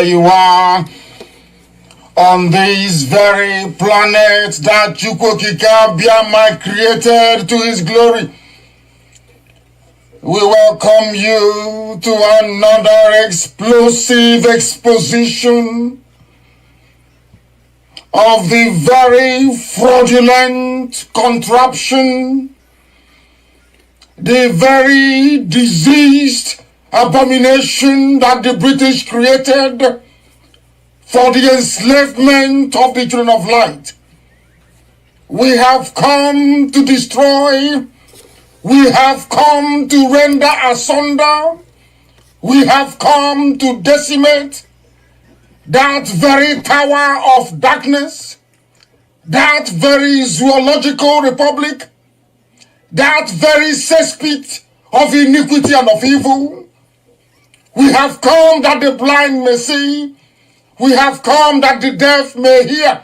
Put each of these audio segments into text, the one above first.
You are on this very planet that Chukwokika Biafra created to his glory. We welcome you to another explosive exposition of the very fraudulent contraption, the very diseased abomination that the British created for the enslavement of the children of light. We have come to destroy. We have come to render asunder. We have come to decimate that very tower of darkness, that very zoological republic, that very cesspit of iniquity and of evil. We have come that the blind may see. We have come that the deaf may hear.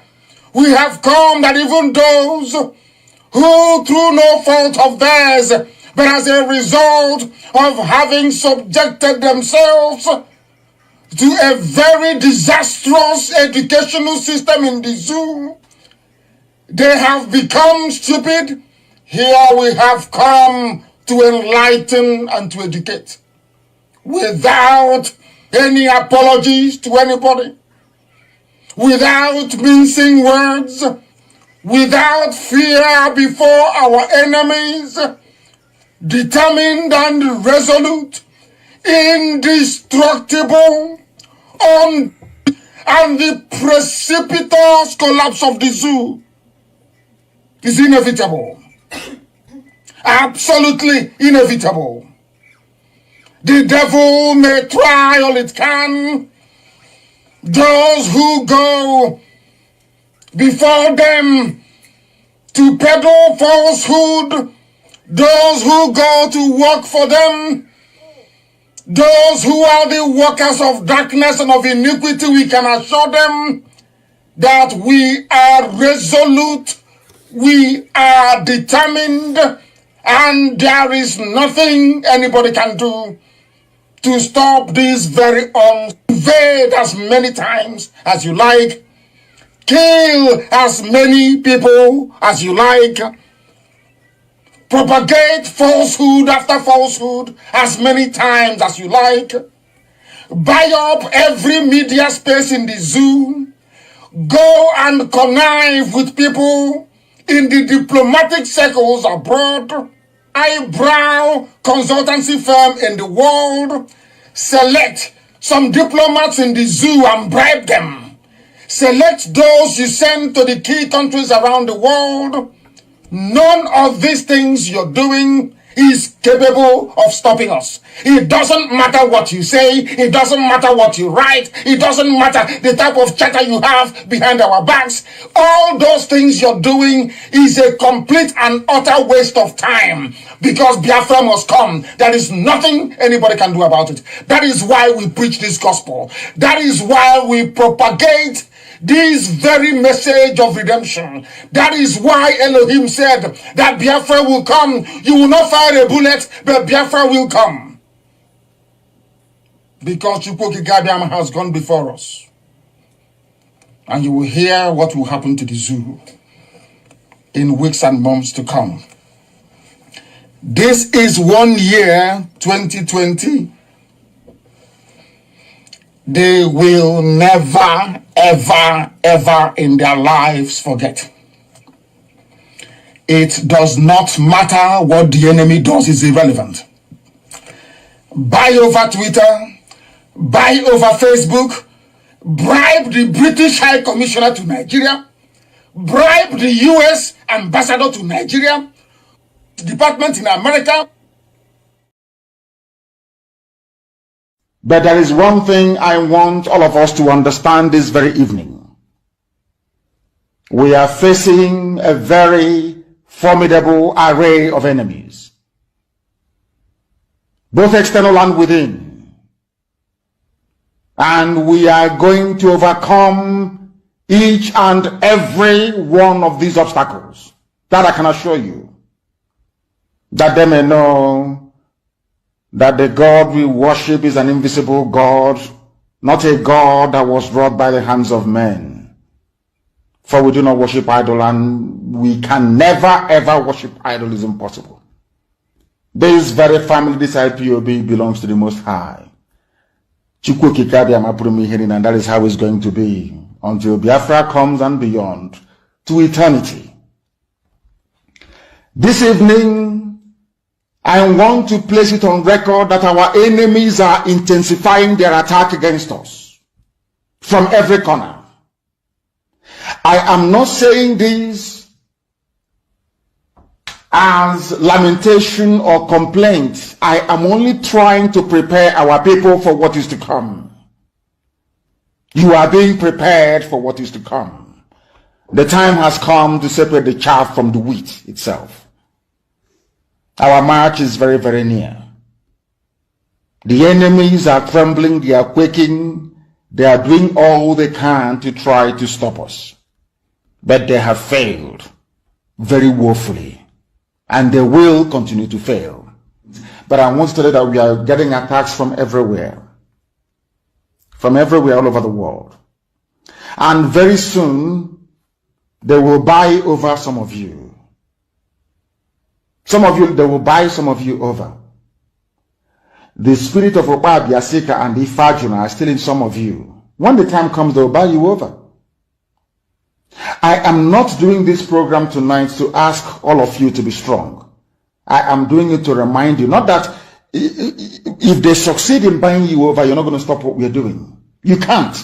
We have come that even those who through no fault of theirs, but as a result of having subjected themselves to a very disastrous educational system in the zoo, they have become stupid. Here we have come to enlighten and to educate, without any apologies to anybody, without mincing words, without fear before our enemies, determined and resolute, indestructible, and the precipitous collapse of the zoo is inevitable. Absolutely inevitable. The devil may try all it can. Those who go before them to peddle falsehood, those who go to work for them, those who are the workers of darkness and of iniquity, we can assure them that we are resolute, we are determined, and there is nothing anybody can do to stop this very invade as many times as you like, kill as many people as you like, propagate falsehood after falsehood as many times as you like, buy up every media space in the zoo, go and connive with people in the diplomatic circles abroad, eyebrow consultancy firm in the world, select some diplomats in the zoo and bribe them. Select those you send to the key countries around the world. None of these things you're doing is capable of stopping us. It doesn't matter what you say. It doesn't matter what you write. It doesn't matter the type of chatter you have behind our backs. All those things you're doing is a complete and utter waste of time, because Biafra must come. There is nothing anybody can do about it. That is why we preach this gospel. That is why we propagate this very message of redemption. That is why Elohim said that Biafra will come. You will not fire a bullet, but Biafra will come. Because Chukwokika Biafra has gone before us. And you will hear what will happen to the zoo in weeks and months to come. This is 1 year, 2020. They will never, ever, ever in their lives forget. It does not matter what the enemy does, is irrelevant. Buy over Twitter, buy over Facebook, bribe the British High Commissioner to Nigeria, bribe the US Ambassador to Nigeria, department in America. But there is one thing I want all of us to understand this very evening. We are facing a very formidable array of enemies, both external and within. And we are going to overcome each and every one of these obstacles. That I can assure you. That they may know that the God we worship is an invisible God, not a God that was wrought by the hands of men. For we do not worship idol, and we can never ever worship idol. Is impossible. This very family, this IPOB, belongs to the Most High. And that is how it's going to be until Biafra comes and beyond, to eternity. This evening, I want to place it on record that our enemies are intensifying their attack against us from every corner. I am not saying this as lamentation or complaint. I am only trying to prepare our people for what is to come. You are being prepared for what is to come. The time has come to separate the chaff from the wheat itself. Our march is very, very near. The enemies are trembling, they are quaking, they are doing all they can to try to stop us. But they have failed very woefully, and they will continue to fail. But I want to tell you that we are getting attacks from everywhere all over the world. And very soon, they will buy over some of you. They will buy some of you over. The spirit of Oba, Biasika, and Ifajuna are still in some of you. When the time comes, they will buy you over. I am not doing this program tonight to ask all of you to be strong. I am doing it to remind you, not that if they succeed in buying you over, you're not going to stop what we're doing. You can't.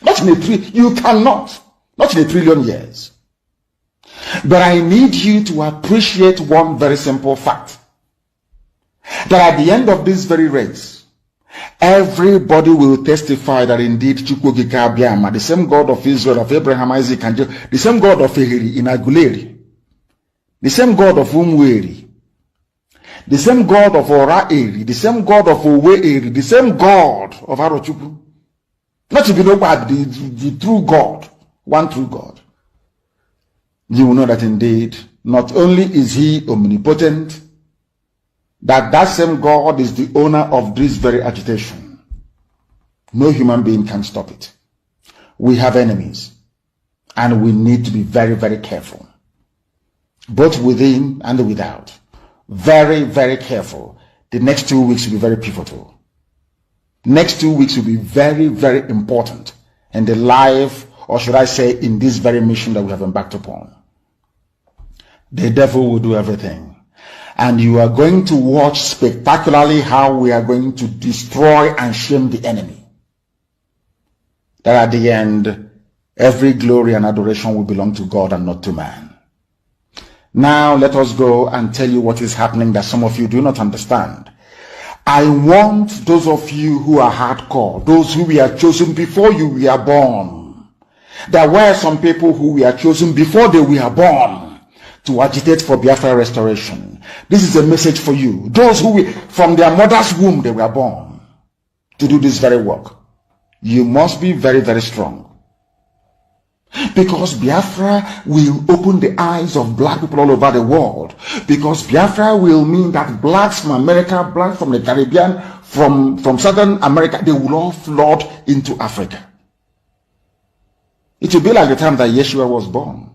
You cannot. Not in a trillion years. But I need you to appreciate one very simple fact. That at the end of this very race, everybody will testify that indeed Chukwukika Abiyama, the same God of Israel, of Abraham, Isaac, and Jacob, the same God of Ehiri in Aguleri, the same God of Umweri, the same God of Ora-Eri, the same God of Owe-Eri, the same God of Arochukwu. Not to be known by the true God, one true God. You will know that indeed, not only is he omnipotent, that same God is the owner of this very agitation. No human being can stop it. We have enemies, and we need to be very, very careful, both within and without. Very, very careful. The next 2 weeks will be very pivotal. Next 2 weeks will be very, very important in the life, or should I say, in this very mission that we have embarked upon. The devil will do everything. And you are going to watch spectacularly how we are going to destroy and shame the enemy. That at the end, every glory and adoration will belong to God and not to man. Now let us go and tell you what is happening that some of you do not understand. I want those of you who are hardcore, those who we are chosen before you were born. There were some people who were chosen before they were born to agitate for Biafra restoration. This is a message for you. Those who from their mother's womb they were born to do this very work. You must be very, very strong. Because Biafra will open the eyes of black people all over the world. Because Biafra will mean that blacks from America, blacks from the Caribbean, from Southern America, they will all flood into Africa. It will be like the time that Yeshua was born.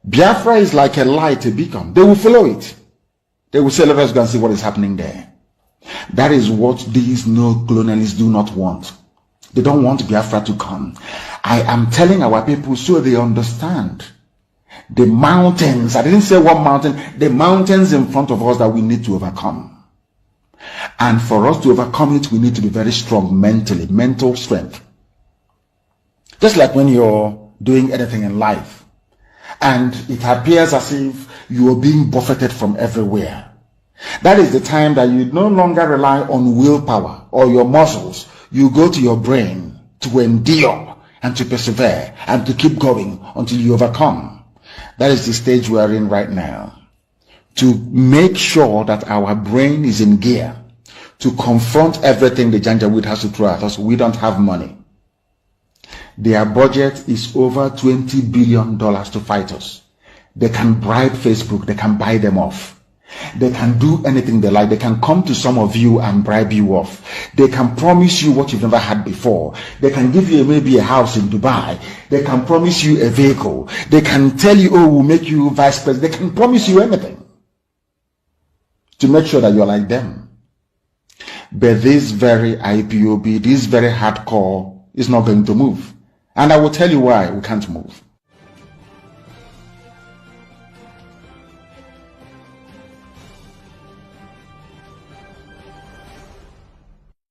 Biafra is like a light, a beacon. They will follow it. They will say, let us go and see what is happening there. That is what these neo-colonialists do not want. They don't want Biafra to come. I am telling our people so they understand. The mountains, I didn't say one mountain, the mountains in front of us that we need to overcome. And for us to overcome it, we need to be very strong mentally, mental strength. Just like when you're doing anything in life, and it appears as if you are being buffeted from everywhere. That is the time that you no longer rely on willpower or your muscles. You go to your brain to endure and to persevere and to keep going until you overcome. That is the stage we are in right now. To make sure that our brain is in gear to confront everything the Janjaweed has to throw at us. We don't have money. Their budget is over $20 billion to fight us. They can bribe Facebook. They can buy them off. They can do anything they like. They can come to some of you and bribe you off. They can promise you what you've never had before. They can give you maybe a house in Dubai. They can promise you a vehicle. They can tell you, oh, we'll make you vice president. They can promise you anything to make sure that you're like them. But this very IPOB, this very hardcore is not going to move. And I will tell you why we can't move.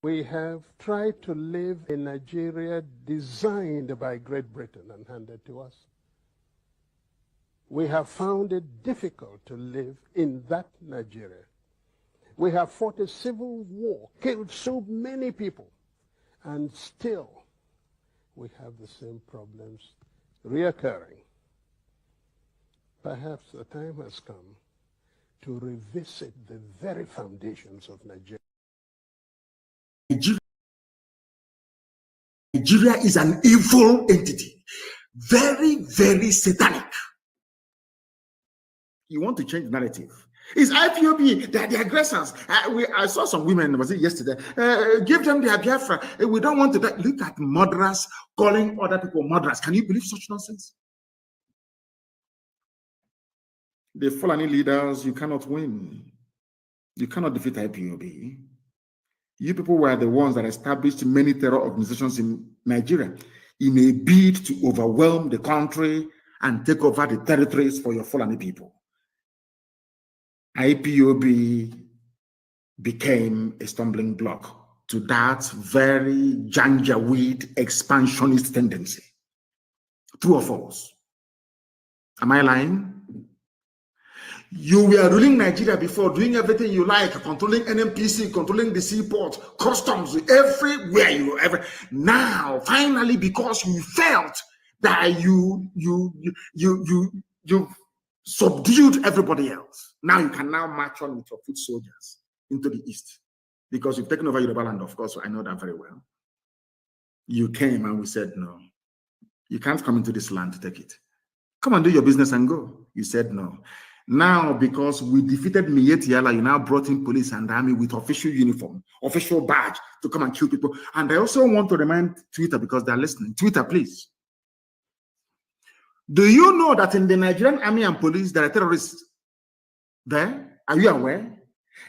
We have tried to live in Nigeria designed by Great Britain and handed to us. We have found it difficult to live in that Nigeria. We have fought a civil war, killed so many people, and still we have the same problems reoccurring. Perhaps the time has come to revisit the very foundations of Nigeria. Nigeria is an evil entity, very, very satanic. You want to change the narrative. It's IPOB, they're the aggressors. I saw some women, was it yesterday? Give them their Biafra. We don't want to die. Look at murderers calling other people murderers. Can you believe such nonsense? The Fulani leaders, you cannot win. You cannot defeat IPOB. You people were the ones that established many terror organizations in Nigeria in a bid to overwhelm the country and take over the territories for your Fulani people. IPOB became a stumbling block to that very Janjaweed expansionist tendency. True or false? Am I lying? You were ruling Nigeria before, doing everything you like, controlling NMPC, controlling the seaport, customs, everywhere you ever. Now, finally, because you felt that you subdued everybody else. Now you can now march on with your foot soldiers into the east because you've taken over Yoruba land. Of course, I know that very well. You came and we said no. You can't come into this land to take it. Come and do your business and go. You said no. Now, because we defeated Miyetti Allah, you now brought in police and army with official uniform, official badge to come and kill people. And I also want to remind Twitter, because they're listening. Twitter, please. Do you know that in the Nigerian army and police, there are terrorists there? Are you aware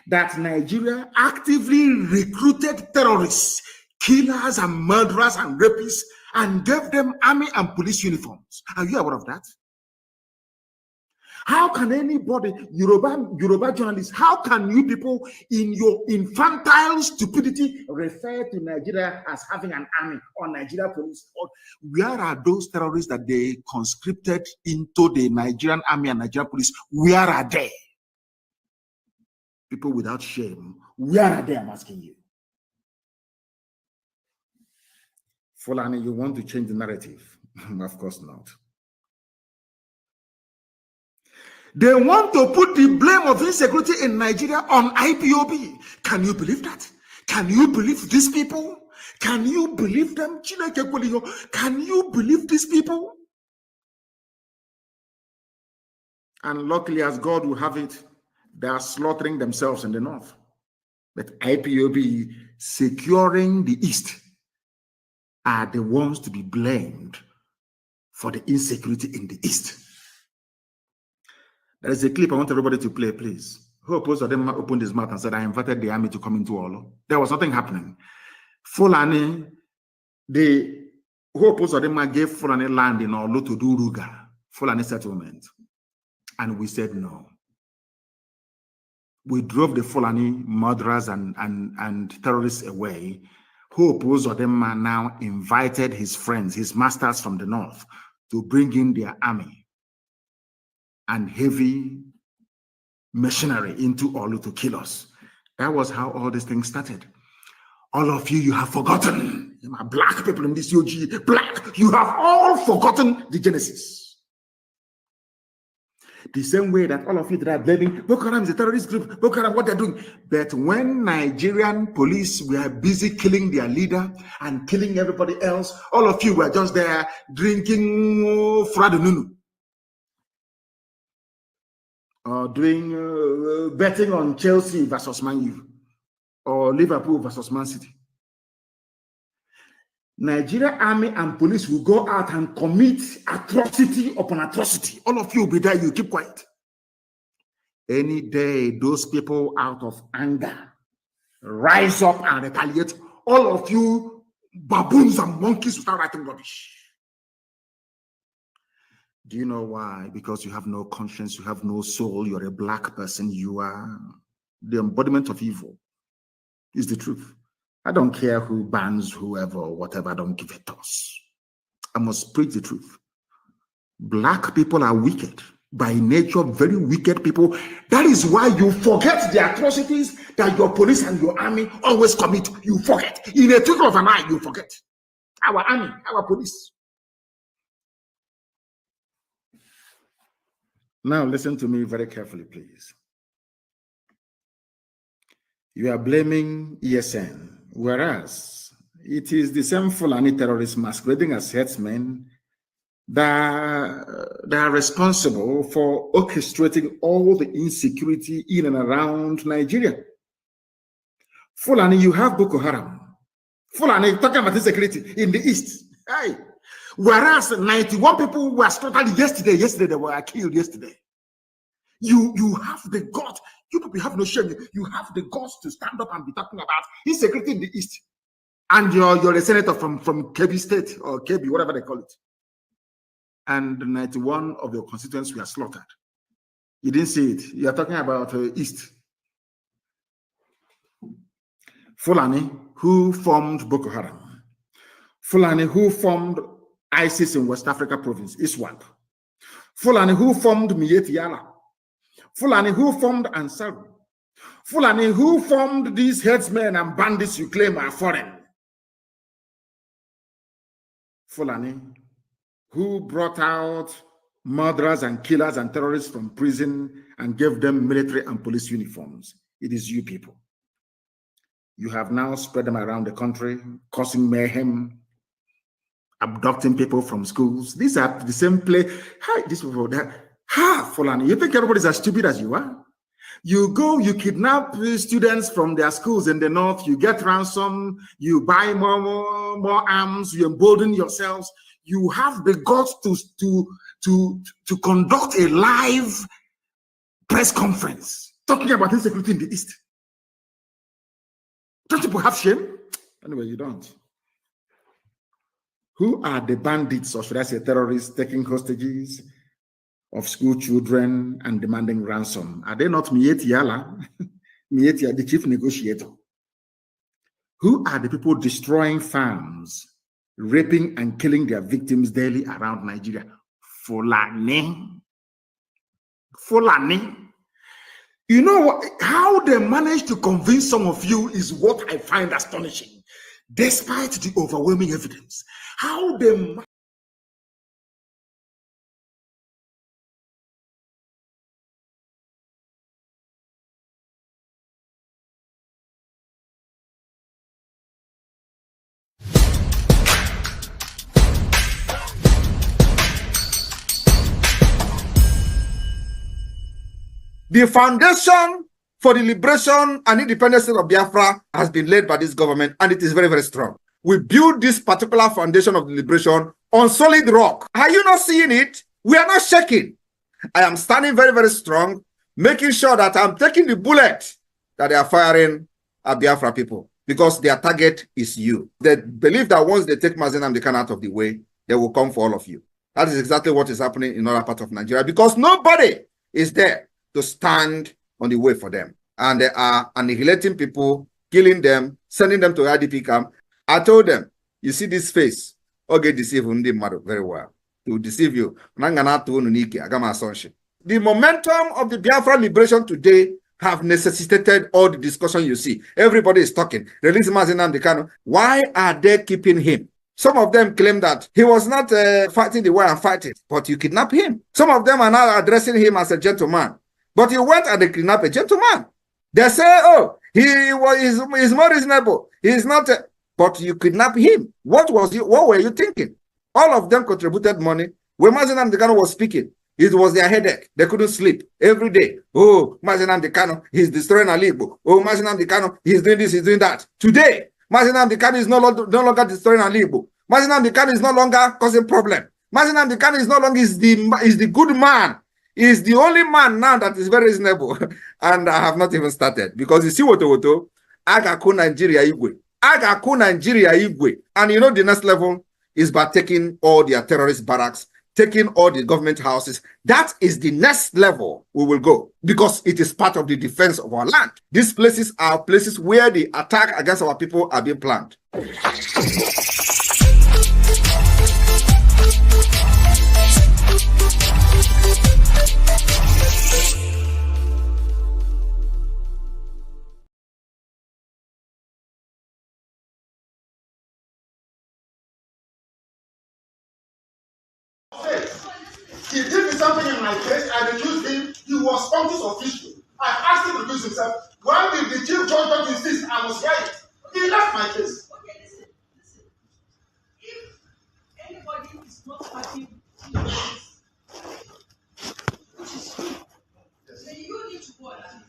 that Nigeria actively recruited terrorists, killers and murderers and rapists, and gave them army and police uniforms? Are you aware of that? How can anybody, Yoruba journalists, how can you people in your infantile stupidity refer to Nigeria as having an army or Nigeria police? Or where are those terrorists that they conscripted into the Nigerian army and Nigeria police? Where are they? People without shame, where are they? I'm asking you. Fulani, you want to change the narrative? Of course not. They want to put the blame of insecurity in Nigeria on IPOB. Can you believe that? Can you believe these people? Can you believe them? Can you believe these people? And luckily, as God will have it, they are slaughtering themselves in the north. But IPOB securing the east are the ones to be blamed for the insecurity in the east. There is a clip I want everybody to play, please. Who opposed to them opened his mouth and said, I invited the army to come into Olo. There was nothing happening. Fulani, who opposed to them gave Fulani land in Olo to do Ruga, Fulani settlement. And we said no. We drove the Fulani murderers and terrorists away. Who opposed to them now invited his friends, his masters from the north, to bring in their army and heavy machinery into Olu to kill us. That was how all these things started. All of you have forgotten. Black people in this UG, black, you have all forgotten the Genesis. The same way that all of you that are blaming Boko Haram is a terrorist group, Boko Haram, what they're doing. But when Nigerian police were busy killing their leader and killing everybody else, all of you were just there drinking Fradununu. or doing betting on Chelsea versus Man U or Liverpool versus Man City. Nigeria army and police will go out and commit atrocity upon atrocity. All of you will be there, you keep quiet. Any day, those people out of anger rise up and retaliate. All of you baboons and monkeys without writing rubbish. Do you know why? Because you have no conscience, you have no soul, you're a black person, you are the embodiment of evil. Is the truth. I don't care who bans whoever or whatever, I don't give a toss. I must preach the truth. Black people are wicked. By nature, very wicked people. That is why you forget the atrocities that your police and your army always commit. You forget. In a twinkle of an eye, you forget. Our army, our police. Now listen to me very carefully, please. You are blaming ESN, whereas it is the same Fulani terrorists masquerading as headsmen that are responsible for orchestrating all the insecurity in and around Nigeria. Fulani, you have Boko Haram. Fulani, talking about insecurity in the east. Hey. Whereas 91 people were slaughtered yesterday they were killed yesterday. You have the guts. You people have no shame. You have the guts to stand up and be talking about insecurity in the east. And you're a senator from Kebbi State or Kebbi, whatever they call it. And 91 of your constituents were slaughtered. You didn't see it. You are talking about east. Fulani, who formed Boko Haram. Fulani, who formed ISIS in West Africa province, ISWAP. Fulani, who formed Miyetti Yala. Fulani, who formed Ansaru. Fulani, who formed these headsmen and bandits you claim are foreign. Fulani, who brought out murderers and killers and terrorists from prison and gave them military and police uniforms. It is you people. You have now spread them around the country, causing mayhem, abducting people from schools. These are the same place. Hi, these people. Fulani, you think everybody's as stupid as you are? You go, you kidnap students from their schools in the north, you get ransom, you buy more arms, you embolden yourselves. You have the guts to conduct a live press conference talking about insecurity in the east. Don't people have shame? Anyway, you don't. Who are the bandits, or should I say terrorists, taking hostages of school children and demanding ransom? Are they not Miyetti Yala, Miyetti, the chief negotiator? Who are the people destroying farms, raping and killing their victims daily around Nigeria? Fulani. Fulani. You know what? How they managed to convince some of you is what I find astonishing. Despite the overwhelming evidence, how they The foundation for the liberation and independence of Biafra has been laid by this government, and it is very, very strong. We build this particular foundation of the liberation on solid rock. Are you not seeing it? We are not shaking. I am standing very, very strong, making sure that I'm taking the bullet that they are firing at Biafra people, because their target is you. They believe that once they take Mazen Nnamdi Kanu out of the way, they will come for all of you. That is exactly what is happening in other parts of Nigeria, because nobody is there to stand on the way for them. And they are annihilating people, killing them, sending them to IDP camp. I told them, you see this face, okay, deceive very well. To deceive you. The momentum of the Biafra liberation today have necessitated all the discussion you see. Everybody is talking. Release Mazen Nnamdi Kanu. Why are they keeping him? Some of them claim that he was not fighting the way I'm fighting, but you kidnap him. Some of them are now addressing him as a gentleman. But you went and kidnapped a gentleman. They say, oh, he's more reasonable. He's not, but you kidnapped him. What were you thinking? All of them contributed money. When Mazen Nnamdi Kanu was speaking, It was their headache. They couldn't sleep every day. Oh, Mazi Nnamdi Kanu, he's destroying Ali Igbo. Oh, Mazi Nnamdi Kanu, he's doing this, he's doing that. Today, Mazi Nnamdi Kanu is no longer destroying Ali Igbo. Mazi Nnamdi Kanu is no longer causing problem. Mazi Nnamdi Kanu is no longer is the good man. He's the only man now that is very reasonable. And I have not even started because you see what Agaku Nigeria Igwe. Agaku Nigeria Igwe. And you know the next level is by taking all their terrorist barracks, taking all the government houses. That is the next level we will go because it is part of the defense of our land. These places are places where the attack against our people are being planned. He did something in my case. I refused him. He was conscious official. I asked him to recuse himself. Why did the chief judge not insist I must hear it? He left my case. Okay, listen. If anybody is not happy with this, which is true, then you need to go and appeal.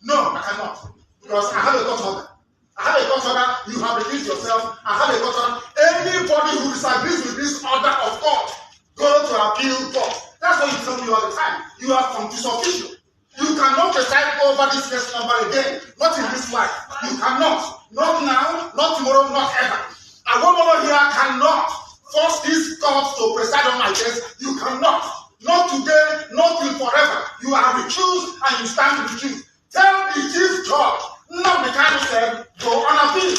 No, I cannot. Because I have a court order. I have a court order. You have recused yourself. I have a court order. Anybody who disagrees with this order of court, go to appeal court. That's what you tell me all the time. You are conscious official. You cannot preside over this case number again. Not in this life. You cannot. Not now, not tomorrow, not ever. A woman here cannot force this court to preside on my case. You cannot. Not today, not till forever. You are recused and you stand to recuse. Tell the chief judge, not the kind of said, go on appeal.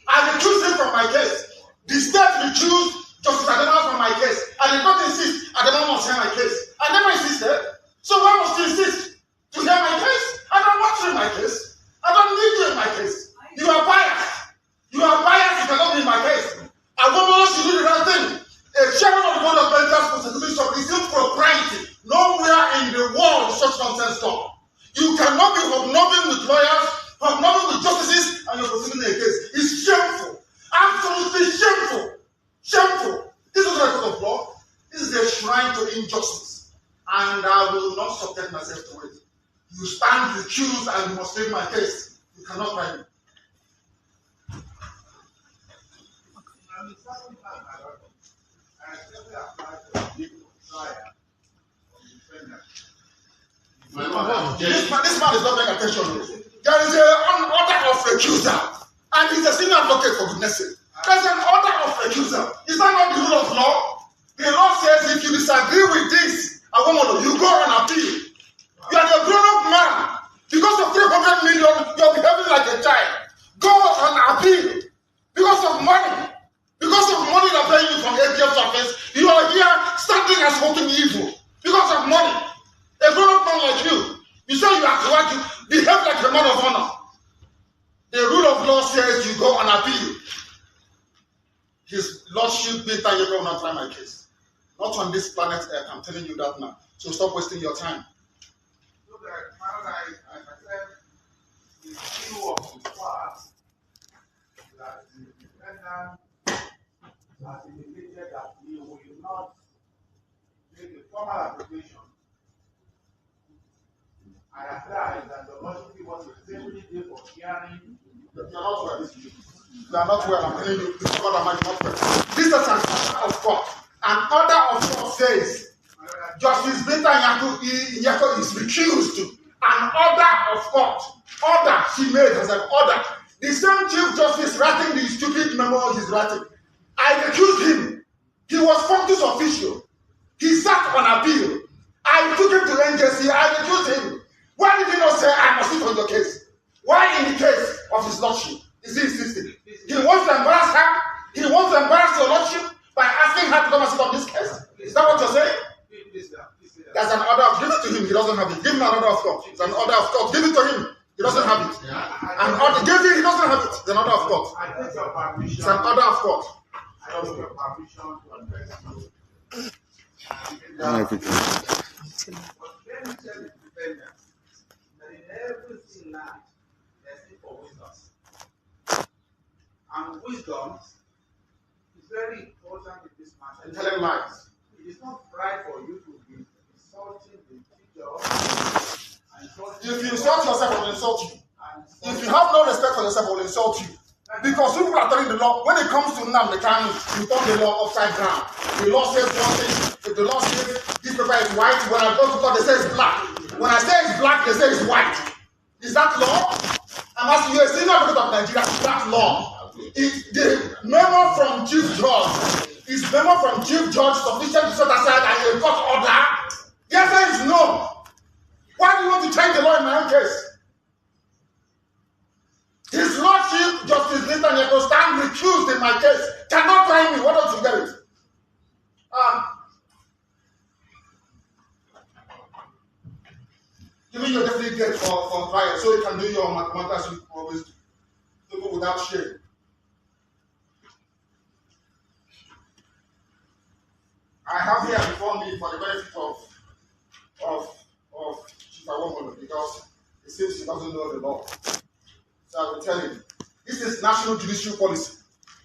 I recused him from my case. The state recused Justice Adema from my case. I did not insist Adema must hear my case. I never insisted. So why must you insist to hear my case? I don't want you in my case. I don't need you in my case. You are biased. You are biased. You cannot be in my case. A woman should do the right thing. A chairman of the board of Benja's constitution is impropriety. Nowhere in the world is such nonsense done. You cannot be hobnobbing with lawyers, hobnobbing with justices, and you're proceeding a case. It's shameful. Absolutely shameful. Shameful. This is not a court of law. This is a shrine to injustice. And I will not subject myself to it. You stand recused and you must take my case. You cannot try me. This man is not paying attention. There is an order of recusal. And he's a senior advocate, for goodness sake. There's an order of recusal. Is that not the rule of law? The law says if you disagree with this, you go and appeal. You are a grown-up man. Because of 300 million, you're behaving like a child. Go and appeal. Because of money. Because of money they're paying you from ATM surface, you are here standing and smoking evil. Because of money. A grown-up man like you say you are like you behave like a man of honor. The rule of law says you go and appeal. His Lordship Binta Yebe will not try my case. Not on this planet Earth, I'm telling you that now. So stop wasting your time. So that paradise, as I said, is view of the past that the defendant has indicated that he will not make a formal application. I advise that the Lordship give us a 70-day for hearing. You are not well. You are not well. I'm telling you, this God am not well. This is an order of God. An order of God says Justice Binta Nyako is recused. An order of God. Order she made as an order. The same Chief Justice writing the stupid memo he's writing. I recused him. He was functus official. He sat on appeal. I took him to NJC. I recused him. Why did he not say I must sit on your case? Why in the case of his lordship is he insisting? He wants to embarrass her. He wants to embarrass your lordship by asking her to come and sit on this case. Is that what you're saying? There's an order of give it to him. He doesn't have it. Give him an order of court. It's an order of court. Give it to him. He doesn't have it. An order. Give it. He doesn't have it. It's an order of court. It's an order of court. I don't give permission to address you. Everything. But let me tell the defendant that in everything life, there's need for wisdom. And wisdom is very important in this matter. And telling lies. it is not right for you to be insulting the teacher and If you insult yourself, I will insult you. If you have no respect for yourself, I will insult you. Because people are telling the law, when it comes to Nnamdi Kanu, you turn the law upside down. The law says one thing. If the law says this paper is white, when I go to court, they say it's black. When I say it's black, they say it's white. Is that law? I'm asking you, a senior advocate of Nigeria, is that law? Is the memo from Chief Judge, is memo from Chief Judge sufficient to set aside and a court order? The answer is no. Why do you want to change the law in my own case? His Lordship, Justice Linton Yeko, stand recused in my case. Cannot try me. Why don't you get it? Give me your definite date for trial so you can do your mathematics you always do. People without shame. I have here before me for the benefit of Chief Awomolo because it seems he doesn't know the law. So I will tell him, this is national judicial policy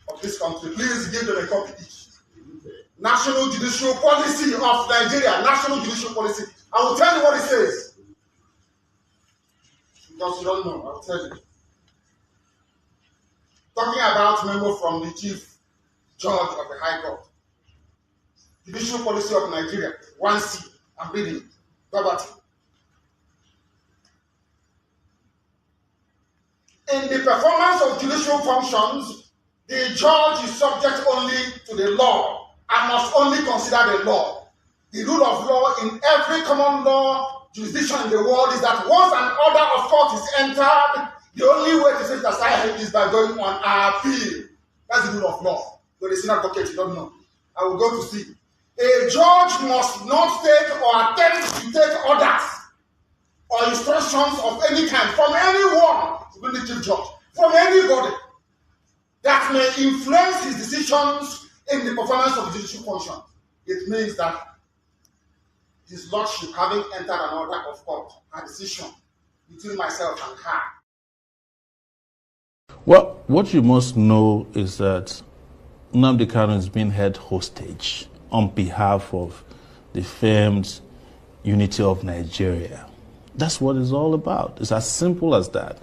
of this country. Please give them a copy each. National judicial policy of Nigeria. National judicial policy. I will tell you what it says. Because you don't know, I will tell you. Talking about memo from the Chief Judge of the High Court. Judicial policy of Nigeria. 1C. I'm reading it. Verbatim. In the performance of judicial functions, the judge is subject only to the law and must only consider the law. The rule of law in every common law jurisdiction in the world is that once an order of court is entered, the only way to set it aside is by going on appeal. That's the rule of law. You're a senior advocate, you don't know. I will go to see. A judge must not take or attempt to take orders or instructions of any kind from anyone, even the chief judge, from anybody that may influence his decisions in the performance of judicial function. It means that his lordship, having entered an order of court, a decision between myself and her. Well, what you must know is that Nnamdi Kanu is being held hostage on behalf of the famed unity of Nigeria. That's what it's all about. It's as simple as that.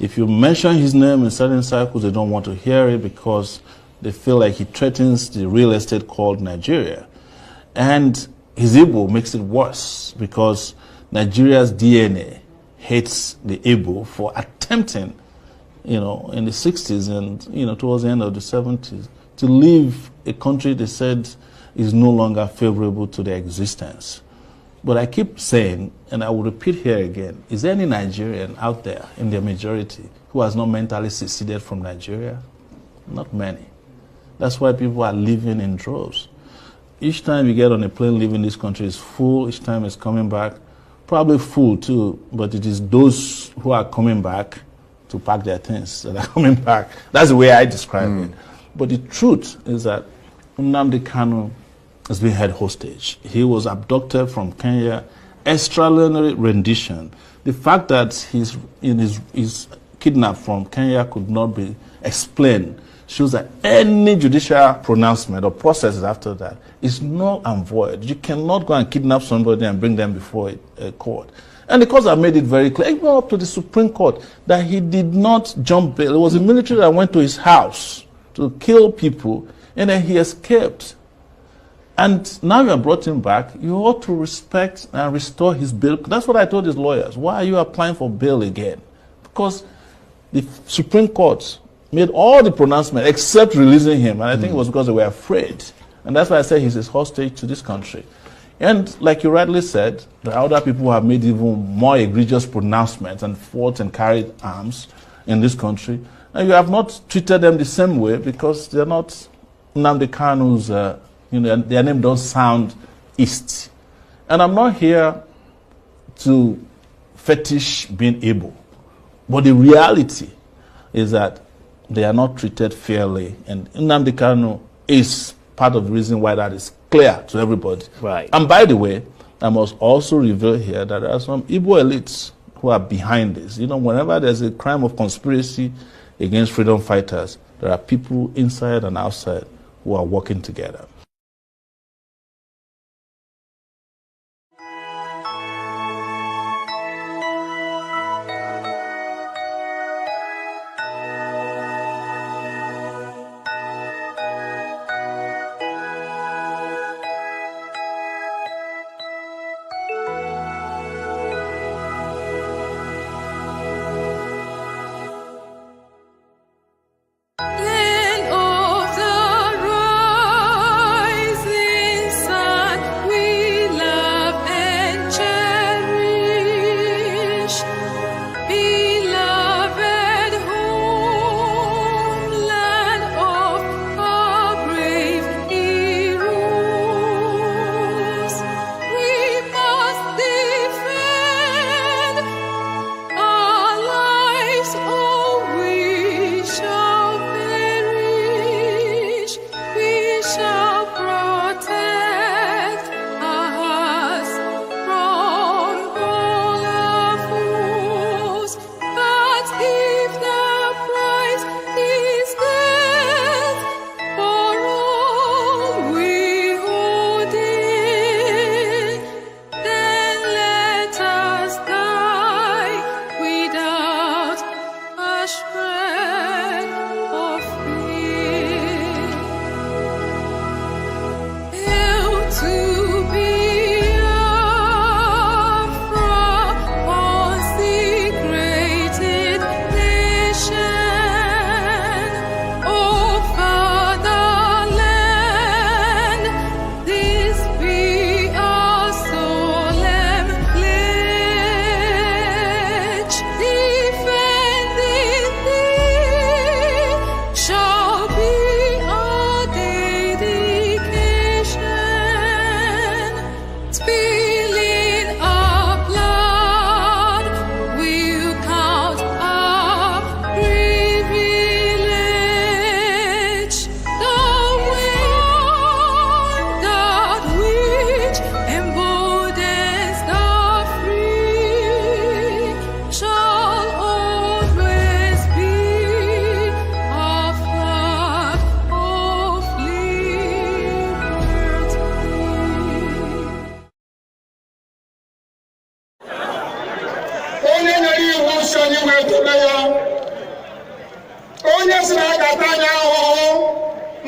If you mention his name in certain circles, they don't want to hear it because they feel like he threatens the real estate called Nigeria. And his Igbo makes it worse because Nigeria's DNA hates the Igbo for attempting, in the 60s and, towards the end of the 70s, to leave a country they said is no longer favorable to their existence. But I keep saying, and I will repeat here again, is there any Nigerian out there in their majority who has not mentally seceded from Nigeria? Not many. That's why people are living in droves. Each time you get on a plane leaving this country is full, each time it's coming back, probably full too, but it is those who are coming back to pack their things that are coming back. That's the way I describe it. But the truth is that Nnamdi Kanu has been held hostage. He was abducted from Kenya, extraordinary rendition. The fact that he's kidnapped from Kenya could not be explained shows that any judicial pronouncement or processes after that is null and void. You cannot go and kidnap somebody and bring them before a court. And the courts have made it very clear, even up to the Supreme Court, that he did not jump bail. It was the military that went to his house to kill people, and then he escaped. And now you have brought him back, you ought to respect and restore his bail. That's what I told his lawyers. Why are you applying for bail again? Because the Supreme Court made all the pronouncements except releasing him. And I think it was because they were afraid. And that's why I said he's a hostage to this country. And like you rightly said, there are other people who have made even more egregious pronouncements and fought and carried arms in this country. And you have not treated them the same way because they're not Nnamdi Kanu's, their name don't sound East. And I'm not here to fetish being able. But the reality is that they are not treated fairly. And Nnamdi Kanu is part of the reason why that is clear to everybody. Right. And by the way, I must also reveal here that there are some Igbo elites who are behind this. Whenever there's a crime of conspiracy against freedom fighters, there are people inside and outside who are working together.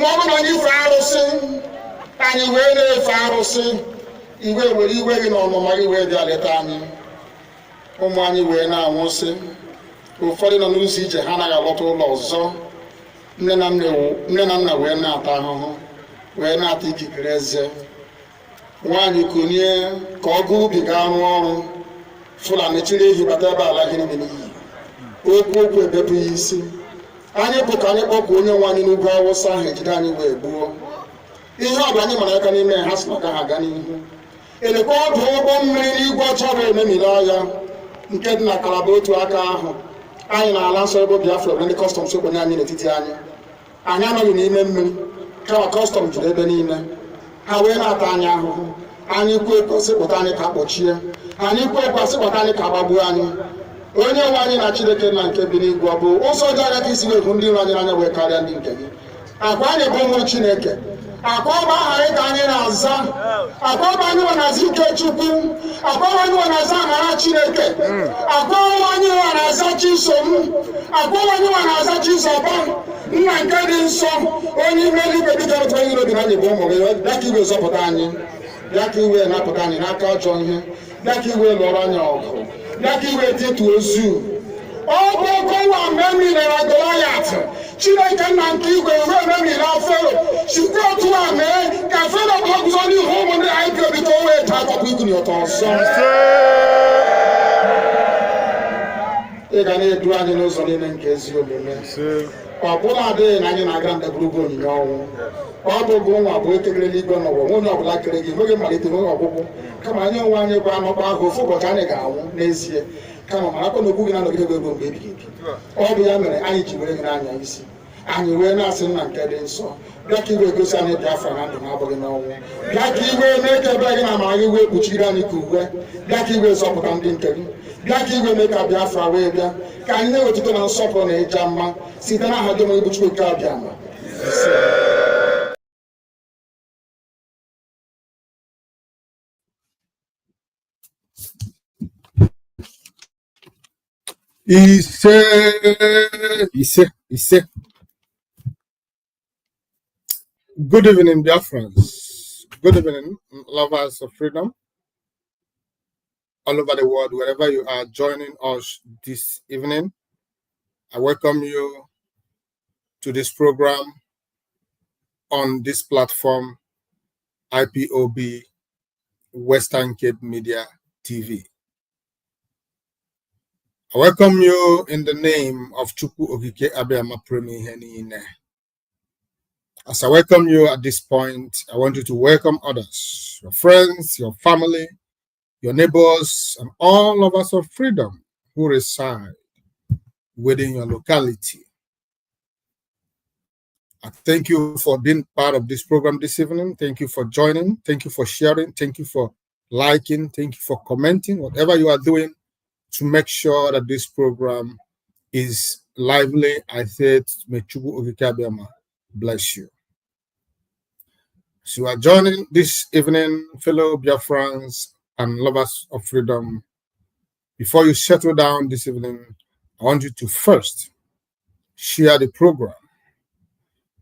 ma ọ bụ na anyị fe arụsị anyị wee na-efe arụsị iwe were iwe gị na ọnụma gị wee bịa leta anyị ụmụ anyị wee na-anwụsị ụfọdụ nọ n'ụzọ ije ha anaghị alọta ụlọ ọzọ nne na nna wee na-ata ahụhụ wee na-ata ikikere eze nwaanyị kunie ka ọ gaa ubi gaa rụọ ọrụ Fulani chiri ehi bata ebe ala gị niile n'iyi okwu ebepụ ya isi anyị bụ ka anyị kpọkwa onye nwe anyị n'ugwu Awụsa ahụ ejide anyị wee gbuo ihe ọbụla anyị mara aka n'ime ha si maka ha aga n'ihu elekwa ọdụ ụgbọ mmiri n'igwe ọcha bụ ememiri ọhịa nke dị na Kalaba otu aka ahụ anyị na-ala nsọ ebe Biafra ebe ndị kọstọm sokwenye anyị n'etiti anyị anọghị n'ime mmiri kama kọstọm juru ebe niile ha wee na-ata anyị ahụhụ anyị kwuo ekosịpụta anyị ka kpọchie anyị kwuo ekosịpụta anyị ka gbagbuo anyị onye nwe anyị na Chineke na nke bi n'igwe ọ bụ ụzọ dị anya ka isi wee hụ ndị iro anyị n'anya wee karịa ndị nke gị akwa anyị bụ ụmụ Chineke akwa ọba aha anyị ka anyị na-aza akwa ọba anyị nwe na-aza ike Chukwu akwa ọba anyị nwe na-aza amara Chineke akwa ọba anyị nwe na-aza Chisom akwa ọba anyị nwe na-aza Chizoba nna nke dị nsọ onye ime eluigwe dịka otu onye obi na anyị bụ ụmụ gị bịa ka iwe zọpụta anyị bịa ka iwe napụta anyị n'aka ọjọọ ihe bịa ka iwe lụọrọ anyị ọgụ bịa ka iwe dịtụ ozu ọ bụ ọkọwa mgbe emilere Goliath Chineke nna nke igwe ruo ememire Fero sikwa otu a mee ka Fero bụ ọgụzọ n'ihu ụmụ ndị IPOB ka o wee taa akọkọ ikuni ụtọ ọzọ ị ga na-edu anyị n'ụzọ niile nke ezi omume ọ bụla adịghị na anyị na-aga ndagwurugwu onyinye ọnwụ ọ bụgụ nwa bụ ekekere n'igwe n'ụwa onye ọbụla kere gị nweghị mmalite nweghị ọgwụgwụ kama anyị onwe anyị bụ anọkwa ahụ ofu ụbọchị anyị ga-anwụ n'ezie kama marakwa na okwu gị na-anọgide gị ego mgbe ebighị ebi ọ bụ ya mere anyị ji were gị n'anya isi anyị wee na-asị nna nke dị nsọ bịa ka iwe gosi anyị Biafra na ndụ na-abụghị n'ọnwụ bịa ka iwe mee ka ebe gị na amara gị wee kpuchiri anyị ka uwe bịa ka iwe zọpụta ndị nke gị bịa ka iwe mee ka Biafra wee bịa ka anyị na-ewetụta na nsọpụrụ na ịja mma site n'aha gị onye bụ Chukwu nke abịa ma Ise. Good evening, Biafrans. Good evening, lovers of freedom all over the world, wherever you are joining us this evening. I welcome you to this program on this platform, IPOB Western Cape Media TV. I welcome you in the name of Chukwu Okike Abiyama Premi Henine. As I welcome you at this point, I want you to welcome others, your friends, your family, your neighbors, and all of us of freedom who reside within your locality. I thank you for being part of this program this evening. Thank you for joining. Thank you for sharing. Thank you for liking. Thank you for commenting, whatever you are doing to make sure that this program is lively. I said, may Chukwu Okike Abiyama bless you. So you are joining this evening, fellow Biafrans and lovers of freedom. Before you settle down this evening, I want you to first share the program.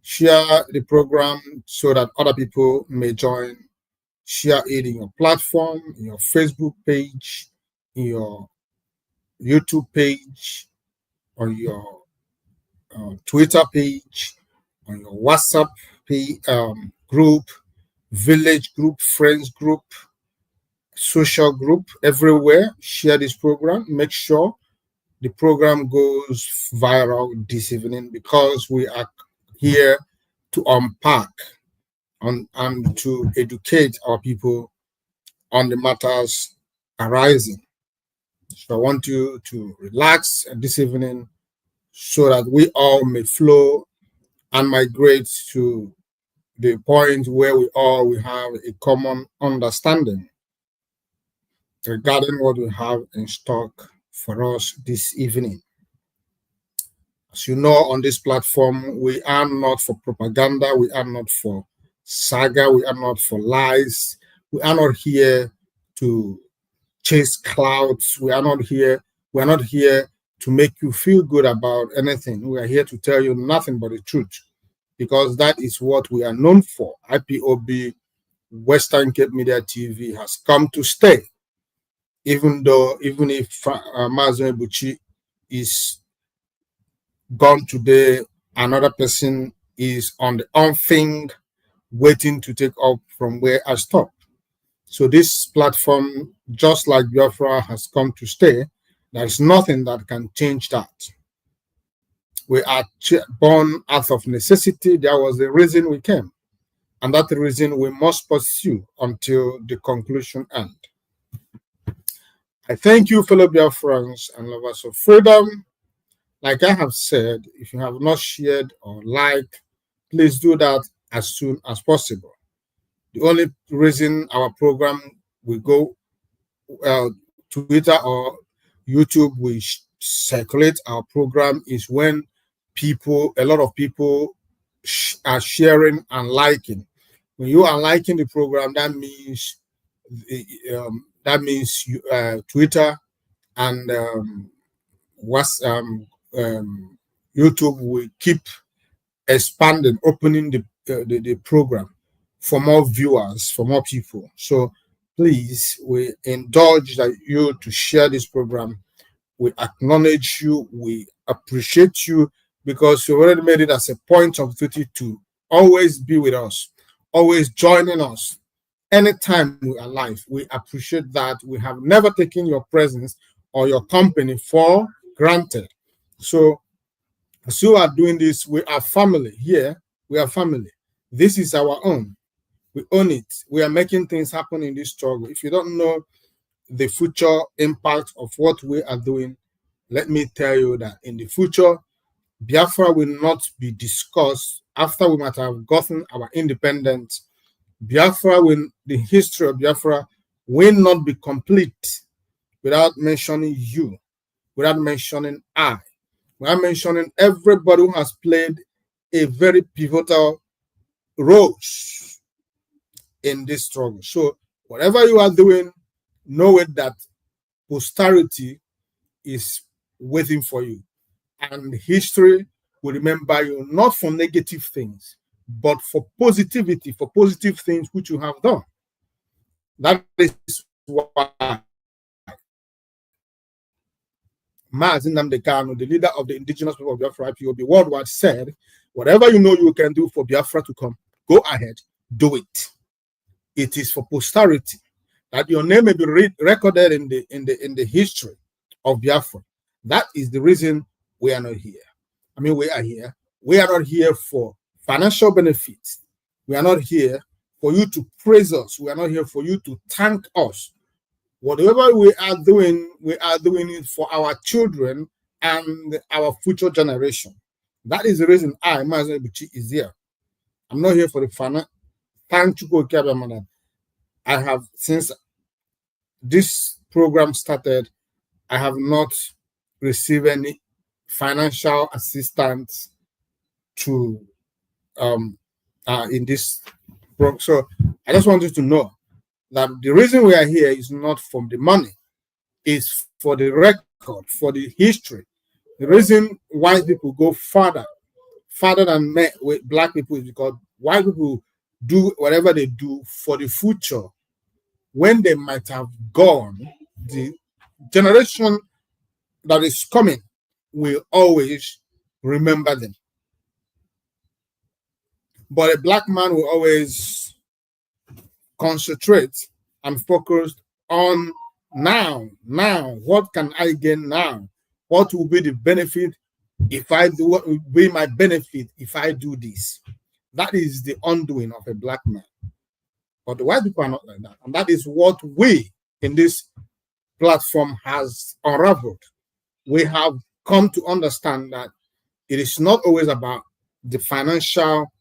Share the program so that other people may join. Share it in your platform, in your Facebook page, in your YouTube page, on your Twitter page, on your WhatsApp page, group, village group, friends group, social group, everywhere. Share this program. Make sure the program goes viral this evening because we are here to unpack and to educate our people on the matters arising. So I want you to relax this evening so that we all may flow and migrate to the point where we all will have a common understanding regarding what we have in stock for us this evening. As you know, on this platform, we are not for propaganda, we are not for saga, we are not for lies, we are not here to chase clouds, we are not here to make you feel good about anything. We are here to tell you nothing but the truth. because that is what we are known for. IPOB, Western Cape Media TV, has come to stay. Even if Mazen Ebuchi is gone today, another person is on the on-thing waiting to take up from where I stopped. So this platform, just like Biafra, has come to stay. There is nothing that can change that. We are born out of necessity. There was the reason we came. And that reason we must pursue until the conclusion end. I thank you, fellow Biafrans and lovers of freedom. Like I have said, if you have not shared or liked, please do that as soon as possible. The only reason our program will go Twitter or YouTube, we circulate our program is when a lot of people are sharing and liking. When you are liking the program, that means Twitter and YouTube will keep expanding, opening the program for more viewers, for more people. So please, we indulge you to share this program. We acknowledge you, we appreciate you, because you already made it as a point of duty to always be with us, always joining us anytime we are live. We appreciate that. We have never taken your presence or your company for granted. So as you are doing this, we are family here. We are family. This is our own. We own it. We are making things happen in this struggle. If you don't know the future impact of what we are doing, let me tell you that in the future, Biafra will not be discussed after we might have gotten our independence. The history of Biafra will not be complete without mentioning you, without mentioning I, without mentioning everybody who has played a very pivotal role in this struggle. So whatever you are doing, know it that posterity is waiting for you. And history will remember you not for negative things, but for positivity, for positive things which you have done. That is why Mazi Nnamdi Kanu, the leader of the indigenous people of Biafra IPOB worldwide, said, whatever you know you can do for Biafra to come, go ahead, do it. It is for posterity, that your name may be recorded in the history of Biafra. That is the reason we are not here. I mean, we are here. We are not here for financial benefits. We are not here for you to praise us. We are not here for you to thank us. Whatever we are doing it for our children and our future generation. That is the reason I, Mazen Ebuchi, is here. I'm not here for the finance. Thank you, I have, since this program started, I have not received any financial assistance to in this program. So I just want you to know that the reason we are here is not from the money, it's for the record, for the history. The reason white people go farther than with black people is because white people do whatever they do for the future. When they might have gone, the generation that is coming will always remember them. But a black man will always concentrate and focus on now, what can I gain now? What will be the benefit if I do, what will be my benefit if I do this? That is the undoing of a black man. But the white people are not like that. And that is what we in this platform has unraveled. We have come to understand that it is not always about the financial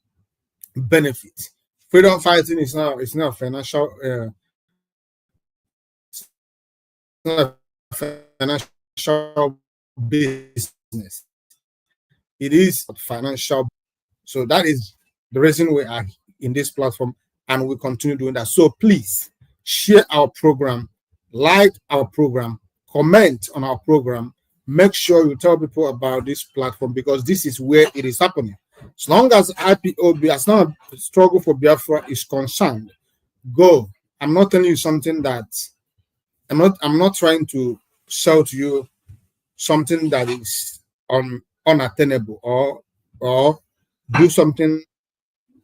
benefit. Freedom fighting is not financial. It's not a financial business. It is financial. So that is the reason we are in this platform, and we continue doing that. So please share our program, like our program, comment on our program. Make sure you tell people about this platform, because this is where it is happening. As long as IPOB, as long as the struggle for Biafra is concerned, go. I'm not telling you something that I'm not trying to sell to you something that is unattainable or do something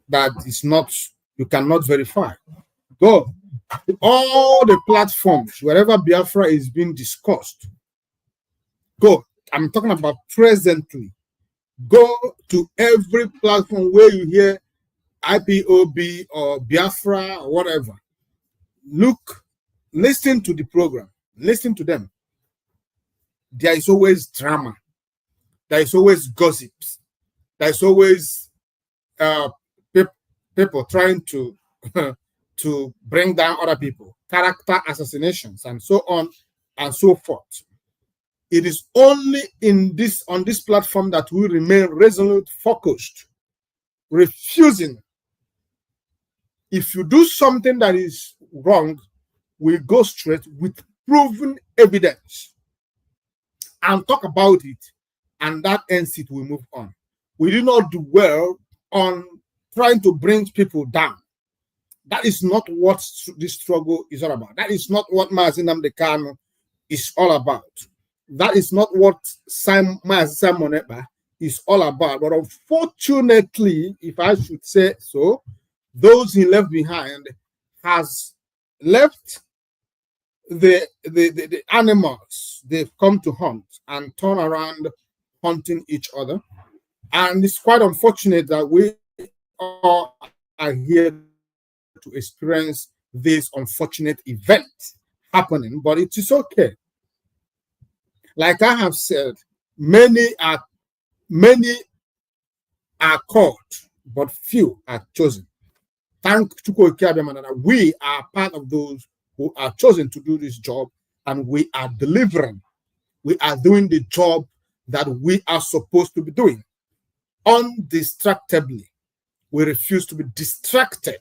that is not, you cannot verify. Go to all the platforms wherever Biafra is being discussed. Go. I'm talking about presently. Go to every platform where you hear IPOB or Biafra or whatever. Look, listen to the program, listen to them. There is always drama, there is always gossips, there is always people trying to to bring down other people, character assassinations, and so on and so forth. It is only on this platform that we remain resolute, focused, refusing. If you do something that is wrong, we go straight with proven evidence and talk about it, and that ends it. We move on. We do not dwell on trying to bring people down. That is not what this struggle is all about. That is not what Mazi Nnamdi Kanu is all about. That is not what Simon Ekpa is all about. But unfortunately, if I should say so, those he left behind has left the animals they've come to hunt and turn around hunting each other. And it's quite unfortunate that we all are here to experience this unfortunate event happening, but it is okay. Like I have said, many are called, but few are chosen. Thank Chukwu that we are part of those who are chosen to do this job, and we are delivering. We are doing the job that we are supposed to be doing undistractably. We refuse to be distracted.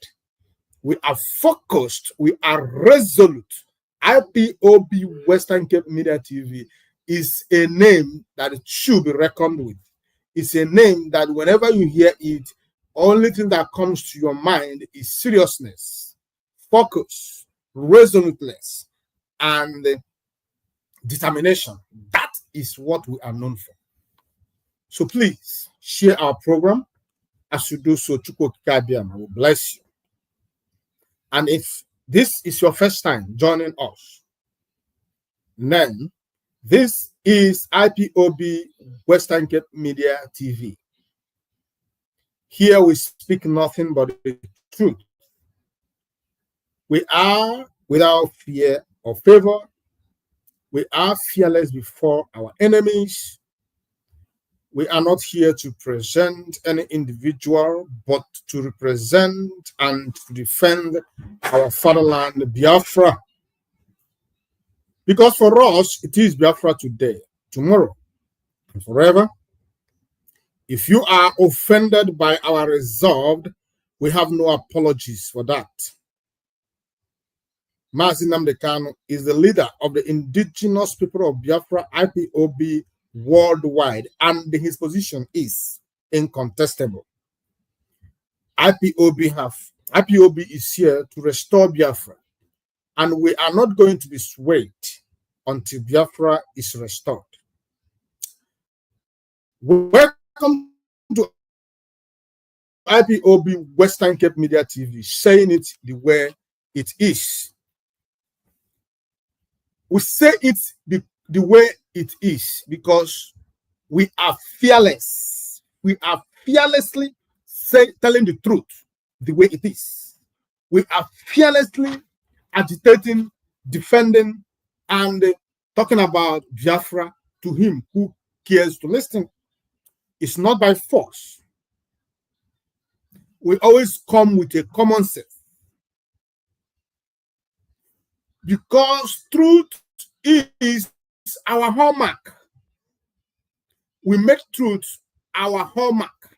We are focused. We are resolute. IPOB Western Cape Media TV is a name that it should be reckoned with. It's a name that whenever you hear it, only thing that comes to your mind is seriousness, focus, resoluteness, and determination. That is what we are known for. So please share our program. As you do so, Chukwu Kikabiam, I will bless you. And if this is your first time joining us, then this is IPOB Western Cape Media TV. Here we speak nothing but the truth. We are without fear or favor. We are fearless before our enemies. We are not here to present any individual, but to represent and to defend our fatherland, Biafra. Because for us, it is Biafra today, tomorrow, and forever. If you are offended by our resolve, we have no apologies for that. Mazi Nnamdi Kanu is the leader of the indigenous people of Biafra, IPOB, worldwide, and his position is incontestable. IPOB is here to restore Biafra, and we are not going to be swayed until Biafra is restored. Welcome to IPOB Western Cape Media TV, saying it the way it is. We say it the way it is because we are fearless. We are fearlessly telling the truth the way it is. We are fearlessly agitating, defending, and talking about Biafra to him who cares to listen. It's not by force. We always come with a common sense. Because truth is our hallmark. We make truth our hallmark.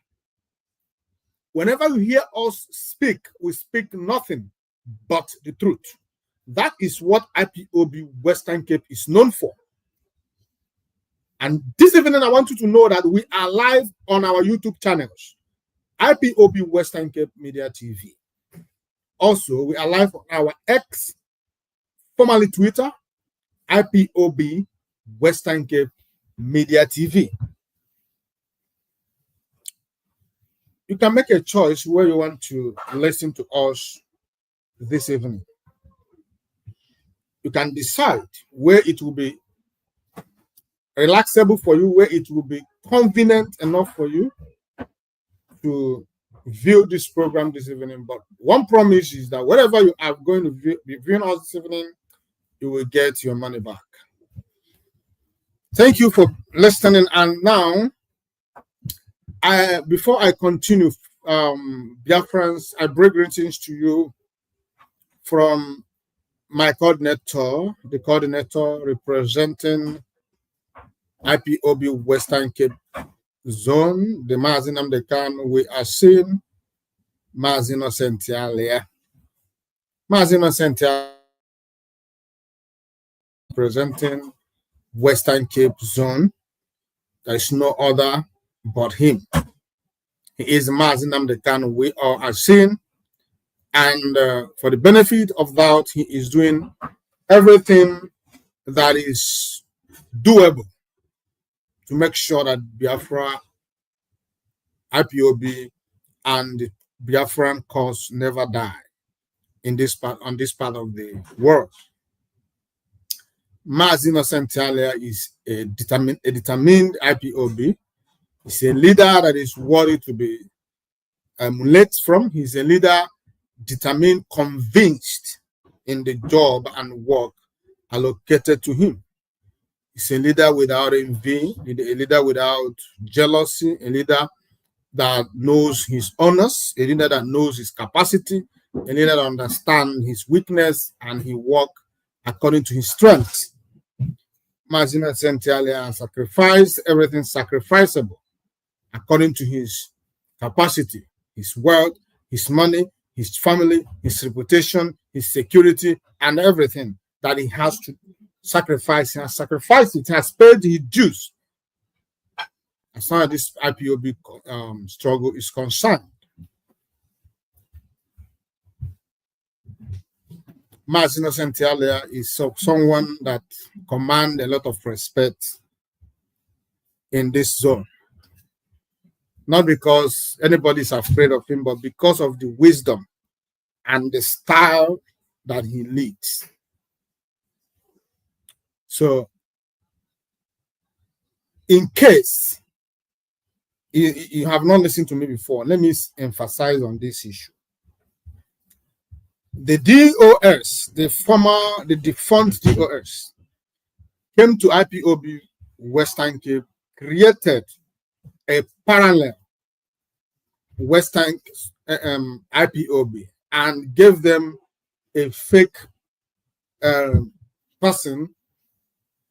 Whenever you hear us speak, we speak nothing but the truth. That is what IPOB Western Cape is known for. And this evening, I want you to know that we are live on our YouTube channels. IPOB Western Cape Media TV. Also, we are live on our X, formerly Twitter, IPOB Western Cape Media TV. You can make a choice where you want to listen to us this evening. You can decide where it will be relaxable for you, where it will be convenient enough for you to view this program this evening. But one promise is that wherever you are going to be viewing us this evening, you will get your money back. Thank you for listening. And now, before I continue, Biafrans, I bring greetings to you from my coordinator, the coordinator representing IPOB Western Cape Zone, the Mazinam Dekan. We are seeing Mazino Sentialia. Mazino Sentialia representing Western Cape Zone. There is no other but him. He is Mazinam Dekan. We all are seeing. And for the benefit of that, he is doing everything that is doable to make sure that Biafra, IPOB, and the Biafran cause never die in this part, on this part of the world. Mazino Sentalia is a determined IPOB. He's a leader that is worthy to be emulated from. He's a leader determined, convinced in the job and work allocated to him. He's a leader without envy, a leader without jealousy, a leader that knows his honors, a leader that knows his capacity, a leader that understands his weakness, and he works according to his strength. Mazina Sentialia sacrificed everything sacrificable according to his capacity, his wealth, his money, his family, his reputation, his security, and everything that he has to sacrifice. He has sacrificed it, he has paid his dues as far as this IPOB struggle is concerned. Mazino Sentialia is someone that commands a lot of respect in this zone. Not because anybody is afraid of him, but because of the wisdom and the style that he leads. So, in case you have not listened to me before, let me emphasize on this issue. The DOS, the defunct DOS, came to IPOB Western Cape, created a parallel Western IPOB, and gave them a fake person.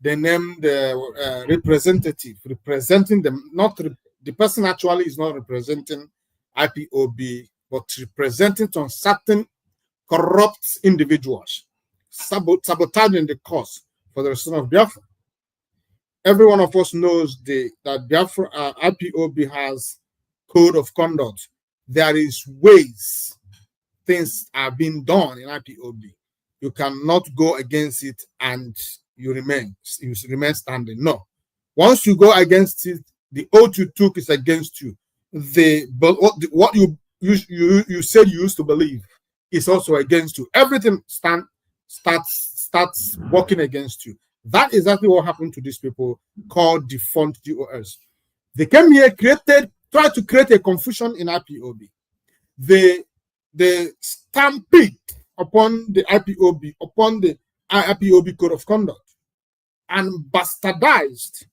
They named the representative, representing them. The person actually is not representing IPOB, but representing some certain corrupt individuals, sabotaging the cause for the return of Biafra. Every one of us knows that Biafra IPOB has code of conduct. There is ways things are being done in IPOB. You cannot go against it and you remain standing. No. Once you go against it, the oath you took is against you. What you said you used to believe is also against you. Everything starts working against you. That is exactly what happened to these people called defunct DOS. They came here, tried to create a confusion in IPOB. They stampede upon the IPOB, upon the IPOB code of conduct, and bastardized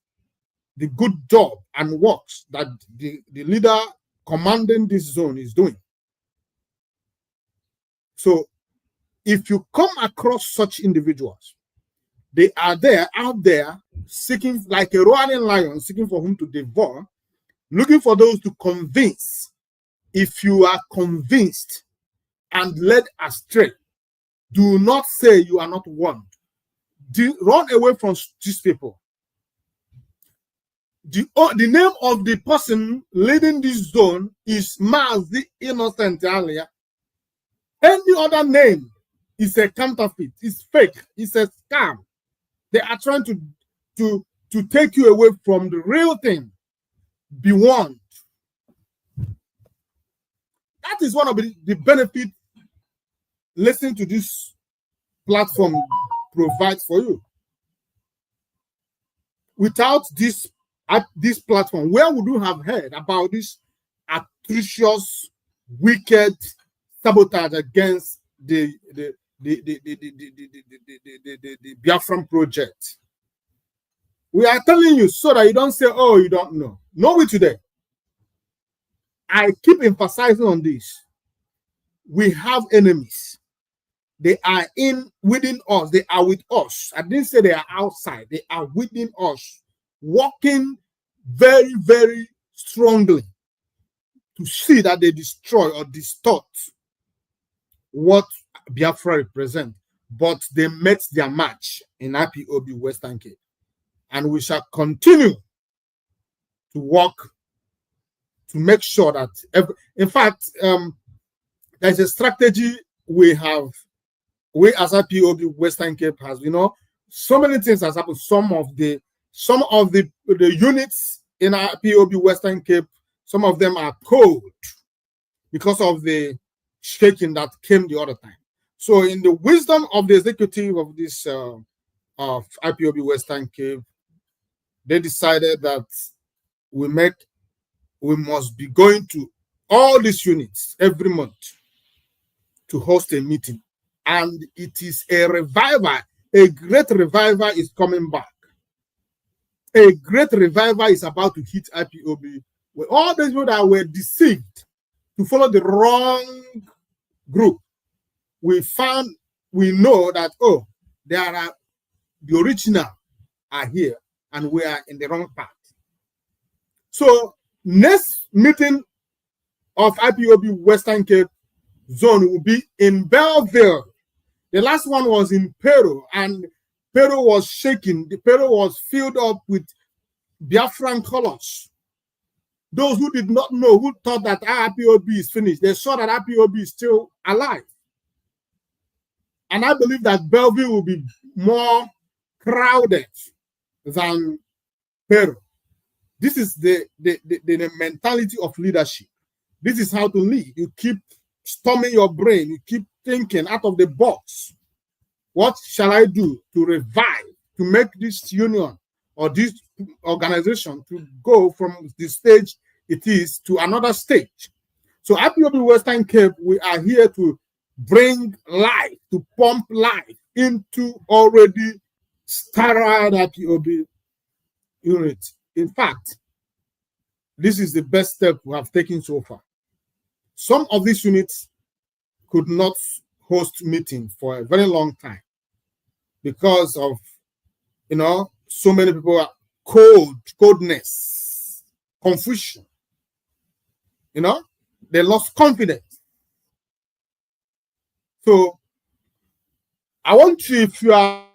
the good job and works that the leader commanding this zone is doing. So if you come across such individuals, they are out there seeking, like a roaring lion, seeking for whom to devour, looking for those to convince. If you are convinced and led astray, do not say you are not warned. Run away from these people. the name of the person leading this zone is Mazi Innocent Alia. Any other name is a counterfeit, it's fake, it's a scam. They are trying to take you away from the real thing. Be warned. That is one of the benefits listening to this platform provides for you. Without this platform, where would you have heard about this atrocious, wicked sabotage against the Biafran project? We are telling you so that you don't say, oh, you don't know. Know it today. I keep emphasizing on this. We have enemies. They are within us. They are with us. I didn't say they are outside. They are within us, working very, very strongly to see that they destroy or distort what Biafra represent. But they met their match in IPOB Western Cape. And we shall continue to work to make sure that, in fact, there's a strategy we as IPOB Western Cape has, so many things has happened. Some of the units in IPOB Western Cape, some of them are cold because of the shaking that came the other time. So in the wisdom of the executive of this of IPOB Western Cape, they decided that we must be going to all these units every month to host a meeting. And it is a revival. A great revival is coming back. A great revival is about to hit IPOB. With all those people that were deceived to follow the wrong group, we know that, oh, the original are here and we are in the wrong path. So next meeting of IPOB Western Cape zone will be in Belleville. The last one was in Peru, and Peru was shaking. The Peru was filled up with Biafran colors. Those who did not know, who thought that IPOB is finished, they saw that IPOB is still alive. And I believe that Belleville will be more crowded than Peru. This is the mentality of leadership. This is how to lead. You keep storming your brain. You keep thinking out of the box. What shall I do to revive, to make this union or this organization to go from the stage it is to another stage? So IPOB Western Cape, we are here to bring life, to pump life into already sterile IPOB unit. In fact, this is the best step we have taken so far. Some of these units could not host meeting for a very long time because of, so many people are coldness, confusion. They lost confidence. So I want you, if you are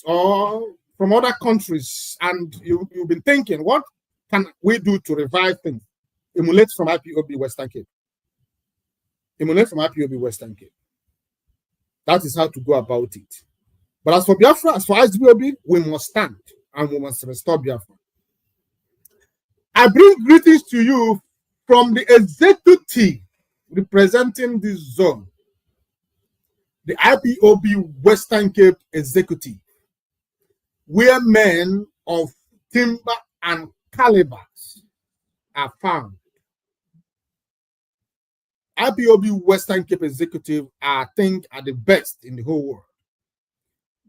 or from other countries and you've been thinking, what can we do to revive things? Emulate from IPOB Western Cape. Emulate from IPOB Western Cape. That is how to go about it. But as for Biafra, as for IPOB, we must stand and we must restore Biafra. I bring greetings to you from the executive representing this zone, the IPOB Western Cape executive, where men of timber and calibers are found. IPOB Western Cape executive, I think, are the best in the whole world.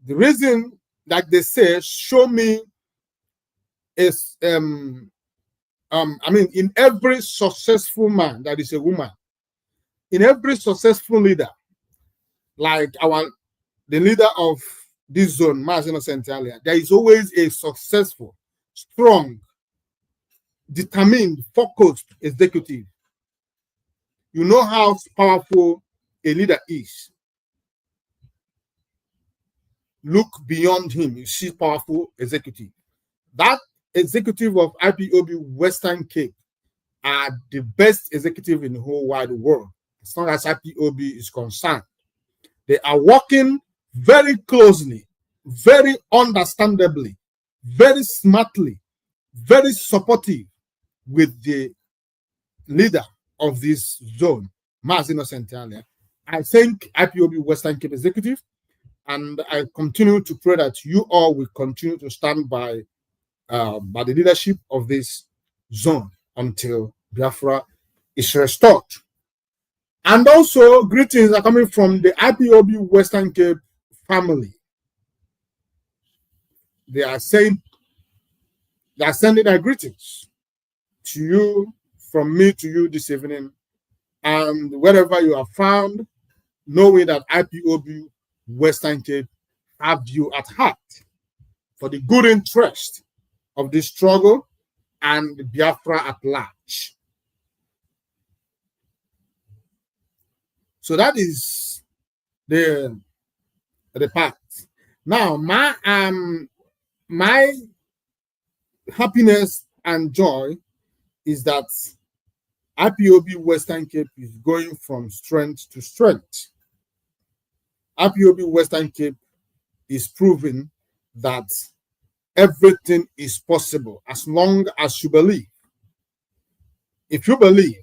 The reason, like they say, show me is, in every successful man, that is a woman, in every successful leader, like the leader of this zone, Mas Innocent earlier, there is always a successful, strong, determined, focused executive. You know how powerful a leader is. look beyond him, you see powerful executive. That executive of IPOB Western Cape are the best executive in the whole wide world, as long as IPOB is concerned. They are working very closely, very understandably, very smartly, very supportive with the leader of this zone, Mas Innocent Alia. I thank IPOB Western Cape Executive, and I continue to pray that you all will continue to stand by the leadership of this zone until Biafra is restored. And also, greetings are coming from the IPOB Western Cape family. They are sending their greetings to you, from me to you this evening, and wherever you are found, knowing that IPOB Western Cape have you at heart for the good interest of this struggle and Biafra at large. So that is the part. Now, my happiness and joy is that IPOB Western Cape is going from strength to strength. IPOB Western Cape is proving that everything is possible as long as you believe. If you believe,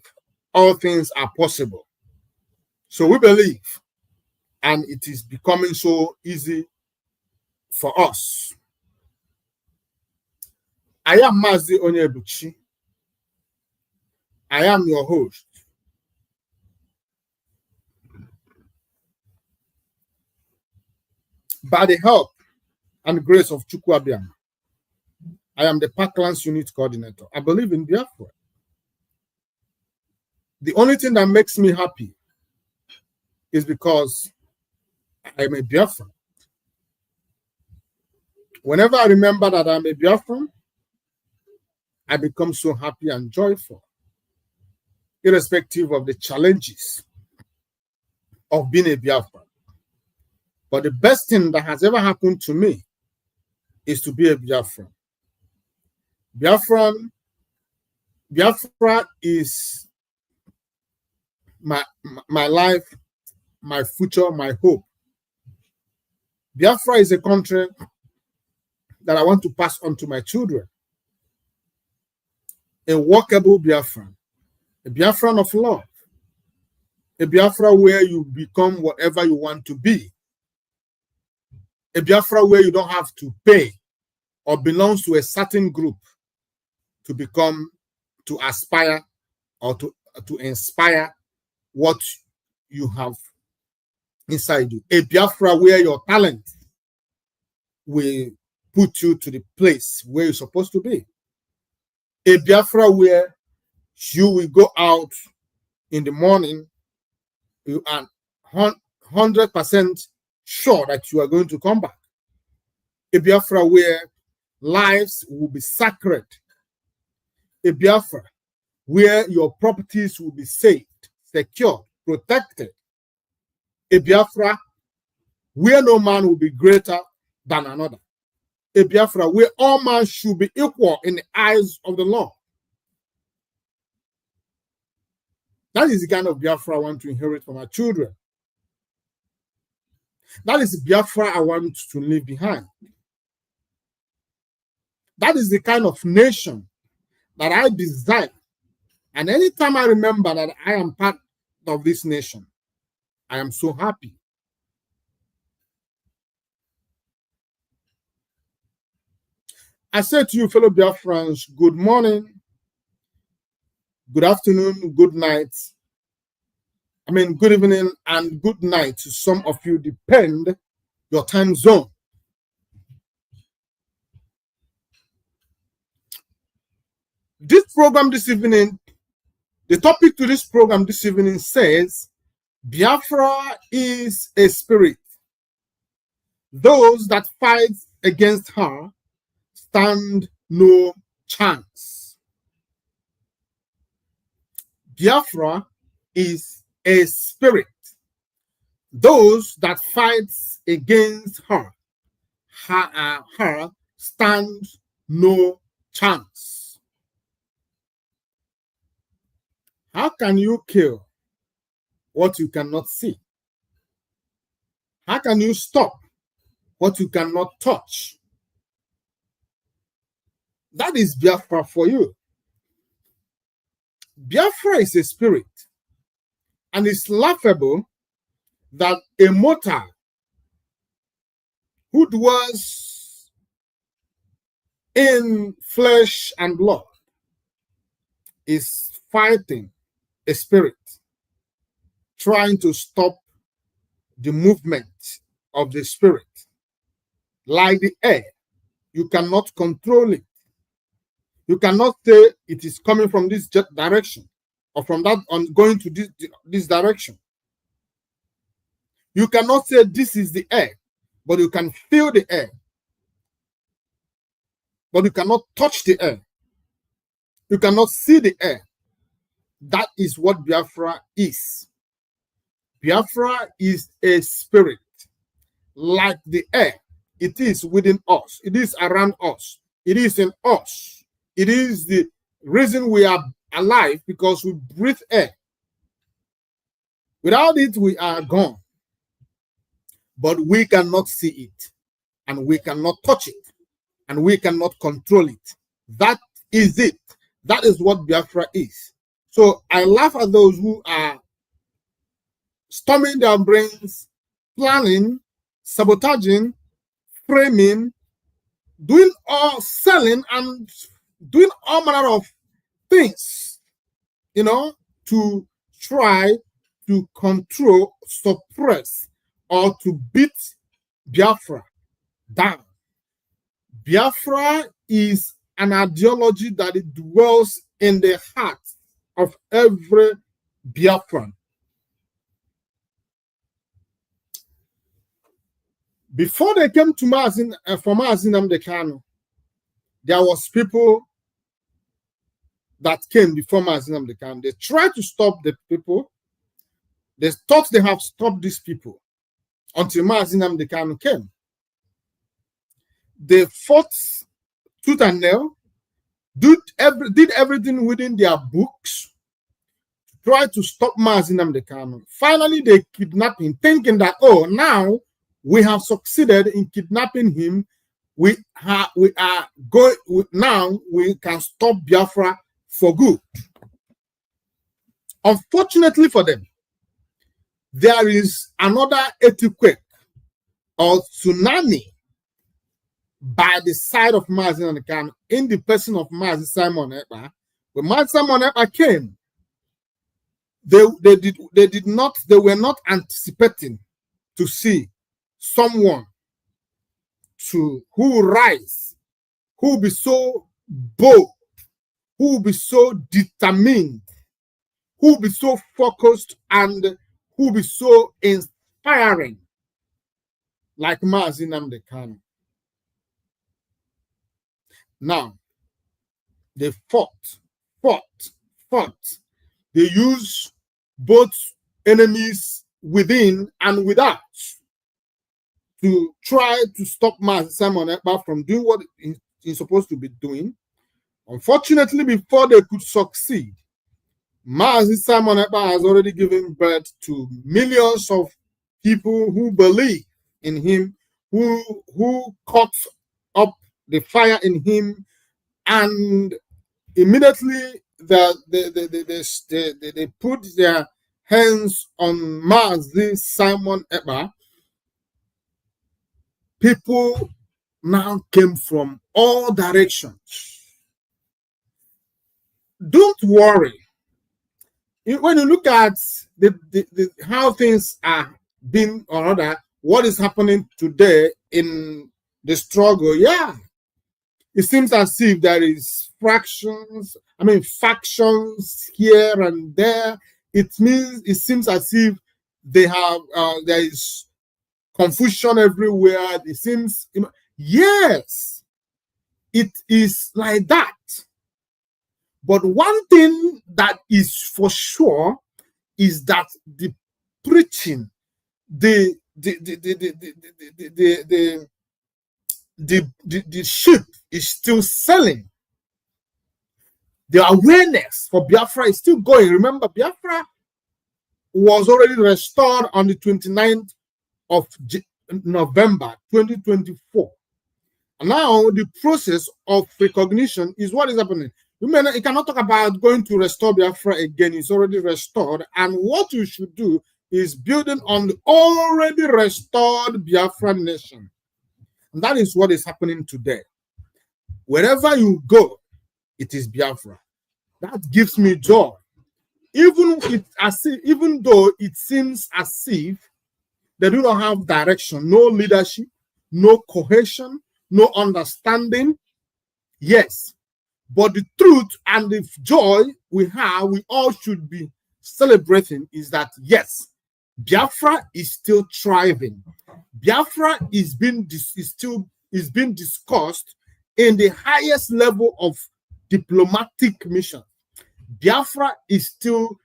all things are possible. So we believe, and it is becoming so easy for us. I am Mazi Onyebuchi. I am your host. By the help and grace of Chukwu Abiam, I am the Parklands Unit Coordinator. I believe in Biafra. The only thing that makes me happy is because I am a Biafran. Whenever I remember that I'm a Biafran, I become so happy and joyful, irrespective of the challenges of being a Biafran. But the best thing that has ever happened to me is to be a Biafran. Biafra is my life, my future, my hope. Biafra is a country that I want to pass on to my children. A workable Biafran, a Biafran of love, a Biafra where you become whatever you want to be, a Biafra where you don't have to pay or belongs to a certain group to become, to aspire, or to inspire what you have inside you. A Biafra where your talent will put you to the place where you're supposed to be. A Biafra where you will go out in the morning, you are 100% sure that you are going to come back. A Biafra where lives will be sacred. A Biafra where your properties will be saved, secured, protected. A Biafra where no man will be greater than another. A Biafra where all men should be equal in the eyes of the law. That is the kind of Biafra I want to inherit for my children. That is the Biafra I want to leave behind. That is the kind of nation that I desire. And anytime I remember that I am part of this nation, I am so happy. I say to you, fellow Biafrans, good morning, good afternoon, good night. Good evening and good night to some of you, depend your time zone. This program this evening, the topic to this program this evening says, Biafra is a spirit. Those that fight against her stand no chance. Biafra is a spirit. Those that fight against her her stand no chance. How can you kill what you cannot see? How can you stop what you cannot touch? That is Biafra for you. Biafra is a spirit, and it's laughable that a mortal who dwells in flesh and blood is fighting a spirit, trying to stop the movement of the spirit. Like the air, you cannot control it. You cannot say it is coming from this direction or from that on going to this direction. You cannot say this is the air, but you can feel the air. But you cannot touch the air. You cannot see the air. That is what Biafra is. Biafra is a spirit, like the air. It is within us. It is around us. It is in us. It is the reason we are alive, because we breathe air. Without it, we are gone. But we cannot see it, and we cannot touch it, and we cannot control it. That is it. That is what Biafra is. So I laugh at those who are storming their brains, planning, sabotaging, framing, doing all selling and doing all manner of things, to try to control, suppress, or to beat Biafra down. Biafra is an ideology that it dwells in the heart of every Biafran. Before they came to Mazi Nnamdi Kanu, there was people that came before Mazi Nnamdi Kanu. They tried to stop the people. They thought they have stopped these people until Mazi Nnamdi Kanu came. They fought tooth and nail, did everything within their books to try to stop Mazi Nnamdi Kanu. Finally, they kidnapped him, thinking that, oh, now we have succeeded in kidnapping him. We are going now. We can stop Biafra for good. Unfortunately for them, there is another earthquake or tsunami by the side of Mazi Nnamdi Kanu, in the person of Mazi Simon Ekpa. When Mazi Simon Ekpa came, they were not anticipating to see someone who will rise, who will be so bold, who will be so determined, who will be so focused, and who will be so inspiring, like Mazi Nnamdi Kanu. Now, they fought. They used both enemies within and without to try to stop Mazi Simon Ekpa from doing what he's supposed to be doing. Unfortunately, before they could succeed, Mazi Simon Ekpa has already given birth to millions of people who believe in him, who caught up the fire in him, and immediately they put their hands on Mazi Simon Ekpa. People now came from all directions. Don't worry. When you look at how things are being, or rather, what is happening today in the struggle, yeah, it seems as if there is factions here and there. It seems as if they have there is confusion everywhere. It seems, yes, it is like that. But one thing that is for sure is that the preaching, the the ship is still sailing. The awareness for Biafra is still going. Remember, Biafra was already restored on the 29th of November 2024. And now the process of recognition is what is happening. You cannot talk about going to restore Biafra again. It's already restored. And what you should do is building on the already restored Biafra nation. And that is what is happening today. Wherever you go, it is Biafra. That gives me joy. Even though it seems as if they do not have direction, no leadership, no cohesion, no understanding. Yes, but the truth and the joy we all should be celebrating is that yes, Biafra is still thriving. Biafra is being discussed in the highest level of diplomatic mission. Biafra is still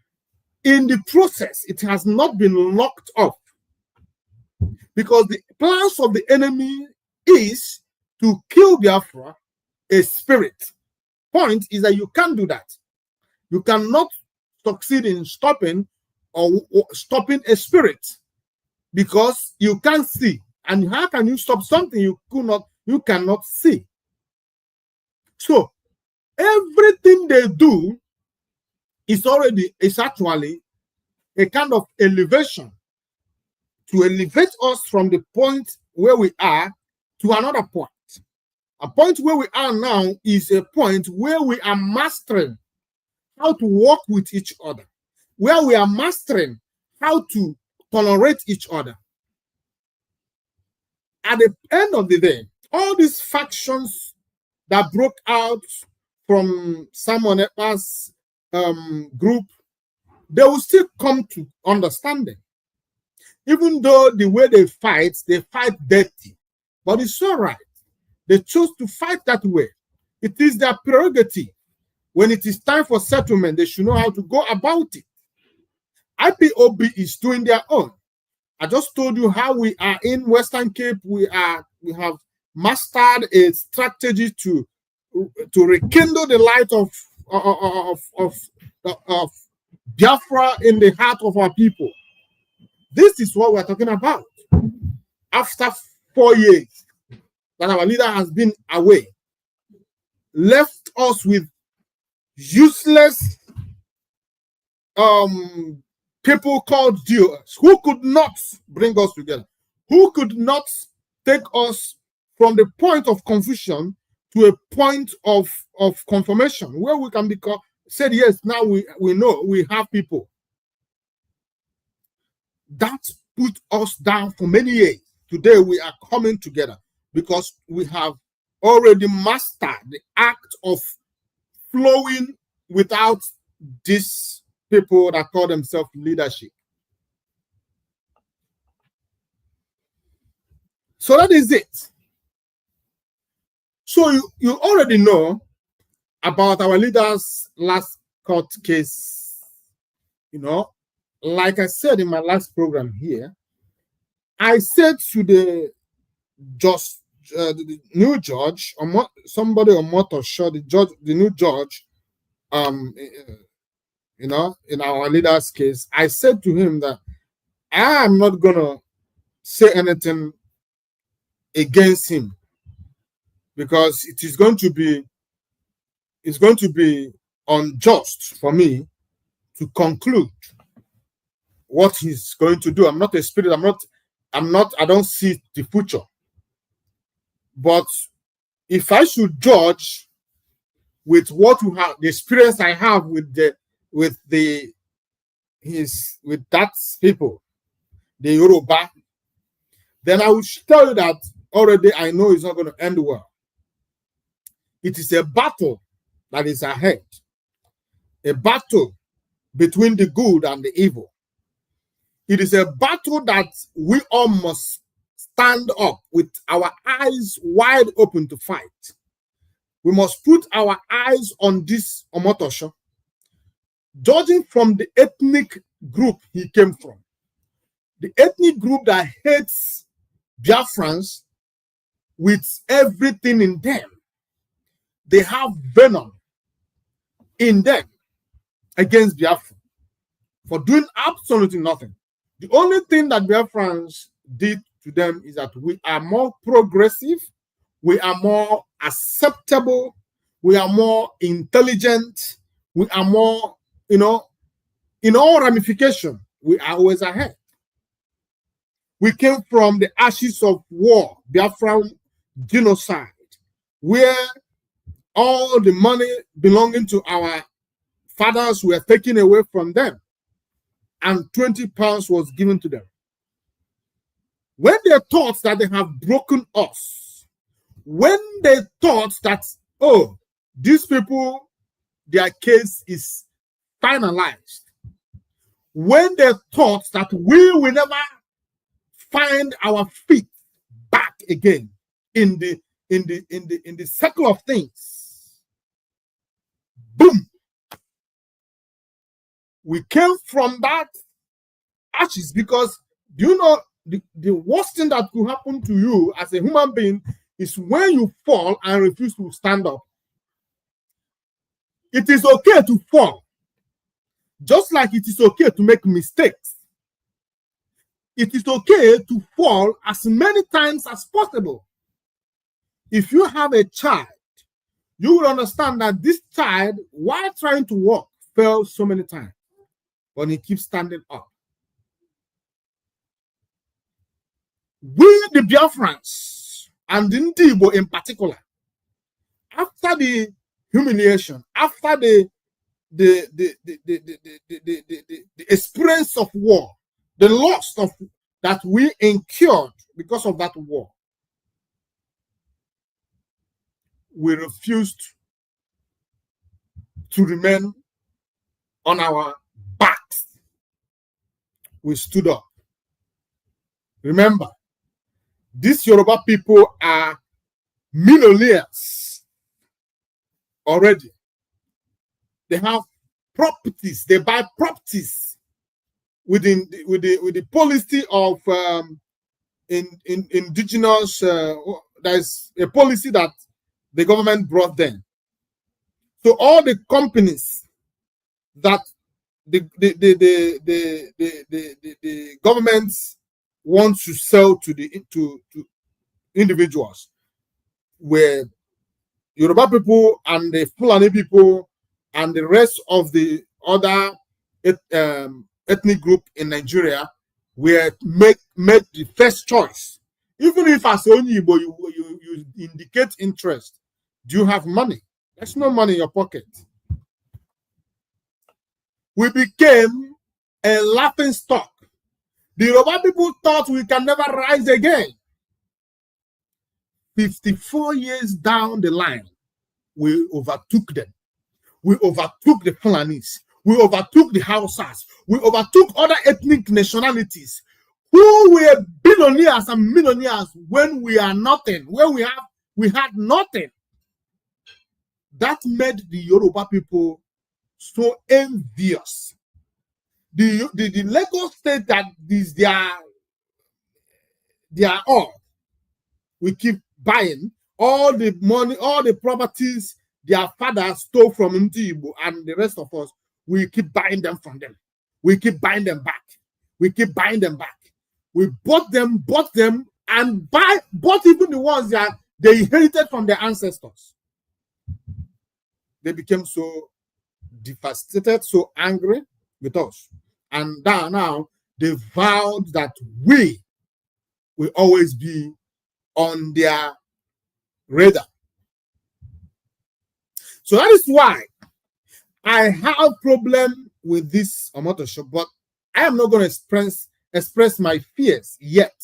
in the process. It has not been locked up because the plans of the enemy is to kill Biafra, a spirit. Point is that you can't do that. You cannot succeed in stopping a spirit because you can't see. And how can you stop something you cannot see? So everything they do is actually a kind of elevation to elevate us from the point where we are to another point. A point where we are now is a point where we are mastering how to work with each other, where we are mastering how to tolerate each other. At the end of the day, all these factions that broke out from Simon Ekpa's group, they will still come to understanding. Even though the way they fight dirty, but it's all right. They chose to fight that way. It is their prerogative. When it is time for settlement, they should know how to go about it. IPOB is doing their own. I just told you how we are in Western Cape. We have mastered a strategy to rekindle the light of Biafra in the heart of our people. This is what we're talking about. After 4 years that our leader has been away, left us with useless people called Jews who could not bring us together, who could not take us from the point of confusion to a point of confirmation where we can be said, yes, now we know we have people. That put us down for many years. Today we are coming together because we have already mastered the act of flowing without these people that call themselves leadership. So that is it. So you already know about our leader's last court case. You know, like I said in my last program here, I said to the new judge, or somebody on Motor Show, the new judge, you know, in our leader's case, I said to him that I am not gonna say anything against him because it's going to be unjust for me to conclude what he's going to do. I'm not a spirit. I don't see the future. But if I should judge with what you have, the experience I have with that people, the Yoruba, then I will tell you that already I know it's not going to end well. It is a battle that is ahead, a battle between the good and the evil. It is a battle that we all must stand up with our eyes wide open to fight. We must put our eyes on this Omotosho, judging from the ethnic group he came from. The ethnic group that hates Biafrans with everything in them. They have venom in them against Biafra for doing absolutely nothing. The only thing that Biafrans did to them is that we are more progressive, we are more acceptable, we are more intelligent, we are more, in all ramifications, we are always ahead. We came from the ashes of war, Biafran genocide, where all the money belonging to our fathers were taken away from them, and 20 pounds was given to them. When they thought that they have broken us, when they thought that, oh, these people, their case is finalized, when they thought that we will never find our feet back again in the circle of things, boom, we came from that ashes. Because do you know the worst thing that could happen to you as a human being is when you fall and refuse to stand up. It is okay to fall, just like it is okay to make mistakes. It is okay to fall as many times as possible. If you have a child, you will understand that this child, while trying to walk, fell so many times, but he keeps standing up. We, the Biafrans, and the Ndibo in particular, after the humiliation, after the experience of war, the loss of that we incurred because of that war, we refused to remain on our backs. We stood up. Remember, these Yoruba people are millionaires already. They have properties. They buy properties with the policy of indigenous. There's a policy that the government brought them. So all the companies that the governments want to sell to individuals were Yoruba people and the Fulani people and the rest of the other ethnic group in Nigeria were made the first choice. Even if as Onyibo you indicate interest, do you have money? There's no money in your pocket. We became a laughing stock. The Yoruba people thought we can never rise again. 54 years down the line, we overtook them. We overtook the Fulanis. We overtook the Hausas. We overtook other ethnic nationalities who were billionaires and millionaires when we are nothing, when we had nothing. That made the Yoruba people so envious. The Lagos state that is their all. We keep buying all the money, all the properties their fathers stole from Ndibo and the rest of us. We keep buying them from them. We keep buying them back. We keep buying them back. We bought them, and bought even the ones that they inherited from their ancestors. They became so devastated, so angry with us. And now they vowed that we will always be on their radar. So that is why I have problem with this Omoto show, but I am not going to express my fears yet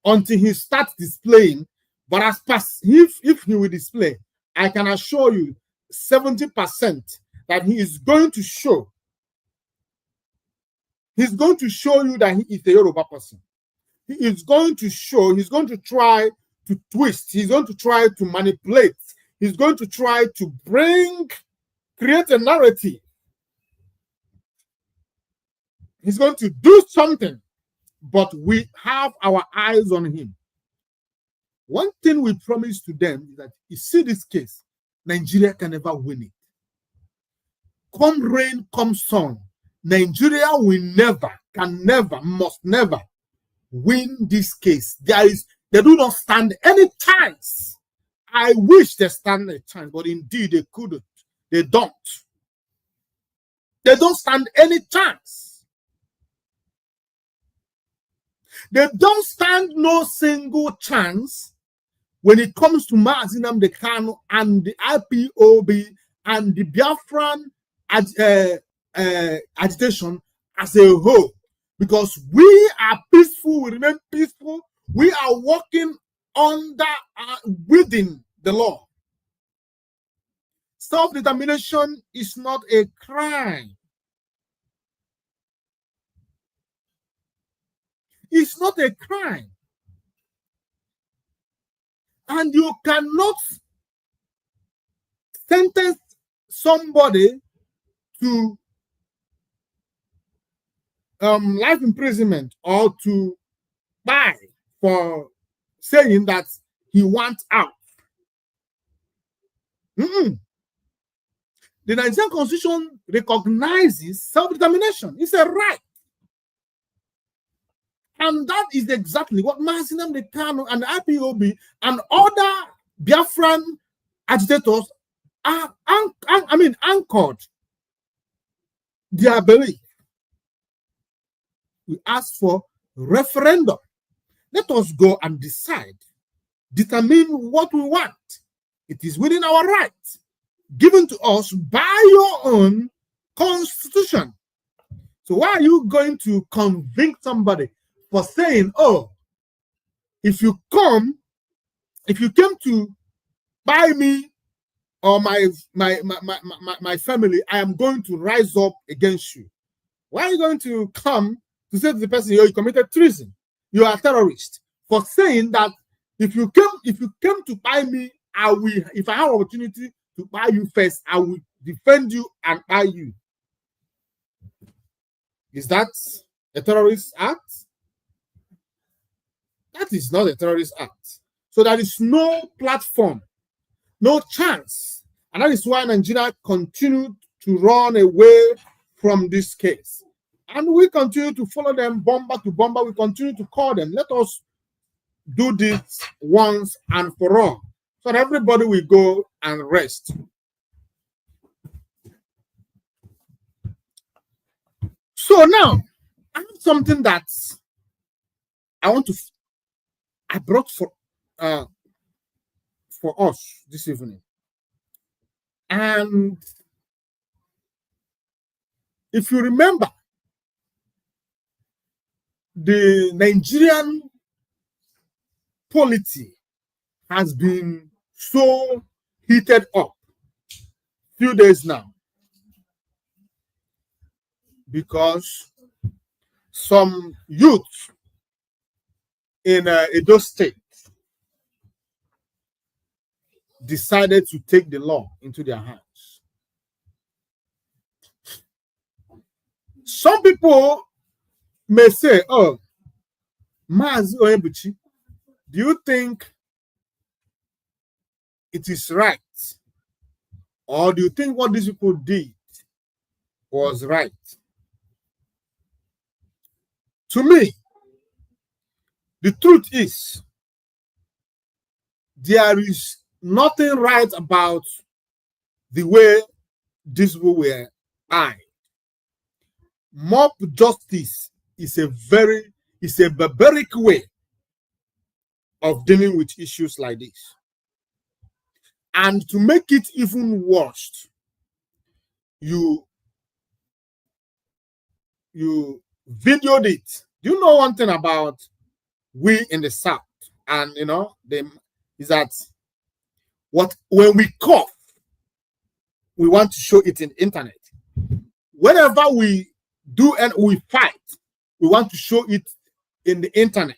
until he starts displaying. But as past, if he will display, I can assure you 70% that he is going to show. He's going to show you that he is a Yoruba person. He is going to show, he's going to try to twist, he's going to try to manipulate, he's going to try to create a narrative. He's going to do something, but we have our eyes on him. One thing we promise to them is that you see this case, Nigeria can never win it. Come rain, come sun, Nigeria will never, can never, must never win this case. They do not stand any chance. I wish they stand a chance, but indeed they couldn't. They don't. They don't stand any chance. They don't stand no single chance when it comes to Mazi Nnamdi Kanu and the IPOB and the Biafran agitation as a whole. Because we are peaceful, we remain peaceful, we are working under, within the law. Self-determination is not a crime. It's not a crime. And you cannot sentence somebody to life imprisonment or to die for saying that he wants out. The Nigerian Constitution recognizes self-determination. It's a right. And that is exactly what Mazi Nnamdi Kanu and the IPOB and other Biafran agitators are anchored their belief. We ask for referendum. Let us go and decide, determine what we want. It is within our rights, given to us by your own constitution. So why are you going to convict somebody for saying, oh, if you came to buy me or my family, I am going to rise up against you? Why are you going to come to say to the person, you committed treason, you are a terrorist, for saying that if you came to buy me, I will, if I have opportunity to buy you first, I will defend you and buy you? Is that a terrorist act? That is not a terrorist act. So there is no platform, no chance. And that is why Nigeria continued to run away from this case. And we continue to follow them bomber to bomber. We continue to call them. Let us do this once and for all, so that everybody will go and rest. So now, I have something that I brought for us this evening. And if you remember, the Nigerian polity has been so heated up few days now, because some youth in Edo State decided to take the law into their hands. Some people may say, oh, Mazi Onyebuchi, do you think it is right? Or do you think what these people did was right? To me, the truth is, there is nothing right about the way these people were eyed. Mob justice is a barbaric way of dealing with issues like this. And to make it even worse, you videoed it. Do you know one thing about we in the South? And is that when we cough, we want to show it in the internet. Whenever we do and we fight, we want to show it in the internet.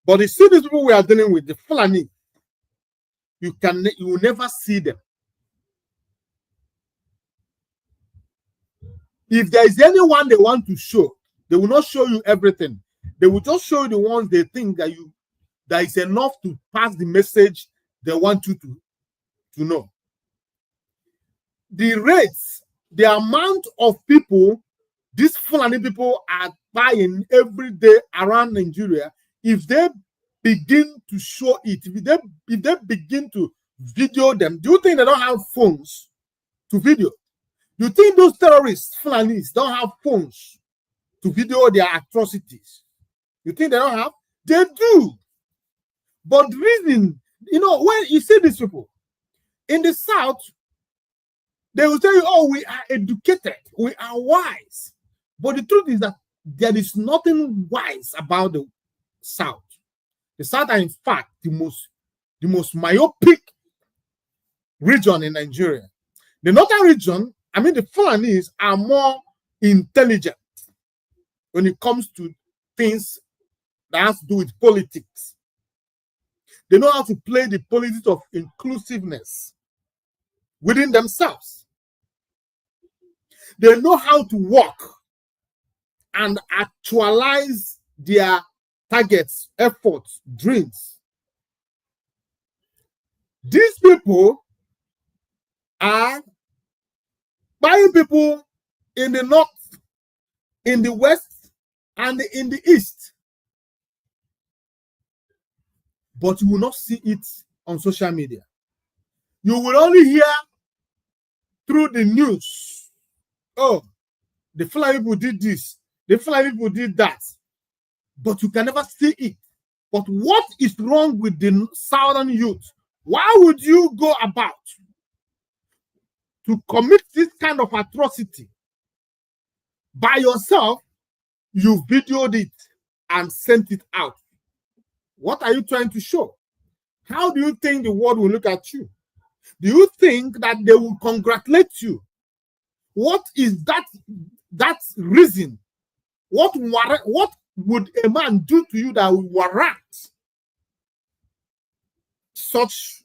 But you see these people we are dealing with, the Fulani, you will never see them. If there is anyone they want to show, they will not show you everything. They will just show you the ones they think that that is enough to pass the message they want you to know. The rates, the amount of people these Fulani people are buying every day around Nigeria, if they begin to show it, if they begin to video them, do you think they don't have phones to video? You think those terrorists, Fulanis, don't have phones to video their atrocities? You think they don't have? They do. But the reason, when you see these people in the South, they will tell you, oh, we are educated, we are wise. But the truth is that there is nothing wise about the South. The South are, in fact, the most myopic region in Nigeria. The northern region, the Fulanis are more intelligent when it comes to things that has to do with politics. They know how to play the politics of inclusiveness within themselves. They know how to work and actualize their targets, efforts, dreams. These people are buying people in the north, in the west, and in the east. But you will not see it on social media. You will only hear through the news. Oh, the Fulani people did this. The Fulani people did that. But you can never see it. But what is wrong with the southern youth? Why would you go about to commit this kind of atrocity by yourself? You videoed it and sent it out. What are you trying to show? How do you think the world will look at you? Do you think that they will congratulate you? What is that reason? What would a man do to you that will warrant such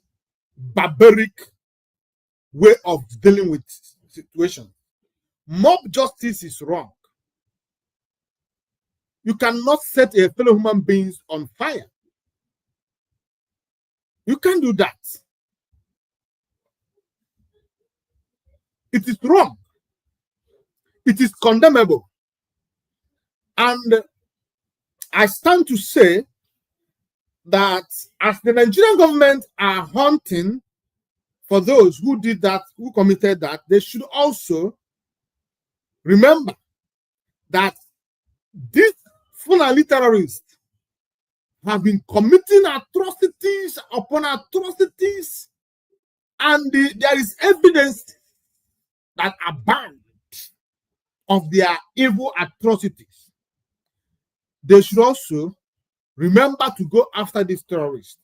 barbaric way of dealing with situation? Mob justice is wrong. You cannot set a fellow human being on fire. You can't do that. It is wrong. It is condemnable. And I stand to say that as the Nigerian government are hunting for those who did that, who committed that, they should also remember that these Fulani terrorists have been committing atrocities upon atrocities, and there is evidence that abound of their evil atrocities. They should also remember to go after these terrorists,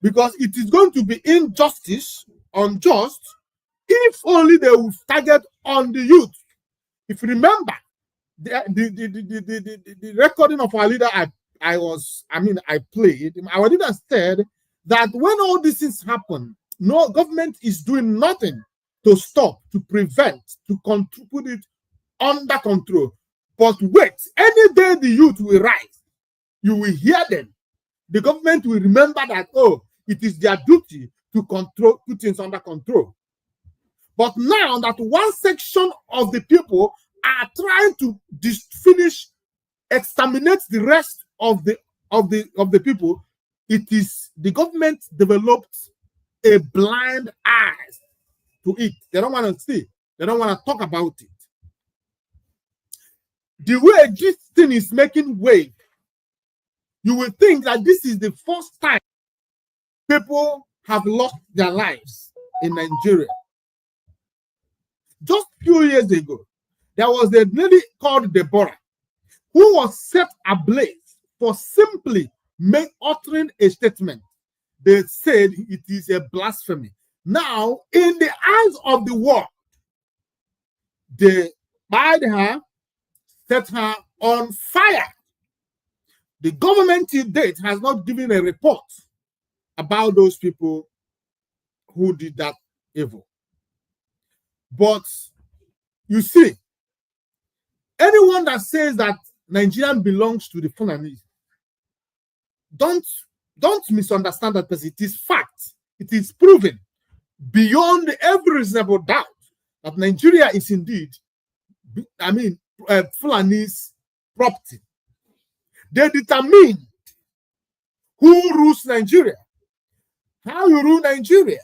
because it is going to be injustice, unjust, if only they will target on the youth. If you remember the recording of our leader, I played. Our leader said that when all these things happen, no government is doing nothing to stop, to prevent, to put it under control. But wait, any day the youth will rise, you will hear them. The government will remember that, oh, it is their duty to control, put things under control. But now that one section of the people are trying to exterminate the rest of the people, it is the government developed a blind eye to it. They don't want to see. They don't want to talk about it. The way this thing is making wave, you will think that this is the first time people have lost their lives in Nigeria. Just a few years ago, there was a lady called Deborah who was set ablaze for simply uttering a statement. They said it is a blasphemy. Now, in the eyes of the world, they bade her, set her on fire. The government to date has not given a report about those people who did that evil. But you see, anyone that says that Nigeria belongs to the Fulani, don't misunderstand that, because it is fact. It is proven beyond every reasonable doubt that Nigeria is indeed, Fulani's property. They determine who rules Nigeria, how you rule Nigeria.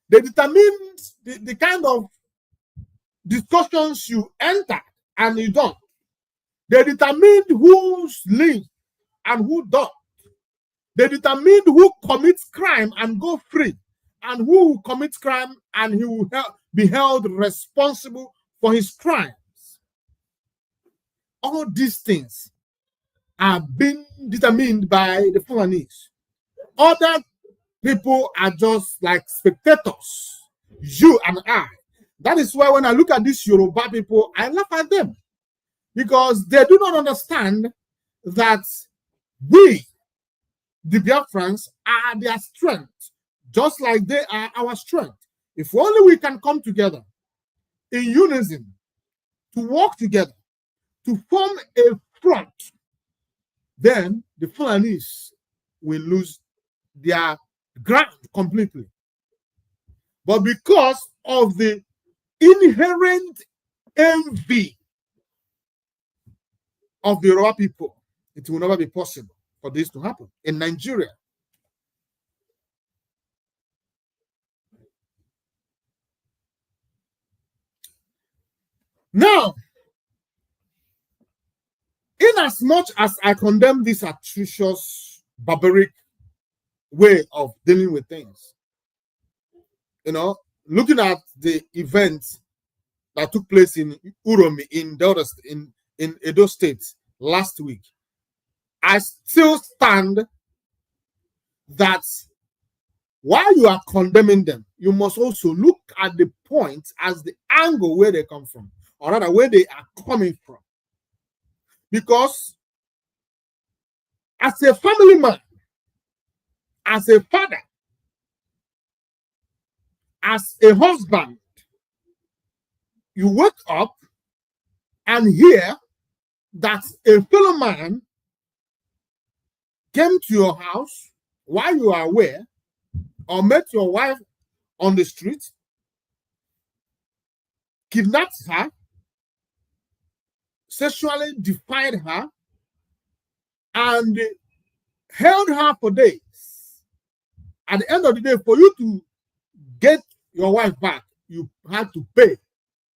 They determine the kind of discussions you enter and you don't. They determine who's live and who don't. They determine who commits crime and go free, and who commits crime and he will be held responsible for his crimes. All these things are being determined by the Fulanese. Other people are just like spectators, you and I. That is why when I look at these Yoruba people, I laugh at them, because they do not understand that we, the Biafrans, are their strength, just like they are our strength. If only we can come together in unison to work together, to form a front, then the Fulanese will lose their ground completely. But because of the inherent envy of the Yoruba people, it will never be possible for this to happen in Nigeria. Now, in as much as I condemn this atrocious, barbaric way of dealing with things, looking at the events that took place in Uromi in Edo State last week, I still stand that while you are condemning them, you must also look at the point as the angle where they come from, or rather where they are coming from. Because as a family man, as a father, as a husband, you wake up and hear that a fellow man came to your house while you are away, or met your wife on the street, kidnapped her, sexually defied her, and held her for days. At the end of the day, for you to get your wife back, you had to pay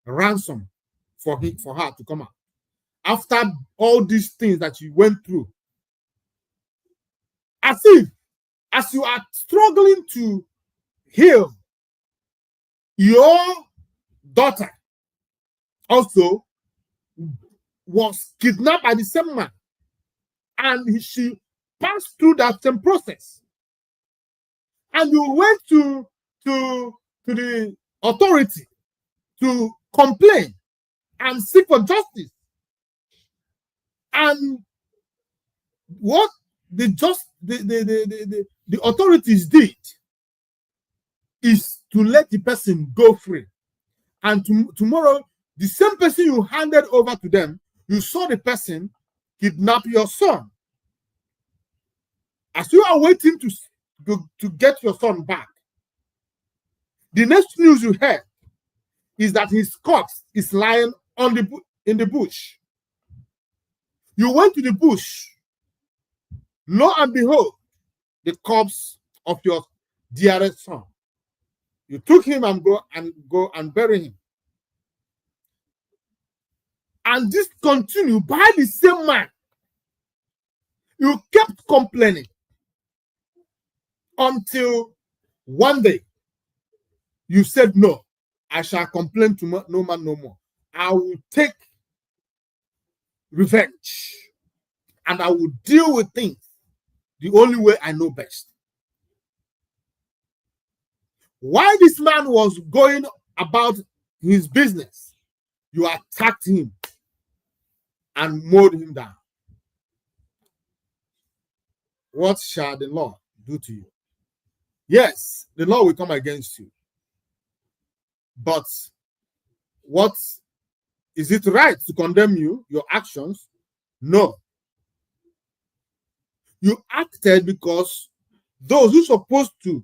ransom for her to come out. After all these things that you went through, as you are struggling to heal, your daughter also was kidnapped by the same man, and she passed through that same process. And you went to the authority to complain and seek for justice. And what the authorities did is to let the person go free. And tomorrow, the same person you handed over to them, you saw the person kidnap your son. As you are waiting to get your son back, the next news you heard is that his corpse is lying in the bush. You went to the bush. Lo and behold, the corpse of your dearest son. You took him and go and bury him. And this continued by the same man. You kept complaining until one day you said, no, I shall complain to no man no more. I will take revenge and I will deal with things the only way I know best. While this man was going about his business, you attacked him and mowed him down. What shall the law do to you? Yes, the law will come against you. But is it right to condemn you, your actions? No. You acted because those who are supposed to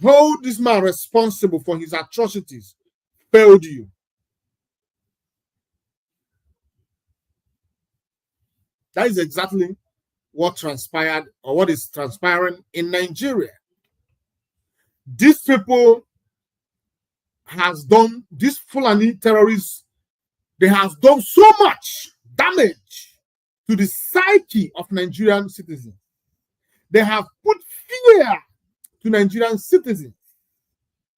hold this man responsible for his atrocities failed you. That is exactly what transpired, or what is transpiring in Nigeria. These people has done, these Fulani terrorists, they have done so much damage to the psyche of Nigerian citizens. They have put fear to Nigerian citizens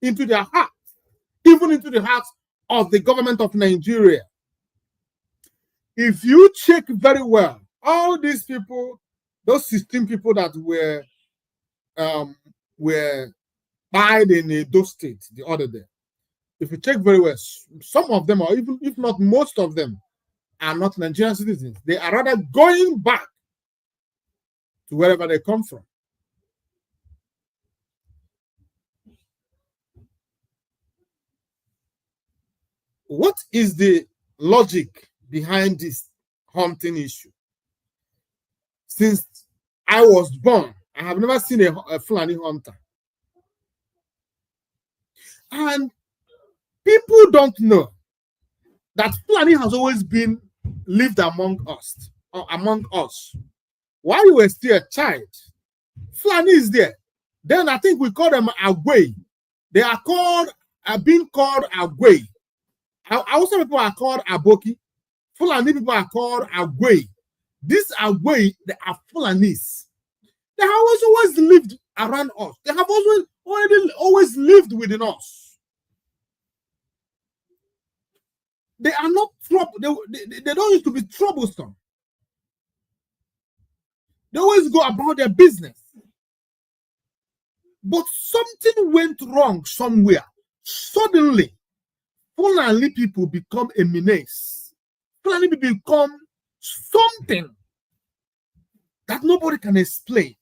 into their hearts, even into the hearts of the government of Nigeria. If you check very well, all these people, those 16 people that were died in Edo State the other day, if you check very well, some of them, or even if not most of them, are not Nigerian citizens. They are rather going back to wherever they come from. What is the logic behind this hunting issue? Since I was born, I have never seen a Fulani hunter. And people don't know that Fulani has always been lived among us, while you were still a child. Fulani is there. Then I think we call them Agwe. They are being called Agwe. Also people are called Aboki. Fulani people are called Agwe. These Agwe, they are Fulanis. They have always lived around us. They have always lived within us. They are not trouble. They don't used to be troublesome. They always go about their business. But something went wrong somewhere. Suddenly, Fulani people become a menace. Fulani people become something that nobody can explain.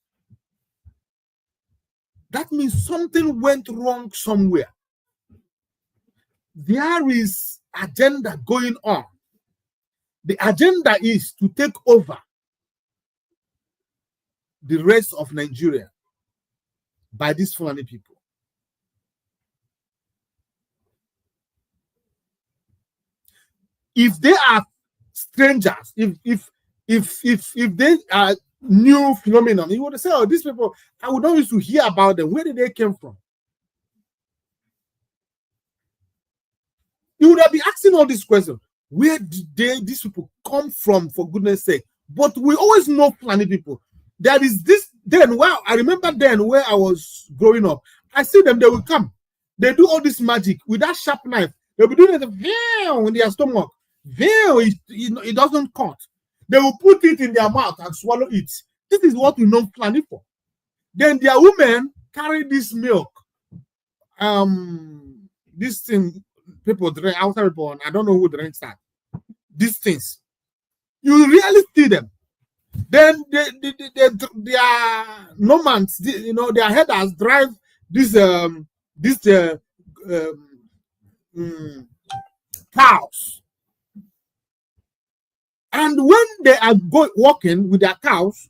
That means something went wrong somewhere. There is agenda going on. The agenda is to take over the rest of Nigeria by these Fulani people. If they are strangers, if they are new phenomenon, you would say, oh, these people, I would not used to hear about them. Where did they come from? You would have been asking all these questions. Where did these people come from, for goodness sake? But we always know Fulani people. There is this, then, well, I remember then where I was growing up, I see them, they will come. They do all this magic with that sharp knife. They'll be doing it in their stomach. It doesn't cut. They will put it in their mouth and swallow it. This is what we know Fulani for. Then their women carry this milk. This thing people drink, outside people, and I don't know who drinks that. These things. You really see them. Then their nomads, their headers drive this cows. And when they are walking with their cows,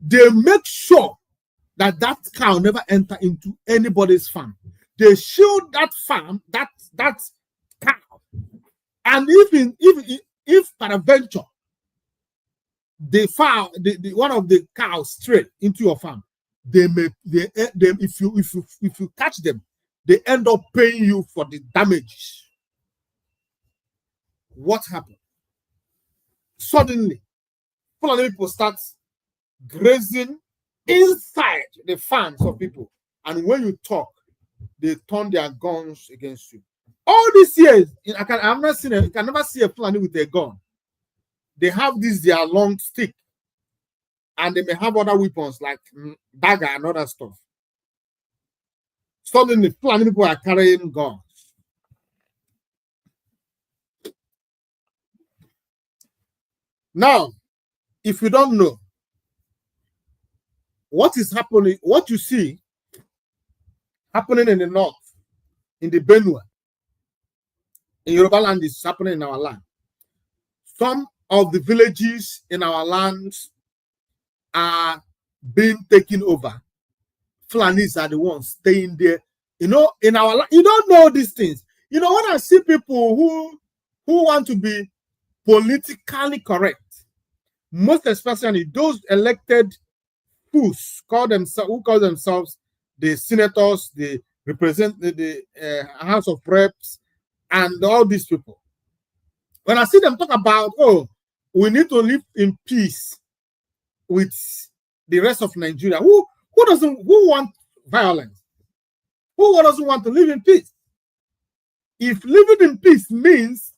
they make sure that cow never enter into anybody's farm. They shield that farm, that cow. And if peradventure one of the cows stray into your farm, if you catch them, they end up paying you for the damage. What happened? Suddenly, Fulani people start grazing inside the farms of people, and when you talk, they turn their guns against you. All these years, you can never see a Fulani with a gun. They have their long stick, and they may have other weapons like dagger and other stuff. Suddenly, Fulani people are carrying guns. Now, if you don't know what is happening, what you see happening in the north, in the Benue, in Yoruba land, is happening in our land. Some of the villages in our lands are being taken over. Fulanis are the ones staying there. You know, in our you don't know these things. You know, when I see people who want to be politically correct, most especially those elected who call themselves the senators, the represent the House of Reps, and all these people. When I see them talk about, oh, we need to live in peace with the rest of Nigeria, who want violence? Who doesn't want to live in peace? If living in peace means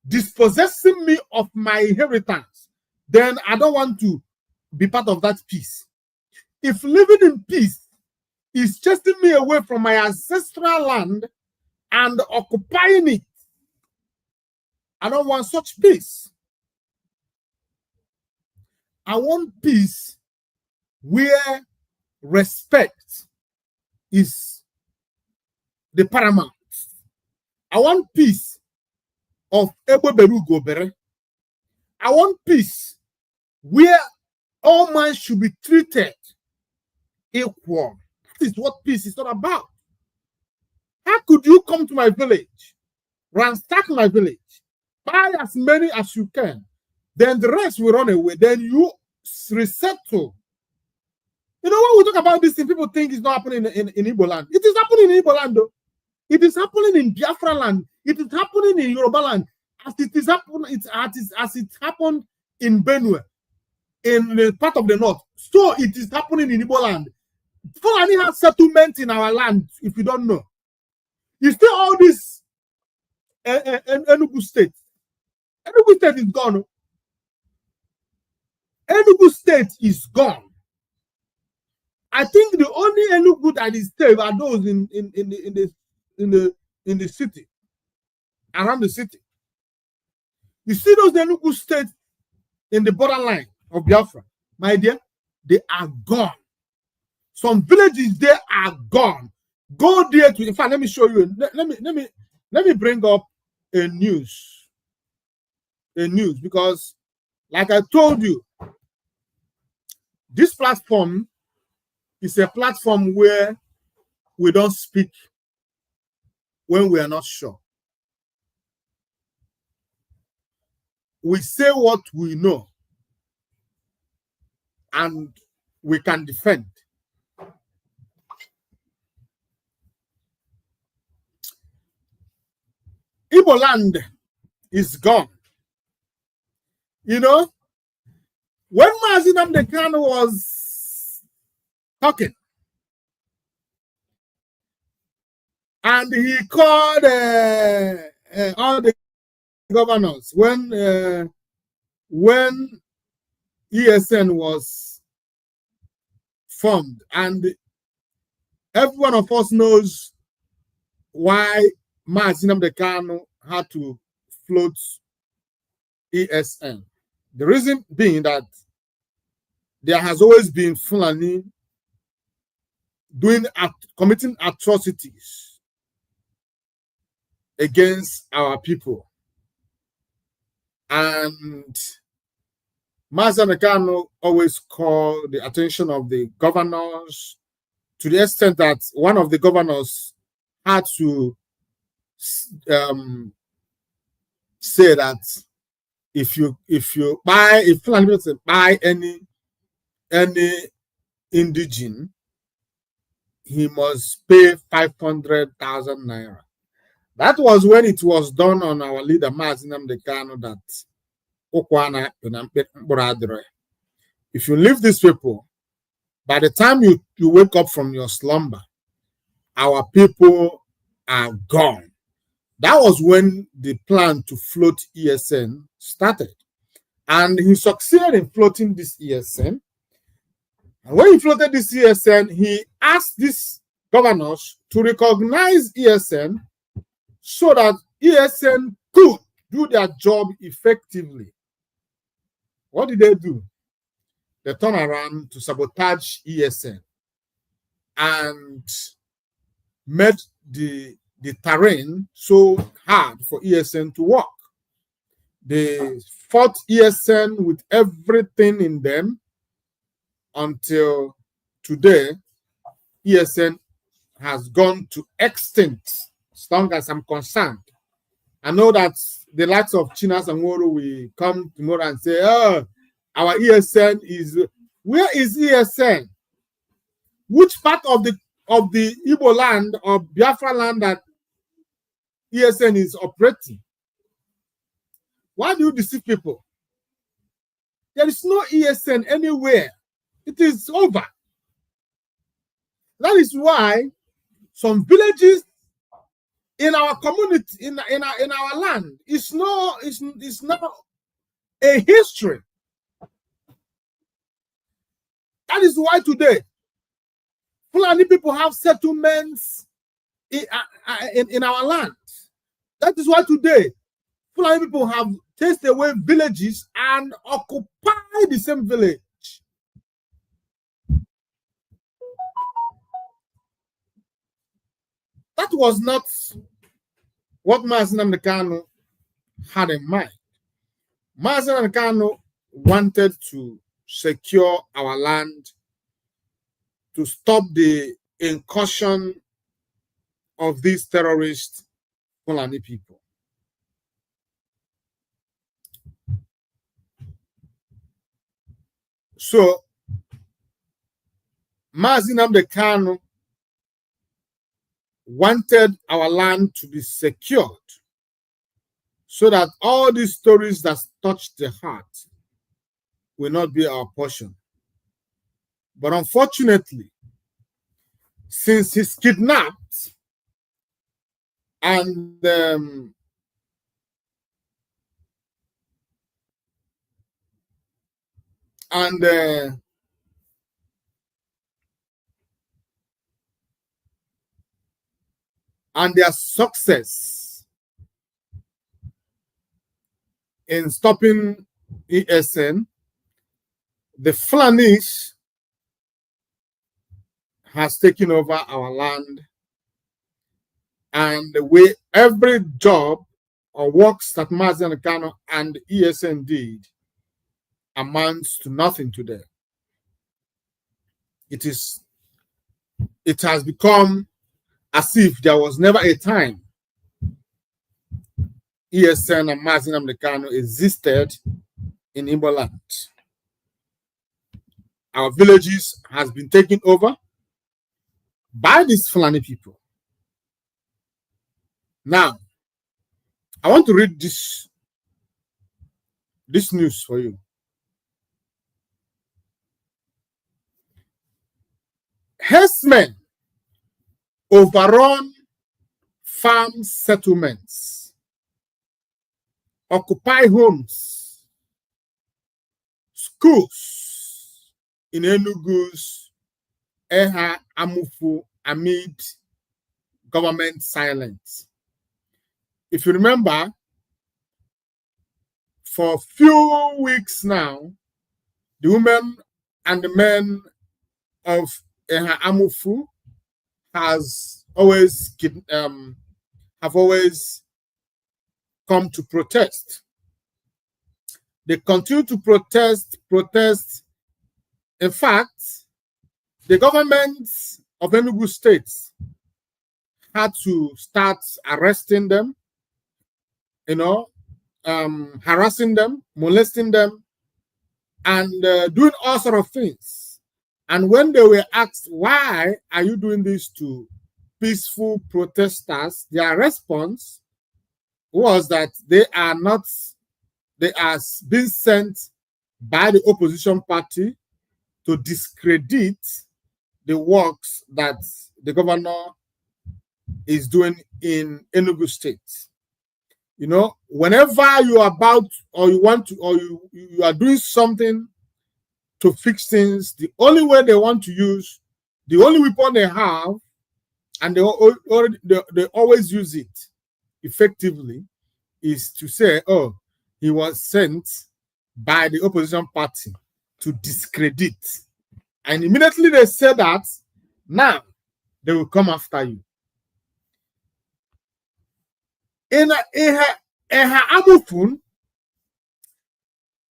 dispossessing me of my inheritance, then I don't want to be part of that peace. If living in peace is chasing me away from my ancestral land and occupying it, I don't want such peace. I want peace where respect is the paramount. I want peace of Ebo Beru Gobere. I want peace where all men should be treated equal. That is what peace is all about. How could you come to my village, ransack my village, buy as many as you can, then the rest will run away, then you resettle? You know, when we talk about this thing, people think it's not happening in Igbo land. It is happening in Igbo land, though. It is happening in Biafra land. It is happening in Yoruba land. As it happened in Benue, in the part of the north. So it is happening in Igbo land. Fulani has settlement in our land, if you don't know. You see all this Enugu State. Enugu State is gone. Enugu State is gone. I think the only Enugu that is safe are those in the city, around the city. You see those Enugu State in the borderline of Biafra, my dear, they are gone. Some villages there are gone. Go there to. In fact, let me show you. Let me bring up a news because, like I told you, this platform is a platform where we don't speak when we are not sure. We say what we know and we can defend. Igbo land is gone. You know, when Mazi Nnamdi Kanu was talking, and he called all the governors when ESN was formed, and every one of us knows why Mazi Nnamdi Kanu had to float ESN. The reason being that there has always been Fulani committing atrocities against our people. And Mazi Nnamdi Kanu always called the attention of the governors, to the extent that one of the governors had to say that if Fulani people buy any indigene, he must pay 500,000 naira. That was when it was done on our leader Mazi Nnamdi Kanu that if you leave these people, by the time you wake up from your slumber, our people are gone. That was when the plan to float ESN started. And he succeeded in floating this ESN. And when he floated this ESN, he asked these governors to recognize ESN so that ESN could do their job effectively. What did they do? They turned around to sabotage ESN and made the terrain so hard for ESN to work. the fourth ESN with everything in them until today. ESN has gone to extinct, as long as I'm concerned. I know that the likes of Chinas and Woro will come tomorrow and say, oh, our ESN is, where is ESN? Which part of the Igbo land or Biafra land that ESN is operating? Why do you deceive people? There is no ESN anywhere. It is over. That is why some villages in our community, in our land, it's not a history. That is why today Fulani people have settlements in our land. That is why today Fulani people have taken away villages and occupy the same village. That was not what Mazi Nnamdi Kanu had in mind. Mazi Nnamdi Kanu wanted to secure our land, to stop the incursion of these terrorist Fulani people. So, Mazi Nnamdi Kanu wanted our land to be secured so that all these stories that touch the heart will not be our portion. But unfortunately, since he's kidnapped and there success in stopping ESN, the Fulanis has taken over our land, and the way every job or works that Mazi Nnamdi Kanu and ESN did amounts to nothing today. It has become as if there was never a time ESN and Mazi Nnamdi Kanu existed in Igbo land. Our villages has been taken over by these Fulani people. Now, I want to read this news for you. Herdsmen overrun farm settlements, occupy homes, schools in Enugu's Eha Amufu amid government silence. If you remember, for a few weeks now, the women and the men of Eha Amufu have always come to protest. They continue to protest. In fact, the government of Enugu State had to start arresting them, harassing them, molesting them, and doing all sorts of things. And when they were asked, why are you doing this to peaceful protesters, their response was that they are being sent by the opposition party to discredit the works that the governor is doing in Enugu State. Whenever you are about or you want to or you are doing something to fix things, the only way they want to use, the only weapon they have, and they always use it effectively, is to say, oh, he was sent by the opposition party to discredit. And immediately they say that, now they will come after you. In Eha Amufun,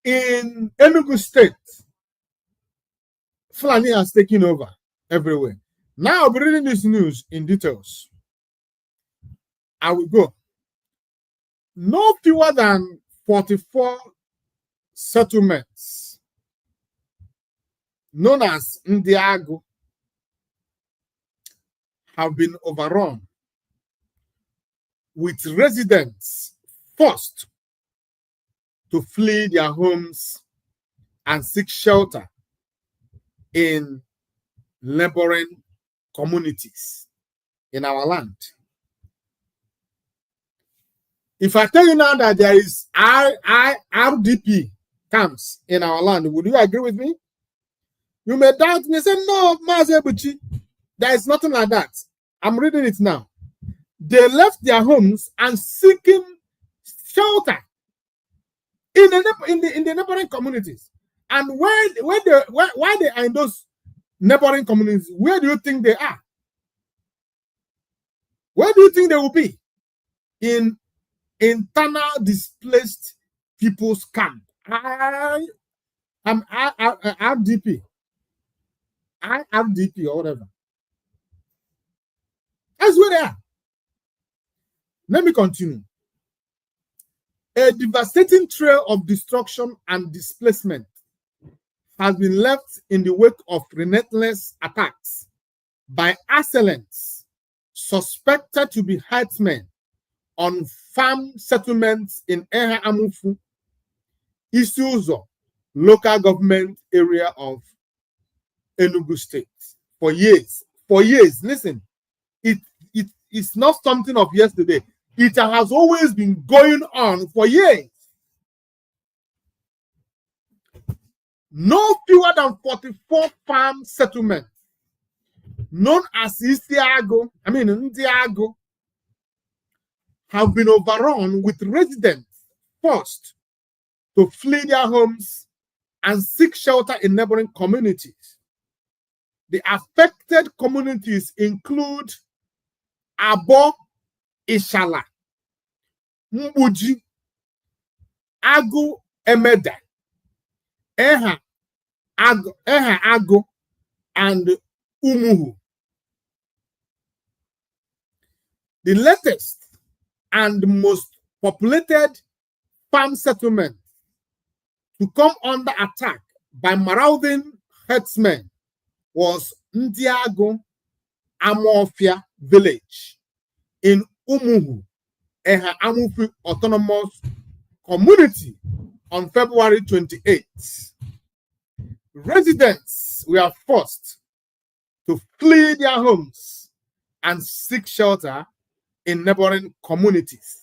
In Enugu State, Fulani has taken over everywhere. Now I'll be reading this news in details. I will go. No fewer than 44 settlements known as Ndiago have been overrun, with residents forced to flee their homes and seek shelter in neighboring communities in our land. If I tell you now that there is RDP camps in our land, would you agree with me? You may doubt me, say, no, Mazebuchi, there is nothing like that. I'm reading it now. They left their homes and seeking shelter in the neighboring communities. And why they are in those neighboring communities, where do you think they are? Where do you think they will be? In internal displaced people's camp. I'm RDP. IRDP or whatever. That's where they are. Let me continue. A devastating trail of destruction and displacement has been left in the wake of relentless attacks by assailants suspected to be herdsmen on farm settlements in Eha Amufu, Isuzo, local government area of Enugu State. For years, listen, it's not something of yesterday. It has always been going on for years. No fewer than 44 farm settlements, known as Ndiago, have been overrun, with residents forced to flee their homes and seek shelter in neighboring communities. The affected communities include Abo Ishala, Mbuji, Agu Emeda, Eha Ago, and Umuhu. The latest and most populated farm settlement to come under attack by marauding herdsmen was Ndiago Amofia village in Umuhu, Eha Amufi Autonomous Community on February 28th. Residents were forced to flee their homes and seek shelter in neighboring communities.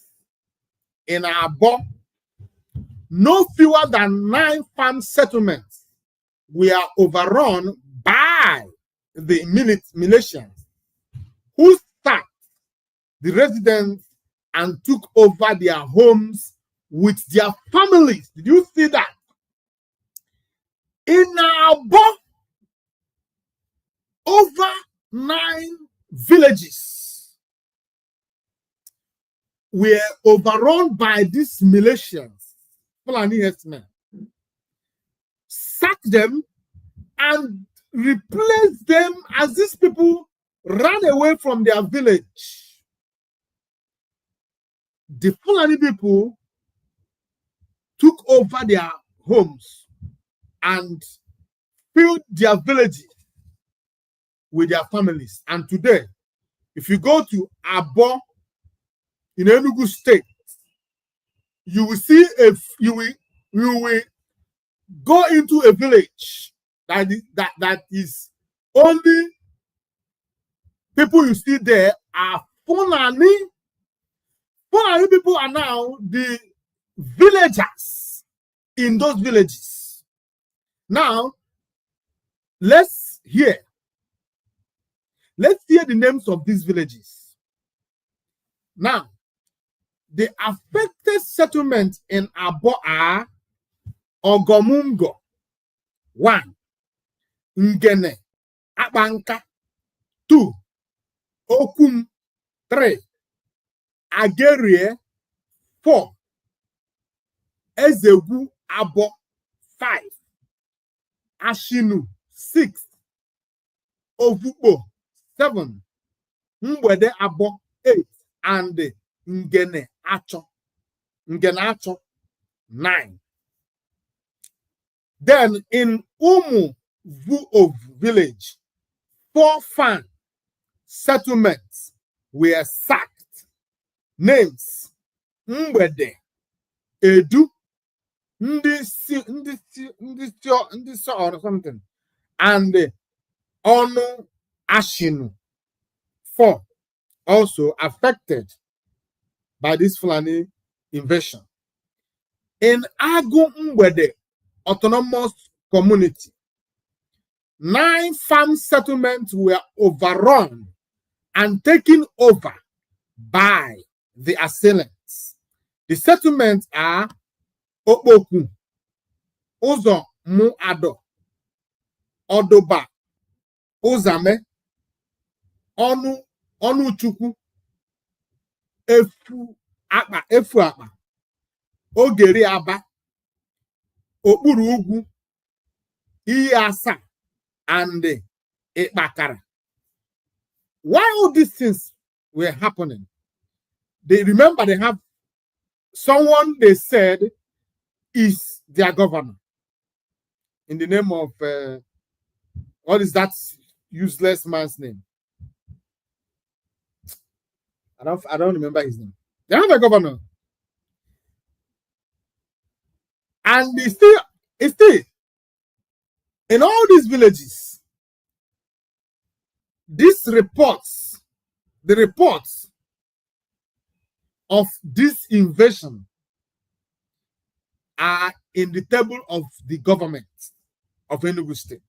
In Abo, no fewer than 9 farm settlements were overrun by the militias, who sacked the residents and took over their homes with their families. Did you see that? In Abo, over 9 villages were overrun by these militias, Fulani herdsmen, sacked them and replaced them as these people ran away from their village. The Fulani people took over their homes and filled their villages with their families. And today, if you go to Abo in Enugu State, you will see you will go into a village that is only people you see there are Fulani. Fulani people are now the villagers in those villages. Now, let's hear the names of these villages. Now, the affected settlements in Abo are Ogomungo, 1, Ngene, Abanka, 2, Okum, 3, Agerie, 4, Ezegu Abo, 5, Ashinu 6, Ovukbo 7, Mwede Abo 8, and Ngene Acho 9. Then in Umu Vuov village, 4 fan settlements were sacked. Names: Mwede, Edu, Ndisi or something, and Onu Ashinu. 4 also affected by this Fulani invasion. In Agu Mwede Autonomous Community, 9 farm settlements were overrun and taken over by the assailants. The settlements are Okpoku, Uzo Mu Ado, Odoba, Uzame, Onu Chukwu, Efu Akpa, Ogeri Aba, Okpuru Ugwu, Iyasa, and Ekbakara. Why all these things were happening? They remember they have someone they said is their governor in the name of what is that useless man's name? I don't remember his name. They have a governor, and it's still in all these villages. The reports of this invasion are in the table of the government of Enugu State.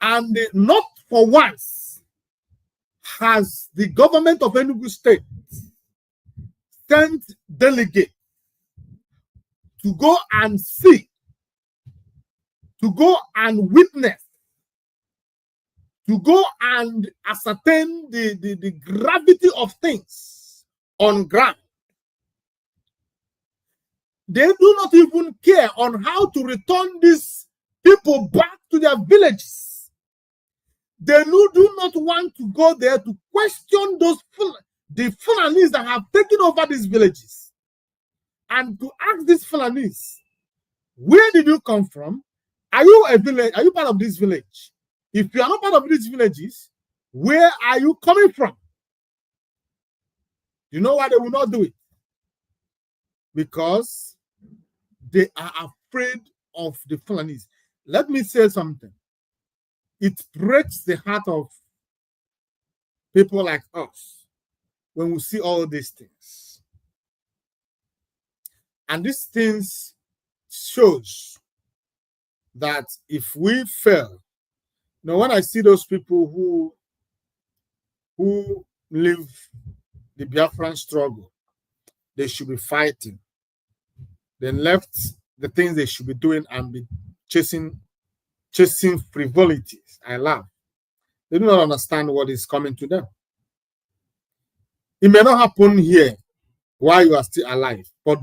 And not for once has the government of Enugu State sent delegates to go and see, to go and witness, to go and ascertain the gravity of things on ground. They do not even care on how to return these people back to their villages. They do not want to go there to question the Fulanis that have taken over these villages, and to ask these Fulanis, where did you come from? Are you a village? Are you part of this village? If you are not part of these villages, where are you coming from? You know why they will not do it? Because they are afraid of the Fulanis. Let me say something. It breaks the heart of people like us when we see all these things. And these things shows that if we fail, now, when I see those people who live the Biafran struggle, they should be fighting. They left the things they should be doing and be chasing frivolities. I laugh. They do not understand what is coming to them. It may not happen here while you are still alive, but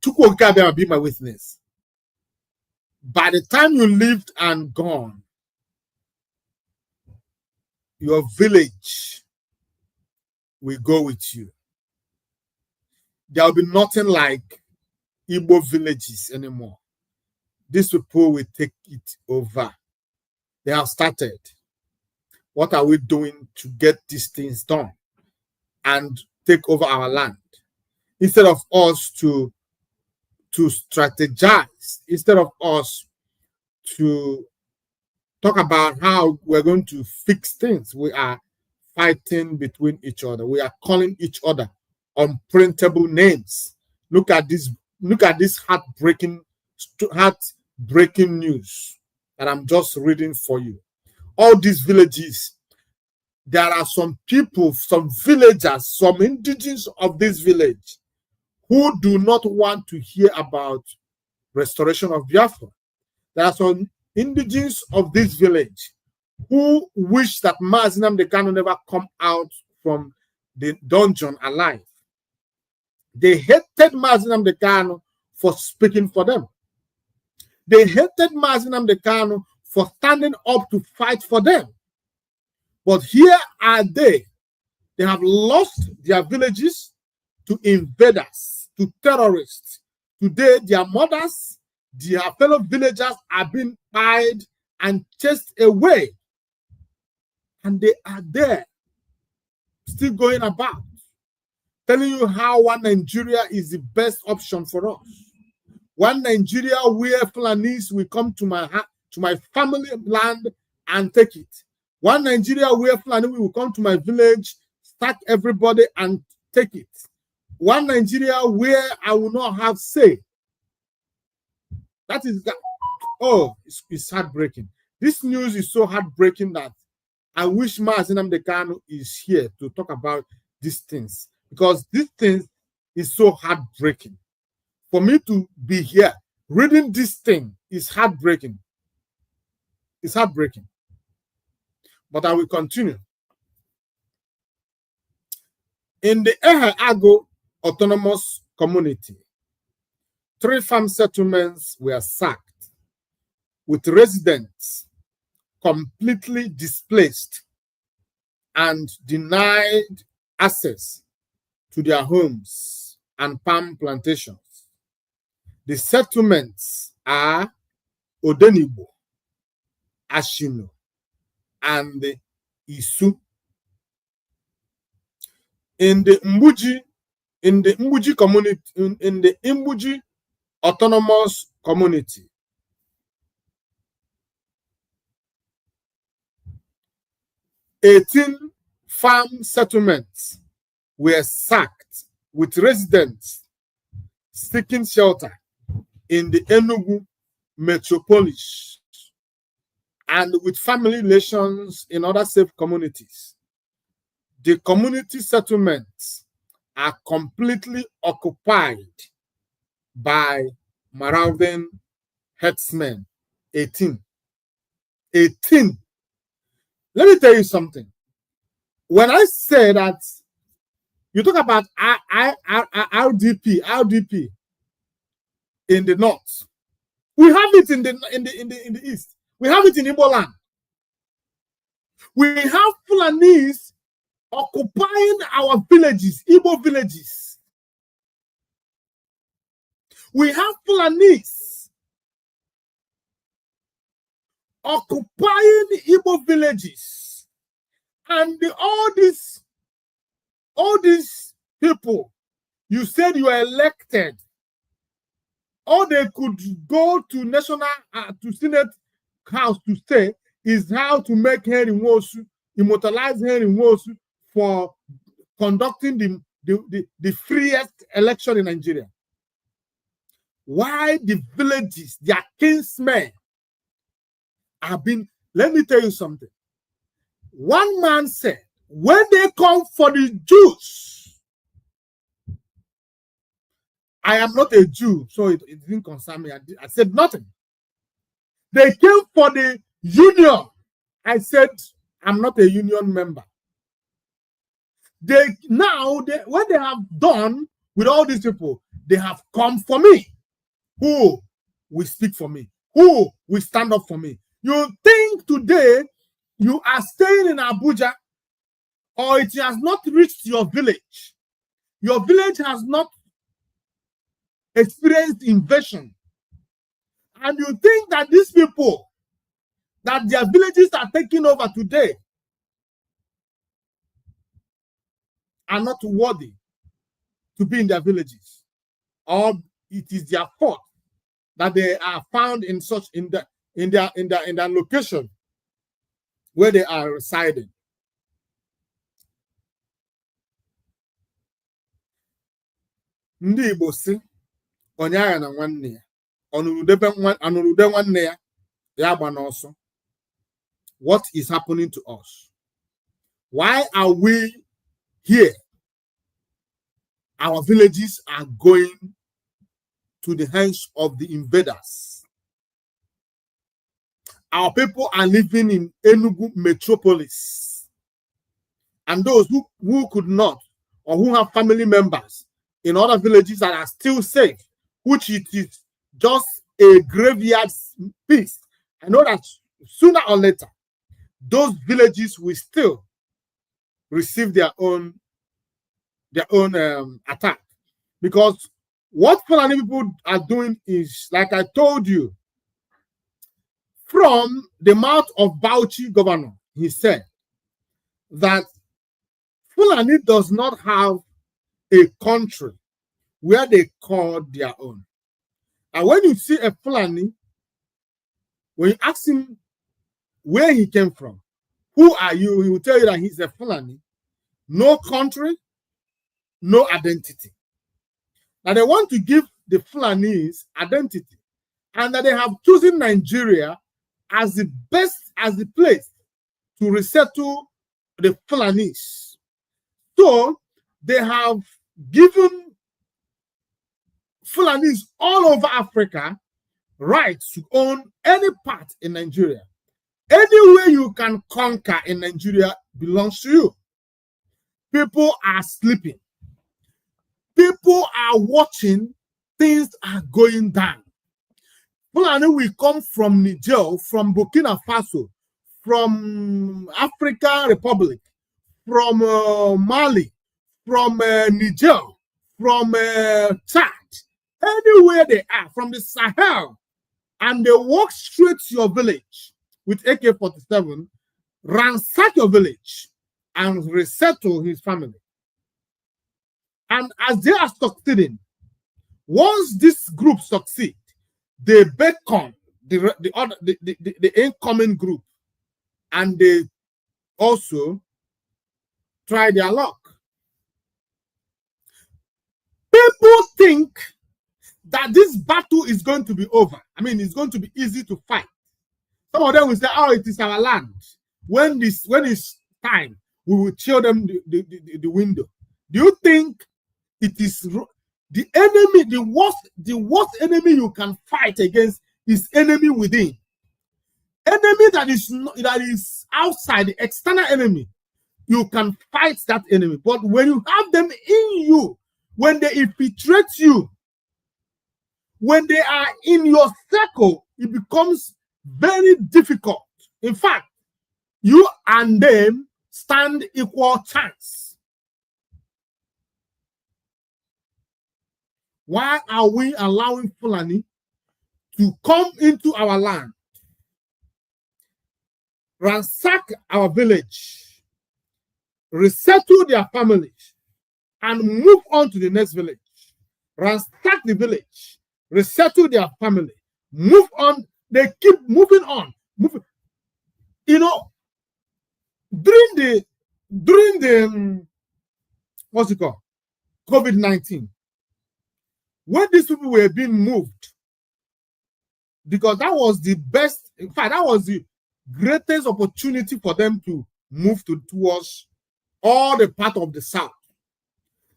Chukwu be my witness. By the time you lived and gone, your village will go with you. There will be nothing like Igbo villages anymore. These people will take it over. They have started. What are we doing to get these things done and take over our land? Instead of us to strategize, instead of us to talk about how we're going to fix things, we are fighting between each other. We are calling each other unprintable names. Look at this heartbreaking news that I'm just reading for you. All these villages, there are some people, some villagers, some indigenous of this village who do not want to hear about restoration of Biafra. There are some indigenous of this village who wish that Mazi Nnamdi Kanu never come out from the dungeon alive. They hated Mazi Nnamdi Kanu for speaking for them. They hated Mazi Nnamdi Kanu for standing up to fight for them. But here are they. They have lost their villages to invaders, to terrorists. Today, their mothers, their fellow villagers are being pied and chased away. And they are there, still going about, telling you how one Nigeria is the best option for us. One Nigeria where Fulanis will come to my family land and take it. One Nigeria where Fulani will come to my village, start everybody and take it. One Nigeria where I will not have say. That is, oh, it's heartbreaking. This news is so heartbreaking that I wish Mazi Nnamdi Kanu is here to talk about these things, because this thing is so heartbreaking. For me to be here reading this thing is heartbreaking. It's heartbreaking. But I will continue. In the Ago Autonomous Community, 3 farm settlements were sacked, with residents completely displaced and denied access to their homes and palm plantations. The settlements are Odenigbo, Ashino, and Isu. In the Mbuji community, in the Mbuji Autonomous Community, 18 farm settlements were sacked, with residents seeking shelter in the Enugu metropolis and with family relations in other safe communities. The community settlements are completely occupied by marauding herdsmen. 18. Let me tell you something. When I say that, you talk about RDP in the north. We have it in the east. We have it in Igbo land. We have Fulanis occupying our villages, Igbo villages. We have Fulanis occupying Igbo villages, and all these people, you said you were elected, all they could go to national, to Senate House to say is how to make Henry Nwosu, immortalize Henry Nwosu for conducting the freest election in Nigeria. Why the villages, their kinsmen, have been, let me tell you something. One man said, when they come for the Jews, I am not a Jew, so it didn't concern me. I said nothing. They came for the union. I said, I'm not a union member. When they have done with all these people, they have come for me. Who will speak for me? Who will stand up for me? You think today you are staying in Abuja, or it has not reached your village. Your village has not experienced invasion. And you think that these people, that their villages are taking over today, are not worthy to be in their villages, or it is their fault that they are found in their location where they are residing. Ndị Igbo si onye agha na nwanne ya ọnụrụde nwanne ya ya gba n'ọsọ. What is happening to us? Why are we here? Our villages are going to the hands of the invaders. Our people are living in Enugu metropolis. And those who could not, or who have family members in other villages that are still safe, which it is just a graveyard piece. I know that sooner or later, those villages will still receive their own attack, because what Fulani people are doing is, like I told you, from the mouth of Bauchi governor, he said that Fulani does not have a country where they call their own. And when you see a Fulani, when you ask him where he came from, who are you, he will tell you that he's a Fulani. No country, no identity. Now they want to give the Fulanis identity, and that they have chosen Nigeria as the best, as the place to resettle the Fulanis. So they have given Fulanis all over Africa rights to own any part in Nigeria. Anywhere you can conquer in Nigeria belongs to you. People are sleeping. People are watching. Things are going down. Fulani will come from Niger, from Burkina Faso, from African Republic, from Mali, from Niger, from Chad, anywhere they are, from the Sahel, and they walk straight to your village with AK-47, ransack your village, and resettle his family. And as they are succeeding, once this group succeed, they beckon the incoming group, and they also try their luck. People think that this battle is going to be over. I mean, it's going to be easy to fight. Some of them will say, oh, it is our land. When it's time, we will show them the window. Do you think it is the enemy, the worst enemy you can fight against is enemy within? Enemy that is outside, the external enemy, you can fight that enemy. But when you have them in you, when they infiltrate you, when they are in your circle, it becomes very difficult. In fact, you and them stand equal chance. Why are we allowing Fulani to come into our land, ransack our village, resettle their families, and move on to the next village? Ransack the village, resettle their family, move on. They keep moving on. You know, during the what's it called, COVID-19, when these people were being moved, because that was the best, in fact, that was the greatest opportunity for them to move towards all the part of the South.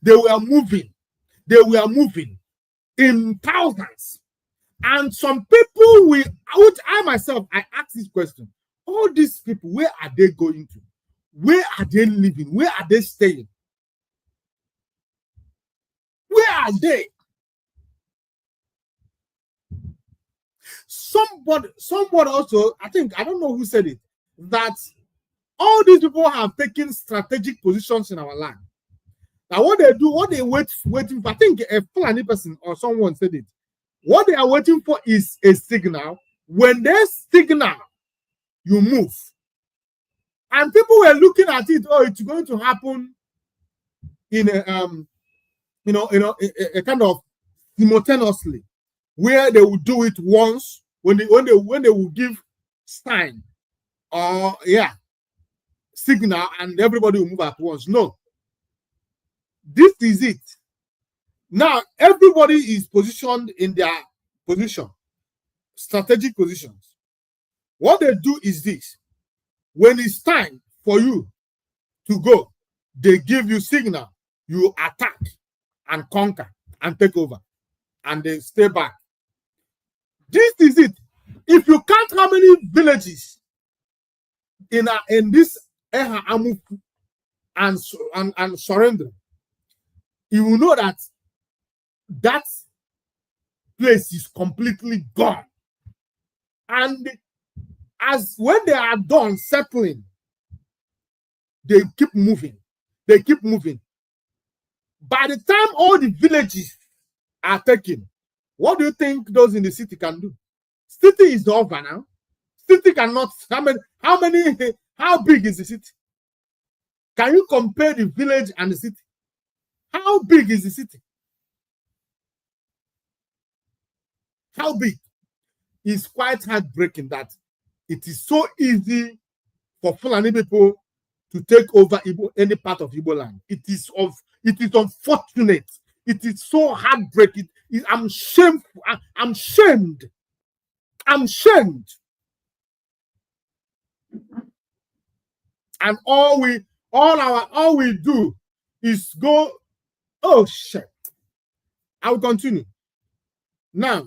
They were moving in thousands. And some people which I myself, I ask this question: all these people, where are they going to? Where are they living? Where are they staying? Where are they? Somebody also, I don't know who said it, that all these people have taken strategic positions in our land. Now what they do, what they waiting for, I think a Fulani person or someone said it, what they are waiting for is a signal. When they signal, you move. And people were looking at it, oh, it's going to happen in a kind of simultaneously, where they will do it once when they will give sign or signal, and everybody will move at once. No, this is it. Now everybody is positioned in their position, strategic positions. What they do is this: when it's time for you to go, they give you signal, you attack and conquer and take over, and they stay back. This is it. If you count how many villages in this Amu and surrender, you will know that place is completely gone. And as when they are done settling, they keep moving. They keep moving. By the time all the villages are taken, what do you think those in the city can do? City is over now. City cannot, how big is the city? Can you compare the village and the city? How big is the city? How big? It's quite heartbreaking that it is so easy for Fulani people to take over any part of Igbo land. It is unfortunate. It is so heartbreaking. I'm shameful. I'm shamed. I'm shamed. And all we do is go, oh shit. I will continue. Now,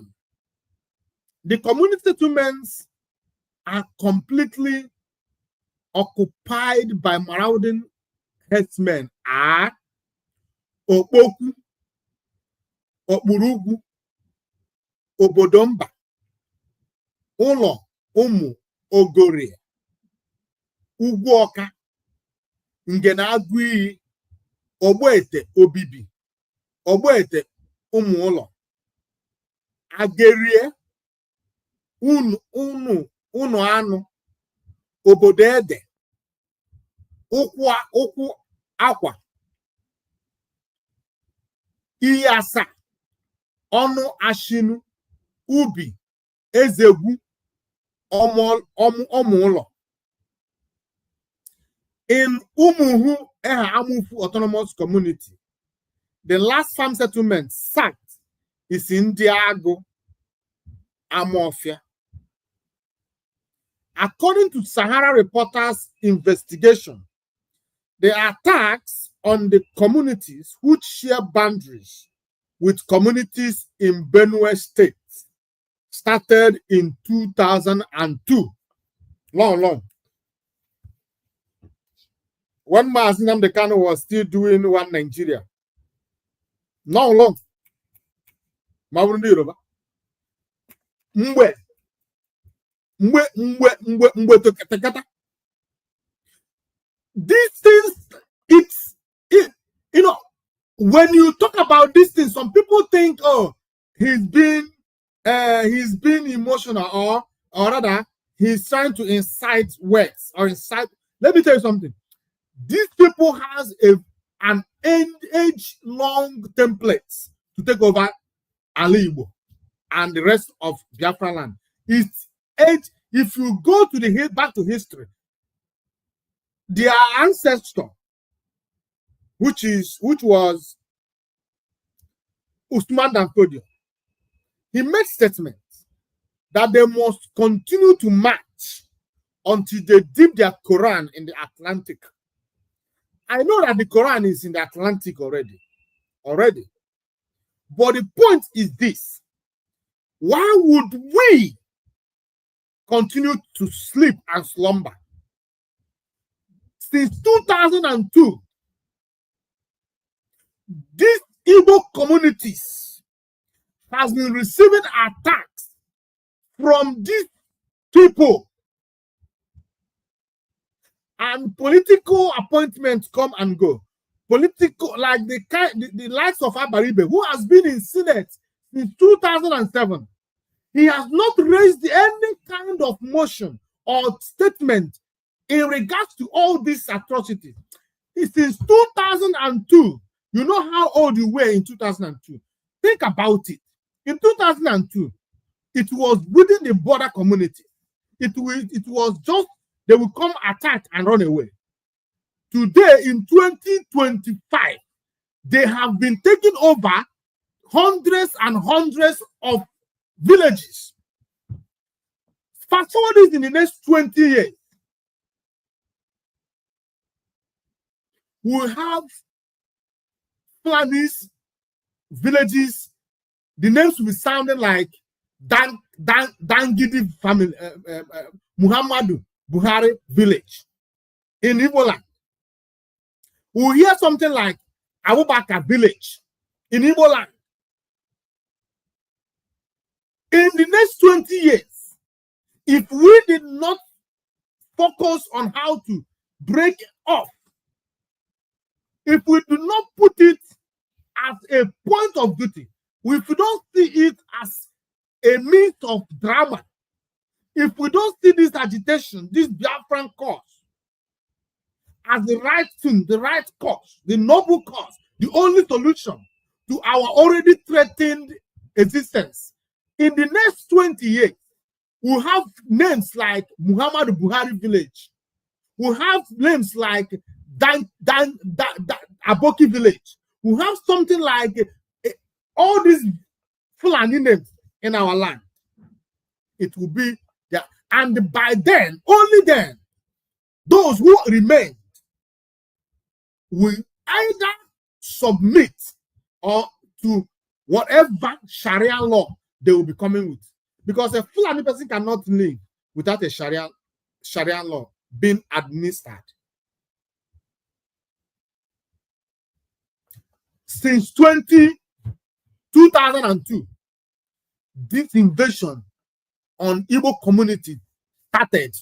the community settlements are completely occupied by marauding herdsmen. Okpoku, Okpurugu, Obodomba, Ụlọ Ụmụ Ogorie, Ugwuoka, Ngenagui, Ogboete Obibi, Ogboete Ụmụụlọ, Agerie, Unu Anụ, Obodo Ede, Ụkwụ Akwa, Iyasa, Ọnụ Ashinu, Ubi, Ezegwu, Ọmụụlọ. In Umuhu Amufu Autonomous Community, the last farm settlement site is in Diago, Amorphia. According to Sahara Reporters' investigation, the attacks on the communities which share boundaries with communities in Benue State started in 2002. Long. When Mazinam Dekano was still doing One Nigeria. Long. Mwe these things, you know, when you talk about these things, some people think, oh, he's been emotional, or rather, he's trying to incite words or incite. Let me tell you something. These people has an age-long template to take over Ali Igbo and the rest of Biafra land. It's age. If you go to back to history, their ancestor, which was Usman Danfodio, he made statements that they must continue to march until they dip their Quran in the Atlantic. I know that the Quran is in the Atlantic already. But the point is this: why would we continue to sleep and slumber? Since 2002, these Igbo communities has been receiving attacks from these people, and political appointments come and go. Political, like the likes of Abaribe, who has been in Senate since 2007. He has not raised any kind of motion or statement in regards to all these atrocities. Since 2002, you know how old you were in 2002. Think about it. In 2002, it was within the border community. It was just, they will come attack and run away. Today, in 2025, they have been taking over hundreds and hundreds of villages. Fast forward this in the next 20 years. We'll have Fulanis villages. The names will be sounding like Dangidi family, Muhammadu Buhari village in Igbo land. We'll hear something like Abubakar village in Igbo land. In the next 20 years, if we did not focus on how to break off, if we do not put it as a point of duty, if we don't see it as a means of drama, if we don't see this agitation, this Biafran cause, as the right thing, the right cause, the noble cause, the only solution to our already threatened existence, in the next 20 years, we'll have names like Muhammad Buhari village. We'll have names like Aboki village. We'll have something like all these Fulani names in our land. It will be there. And by then, only then, those who remain will either submit or to whatever Sharia law they will be coming with. Because a Fulani person cannot live without a Sharia law being administered. Since 2002, this invasion on Igbo community started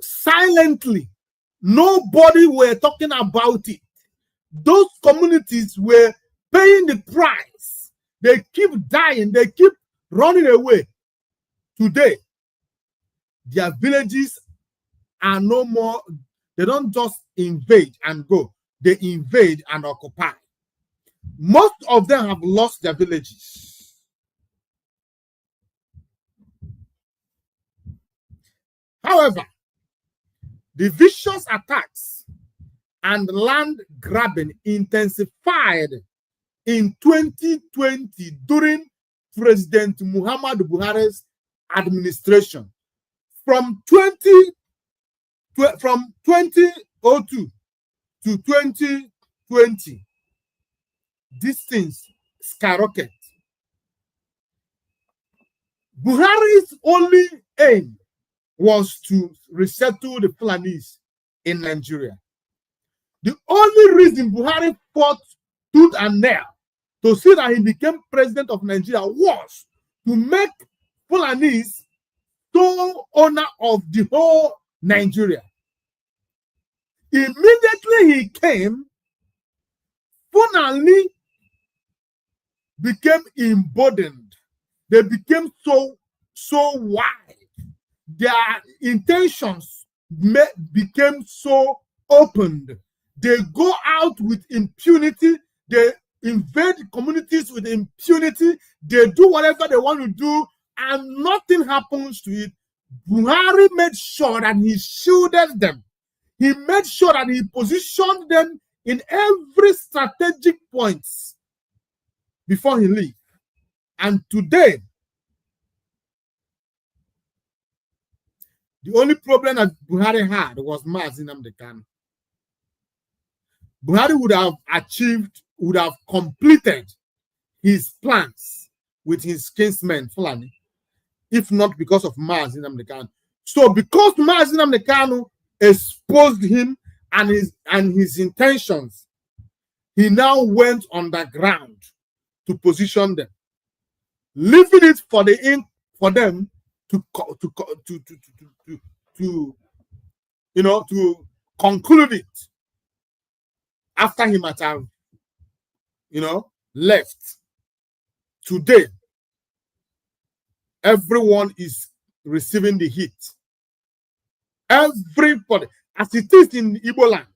silently. Nobody were talking about it. Those communities were paying the price. They keep dying. They keep running away. Today, their villages are no more. They don't just invade and go. They invade and occupy. Most of them have lost their villages. However, the vicious attacks and land grabbing intensified in 2020 during President Muhammad Buhari's administration. From 2002 to 2020, these things skyrocket. Buhari's only aim was to resettle the Fulanis in Nigeria. The only reason Buhari fought tooth and nail to see that he became president of Nigeria was to make Fulanis sole owner of the whole Nigeria. Immediately he came, Fulani became emboldened. They became so wide. Their intentions became so opened. They go out with impunity. They invade communities with impunity. They do whatever they want to do, and nothing happens to it. Buhari made sure that he shielded them. He made sure that he positioned them in every strategic point before he left. And today, the only problem that Buhari had was Mazi Nnamdi Kanu. Buhari would have completed his plans with his kinsmen, Fulani, if not because of Mazi Nnamdi Kanu. So because Mazi Nnamdi Kanu exposed him and his intentions, he now went underground to position them, leaving it for them to conclude it after he might have left. Today, everyone is receiving the heat. Everybody, as it is in Igbo land,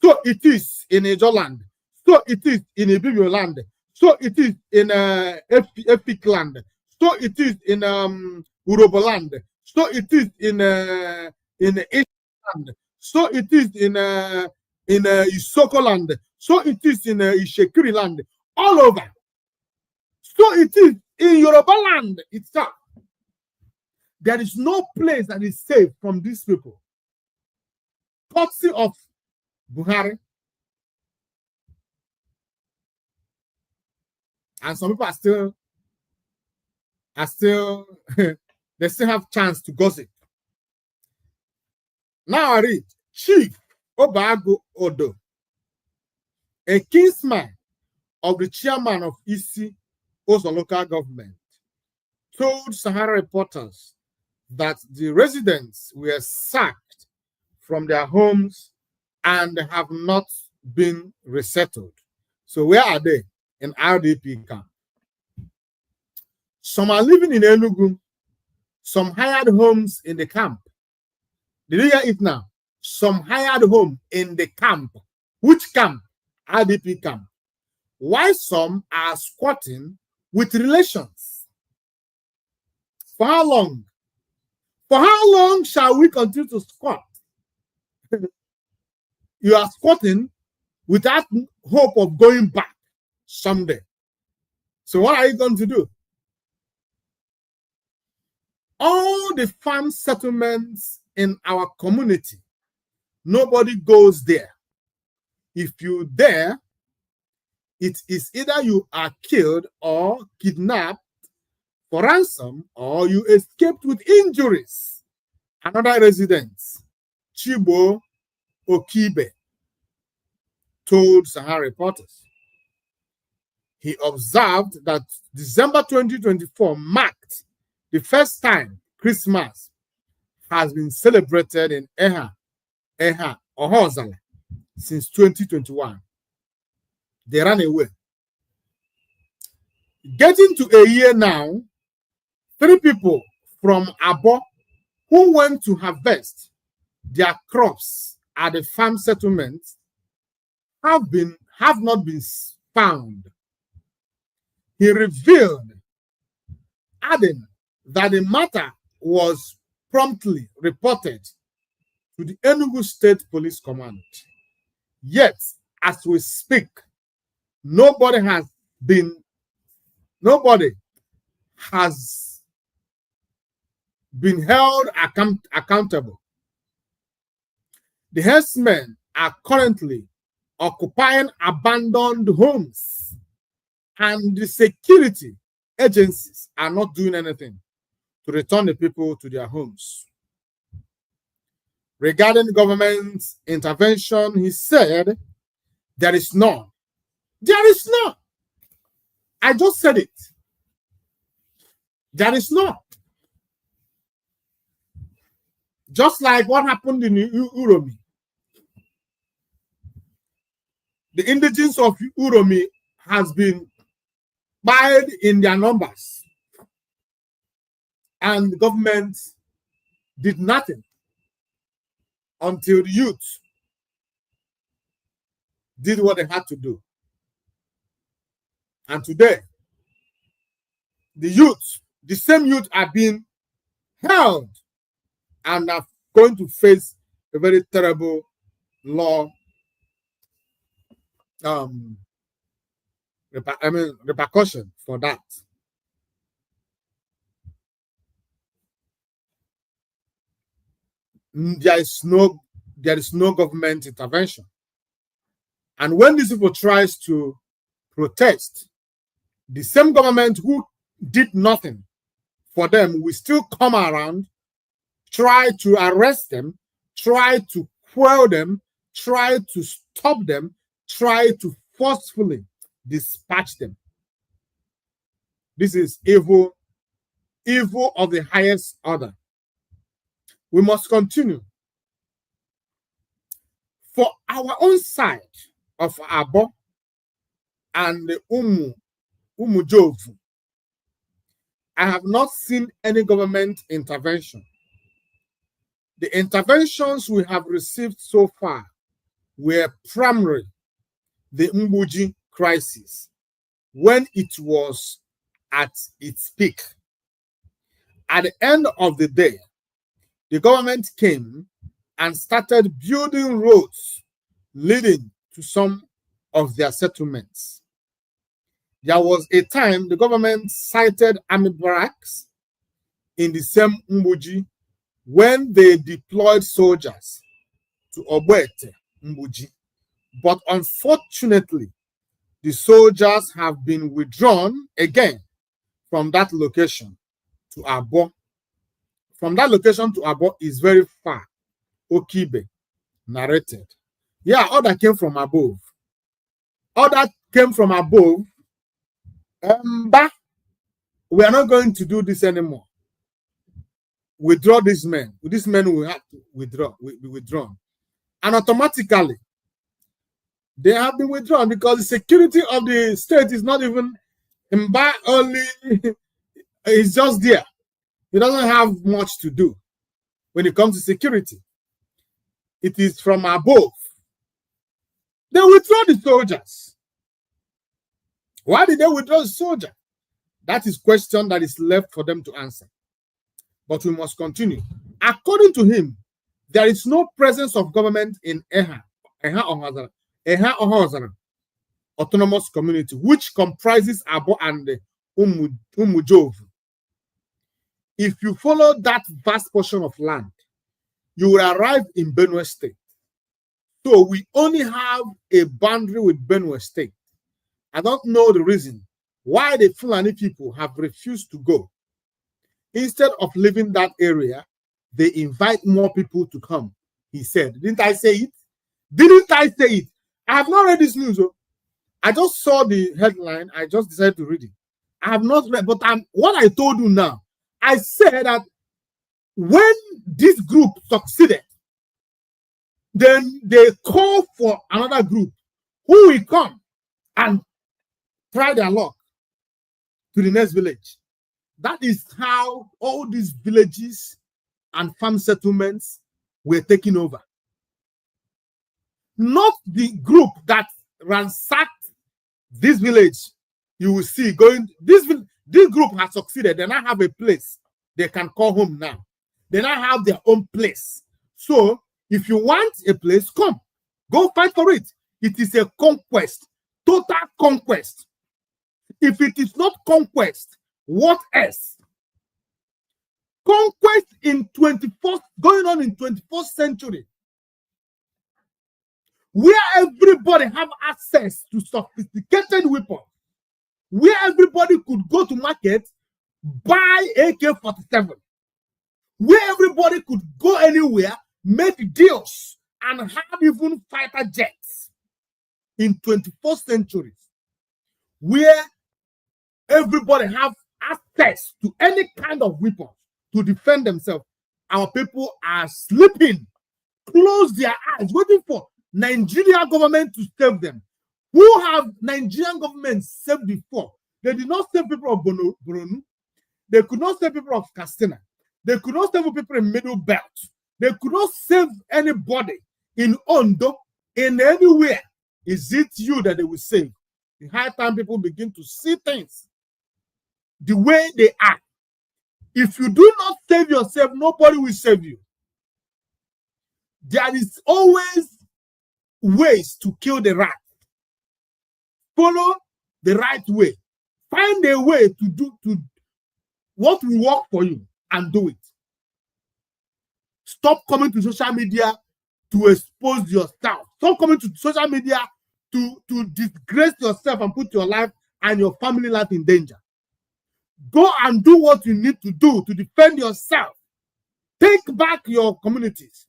so it is in Ejo land, so it is in Ibibio land, so it is in Epic land, so it is in Urobo land, so it is in East land, so it is in Isoko land, so it is in Ishekiri land, all over. So it is in Yoruba land itself. There is no place that is safe from these people. Courtesy of Buhari. And some people are still they still have chance to gossip. Now I read Chief Obago Odo, a kinsman of the chairman of Isi Ozo local government, told Sahara reporters that the residents were sacked from their homes and have not been resettled. So where are they? In RDP camp. Some are living in Enugu. Some hired homes in the camp. Did you hear it now? Some hired home in the camp. Which camp? RDP camp. Why some are squatting with relations? For how long? For how long shall we continue to squat? You are squatting without hope of going back someday. So what are you going to do? All the farm settlements in our community, nobody goes there. If you dare, it is either you are killed or kidnapped for ransom, or you escaped with injuries. Another resident, Chibo Okibe, told Sahara reporters. He observed that December 2024 marked the first time Christmas has been celebrated in Eha Ohozala since 2021. They ran away. Getting to a year now, 3 people from Abo who went to harvest their crops at the farm settlement have not been found. He revealed, adding that the matter was promptly reported to the Enugu State Police Command. Yet, as we speak, nobody has been held accountable. The herdsmen are currently occupying abandoned homes, and the security agencies are not doing anything to return the people to their homes. Regarding government intervention, he said, there is none. There is none. I just said it. There is none. Just like what happened in Uromi. The indigenes of Uromi has been buried in their numbers, and the government did nothing until the youth did what they had to do. And today, the same youth are being held and are going to face a very terrible law repercussion for that. There is no government intervention. And when these people tries to protest, the same government who did nothing for them will still come around, try to arrest them, try to quell them, try to stop them, try to forcefully dispatch them. This is evil of the highest order. We must continue. For our own side of Abo and the Umujovu, I have not seen any government intervention. The interventions we have received so far were primarily the Mbuji crisis, when it was at its peak. At the end of the day, the government came and started building roads leading to some of their settlements. There was a time the government sited army barracks in the same Mbuji when they deployed soldiers to Ogbete Mbuji. But unfortunately, the soldiers have been withdrawn again from that location to Abo. From that location to Abo is very far, Okibe narrated. Yeah, all that came from above. All that came from above. Mba, we are not going to do this anymore. Withdraw these men. These men will have to be withdrawn. And automatically, they have been withdrawn because the security of the state is not even by only, it's just there. It doesn't have much to do when it comes to security. It is from above. They withdraw the soldiers. Why did they withdraw the soldier? That is a question that is left for them to answer. But we must continue. According to him, there is no presence of government in Eha autonomous community, which comprises Abo and Umujov. If you follow that vast portion of land, you will arrive in Benue State. So we only have a boundary with Benue State. I don't know the reason why the Fulani people have refused to go. Instead of leaving that area, they invite more people to come, he said. Didn't I say it? Didn't I say it? I have not read this news. I just saw the headline. I just decided to read it. I have not read, but what I told you now, I said that when this group succeeded, then they call for another group who will come and try their luck to the next village. That is how all these villages and farm settlements were taken over. Not the group that ransacked this village. You will see going, this group has succeeded. They now have a place they can call home now. They now have their own place. So if you want a place, come. Go fight for it. It is a conquest. Total conquest. If it is not conquest, what else? Conquest in 24th, going on in 21st century, where everybody have access to sophisticated weapons, where everybody could go to market, buy AK-47, where everybody could go anywhere, make deals, and have even fighter jets in 21st century, where everybody have access to any kind of weapon to defend themselves. Our people are sleeping, close their eyes, waiting for Nigerian government to save them. Who have Nigerian government saved before? They did not save people of Borno. They could not save people of Katsina. They could not save people in Middle Belt. They could not save anybody in Ondo, in anywhere. Is it you that they will save? The high time people begin to see things the way they are. If you do not save yourself, nobody will save you. There is always ways to kill the rat. Follow the right way. Find a way to do what will work for you and do it. Stop coming to social media to expose yourself. Stop coming to social media to disgrace yourself and put your life and your family life in danger. Go and do what you need to do to defend yourself. Take back your communities.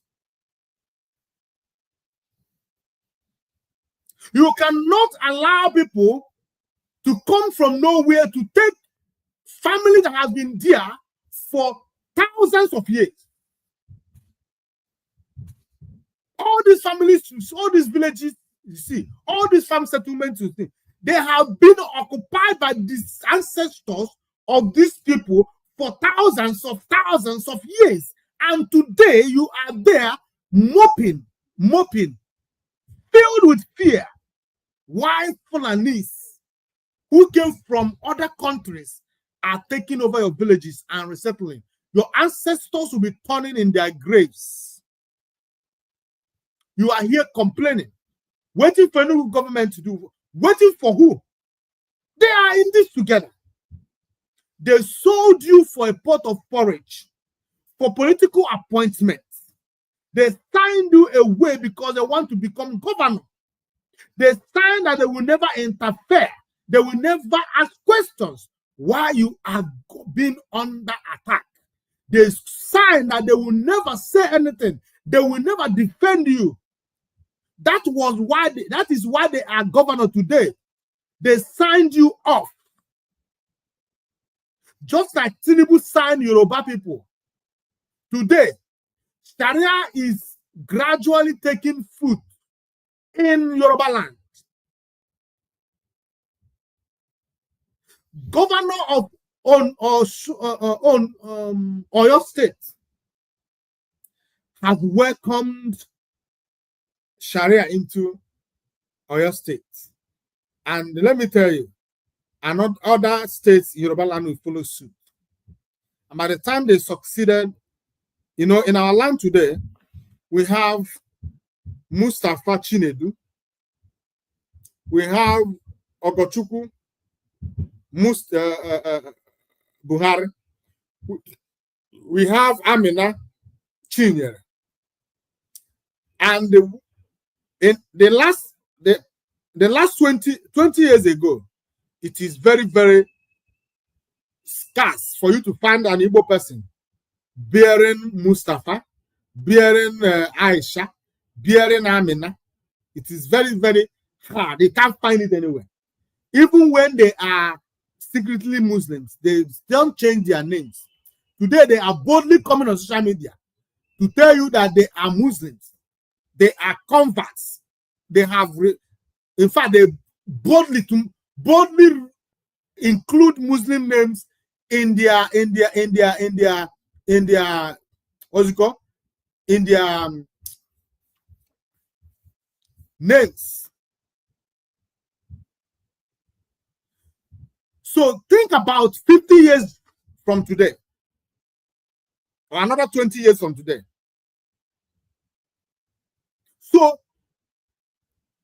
You cannot allow people to come from nowhere to take family that has been there for thousands of years. All these families, all these villages, you see, all these farm settlements, you see, they have been occupied by these ancestors of these people for thousands of years. And today you are there moping, filled with fear. Why Fulanis who came from other countries are taking over your villages and resettling? Your ancestors will be turning in their graves. You are here complaining, waiting for a new government to do. Waiting for who? They are in this together. They sold you for a pot of porridge, for political appointments. They signed you away because they want to become governor. They signed that they will never interfere. They will never ask questions why you are being under attack. They signed that they will never say anything. They will never defend you. That is why they are governor today. They signed you off. Just like Tinubu signed Yoruba people, today, Sharia is gradually taking foot in Yoruba land. Governor of Oyo State has welcomed Sharia into Oyo State. And let me tell you, and other states, Yoruba land will follow suit. And by the time they succeeded, you know, in our land today, we have Mustafa Chinedu, we have Ogochukwu, Buhari, we have Amina Chinyere. And the last 20 years ago, it is very, very scarce for you to find an Igbo person bearing Mustafa, bearing Aisha, bearing Amina. It is very, very hard. They can't find it anywhere. Even when they are secretly Muslims, they don't change their names. Today, they are boldly coming on social media to tell you that they are Muslims. They are converts. They have, in fact, they boldly include Muslim names in their what's it called? In their names. So think about 50 years from today, or another 20 years from today. So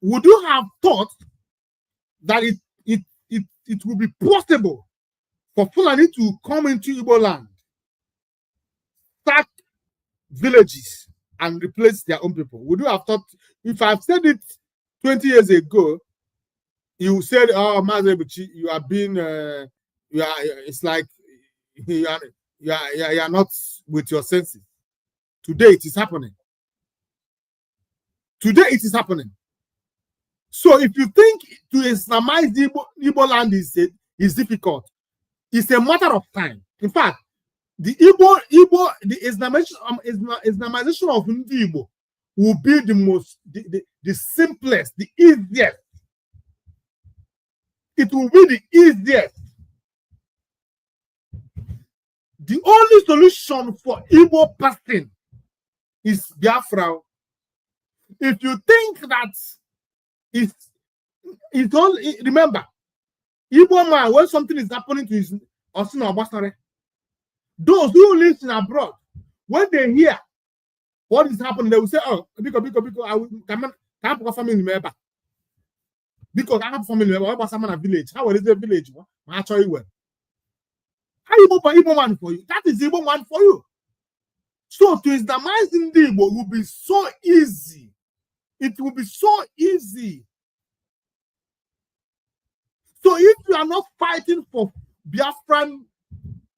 would you have thought that it would be possible for Fulani to come into Igbo land, sack villages, and replace their own people? Would you have thought, if I've said it 20 years ago, you said, "Oh, Mazebuchi, you are being, it's like you are not with your senses." Today it is happening. Today it is happening. So if you think to Islamize the Igbo land is difficult, it's a matter of time. In fact, the Islamization of Igbo will be the simplest, the easiest. It will be the easiest. The only solution for Igbo person is Biafra. If you think that it's only, remember, Igbo man, when something is happening to his Osun or Basare, those who live in abroad, when they hear what is happening, they will say, "Oh, because I will come have family member. Because I have family member, about someone a village. How is the village? Actually, well, how Igbo man for you? That is Igbo man for you." So to Islamize in the Igbo will be so easy. It will be so easy. So if you are not fighting for Biafran,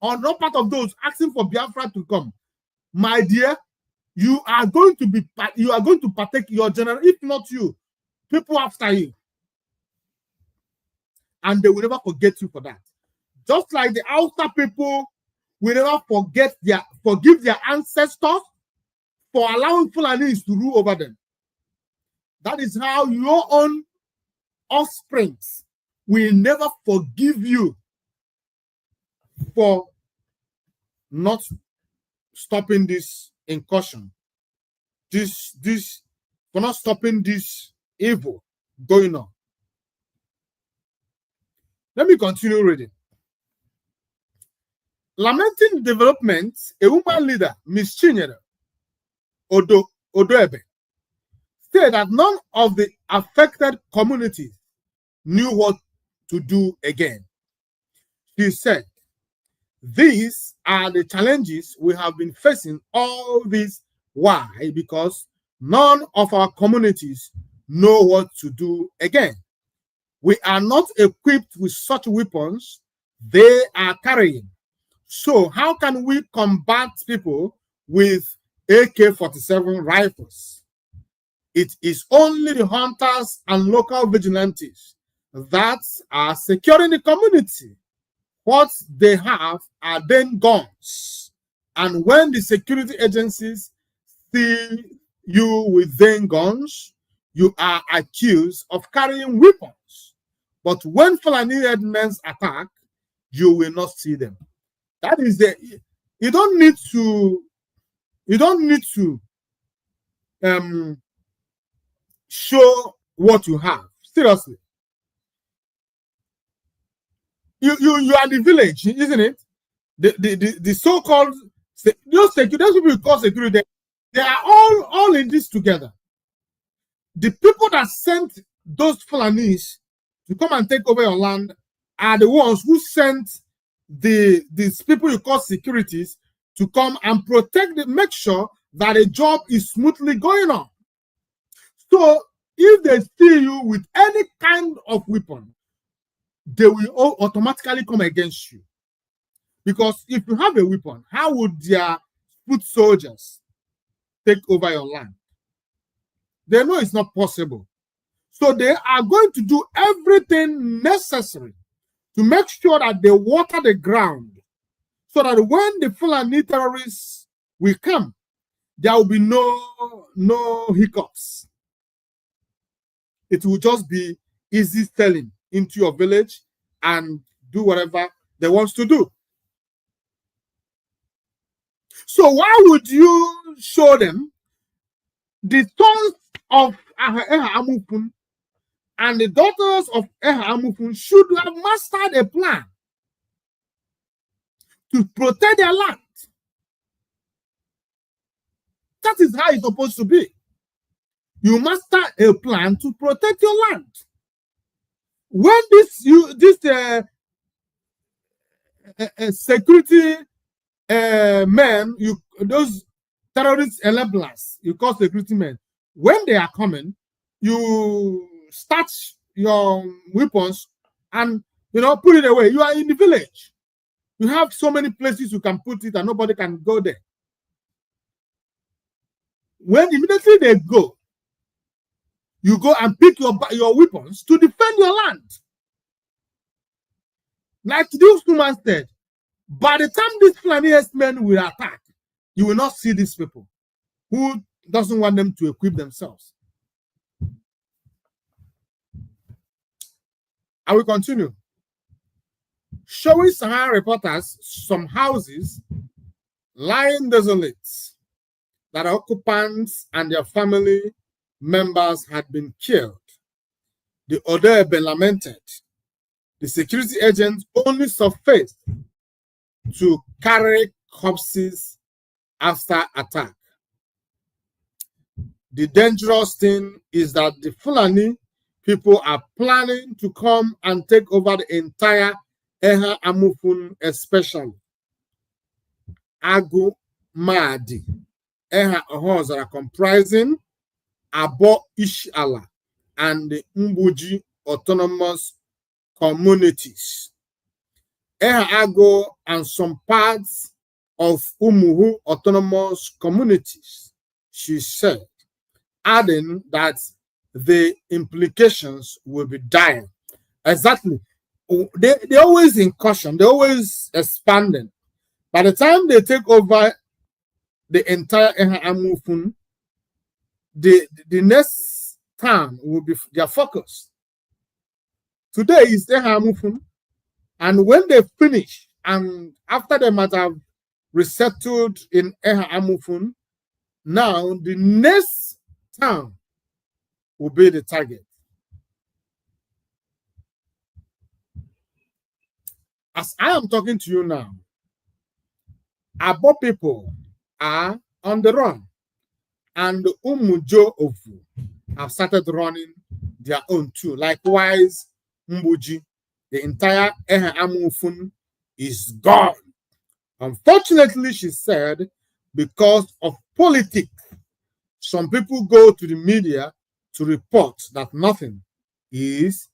or not part of those asking for Biafra to come, my dear, you are going to partake your general, if not you, people after you. And they will never forget you for that. Just like the outer people will never forgive their ancestors for allowing Fulanis to rule over them. That is how your own offspring will never forgive you for not stopping this incursion, for not stopping this evil going on. Let me continue reading. Lamenting developments, a woman leader, Miss Chinyere Odoebe, said that none of the affected communities knew what to do again. She said, "These are the challenges we have been facing all this while because none of our communities know what to do again. We are not equipped with such weapons they are carrying. So how can we combat people with AK-47 rifles? It is only the hunters and local vigilantes that are securing the community. what they have are then guns. And when the security agencies see you with then guns, you are accused of carrying weapons. But when Fulani headmen attack, you will not see them. That is the you don't need to show what you have. Seriously. You are the village, isn't it? The so-called those people we call security, they are all in this together. The people that sent those Fulanis to come and take over your land are the ones who sent these people you call securities to come and protect make sure that a job is smoothly going on. So if they see you with any kind of weapon, they will all automatically come against you. Because if you have a weapon, how would their foot soldiers take over your land? They know it's not possible. So they are going to do everything necessary to make sure that they water the ground so that when the Fulani terrorists will come, there will be no hiccups. It will just be easy selling into your village and do whatever they want to do. So why would you show them the sons of Eha Amufun and the daughters of Eha Amufun should have mastered a plan to protect their land? That is how it's supposed to be. You master a plan to protect your land. When security men, those terrorist enablers, you call security men, when they are coming, you start your weapons and put it away. You are in the village. You have so many places you can put it and nobody can go there. When immediately they go, you go and pick your weapons to defend your land. Like this woman said, by the time these Fulani men will attack, you will not see these people who doesn't want them to equip themselves. I will continue. Showing Sahara reporters some houses lying desolate that occupants and their family members had been killed. The Odebe lamented. The security agents only surfaced to carry corpses after attack. The dangerous thing is that the Fulani people are planning to come and take over the entire Eha Amufun, especially Agu Maadi. Eha Ohozara comprising Abo Ishala and the Mbuji autonomous communities. Eha Ago and some parts of Umuhu autonomous communities, she said, adding that the implications will be dire. Exactly. They always in caution, they always expanding. By the time they take over the entire Eha Amufun, the next town will be their focus. Today is Eha Amufun, and when they finish, and after they might have resettled in Eha Amufun, now the next town will be the target. As I am talking to you now, Abo people are on the run, and the Umujo Ofu have started running their own too. Likewise, Mbuji, the entire Eha Amufun is gone. Unfortunately, she said, because of politics, some people go to the media to report that nothing is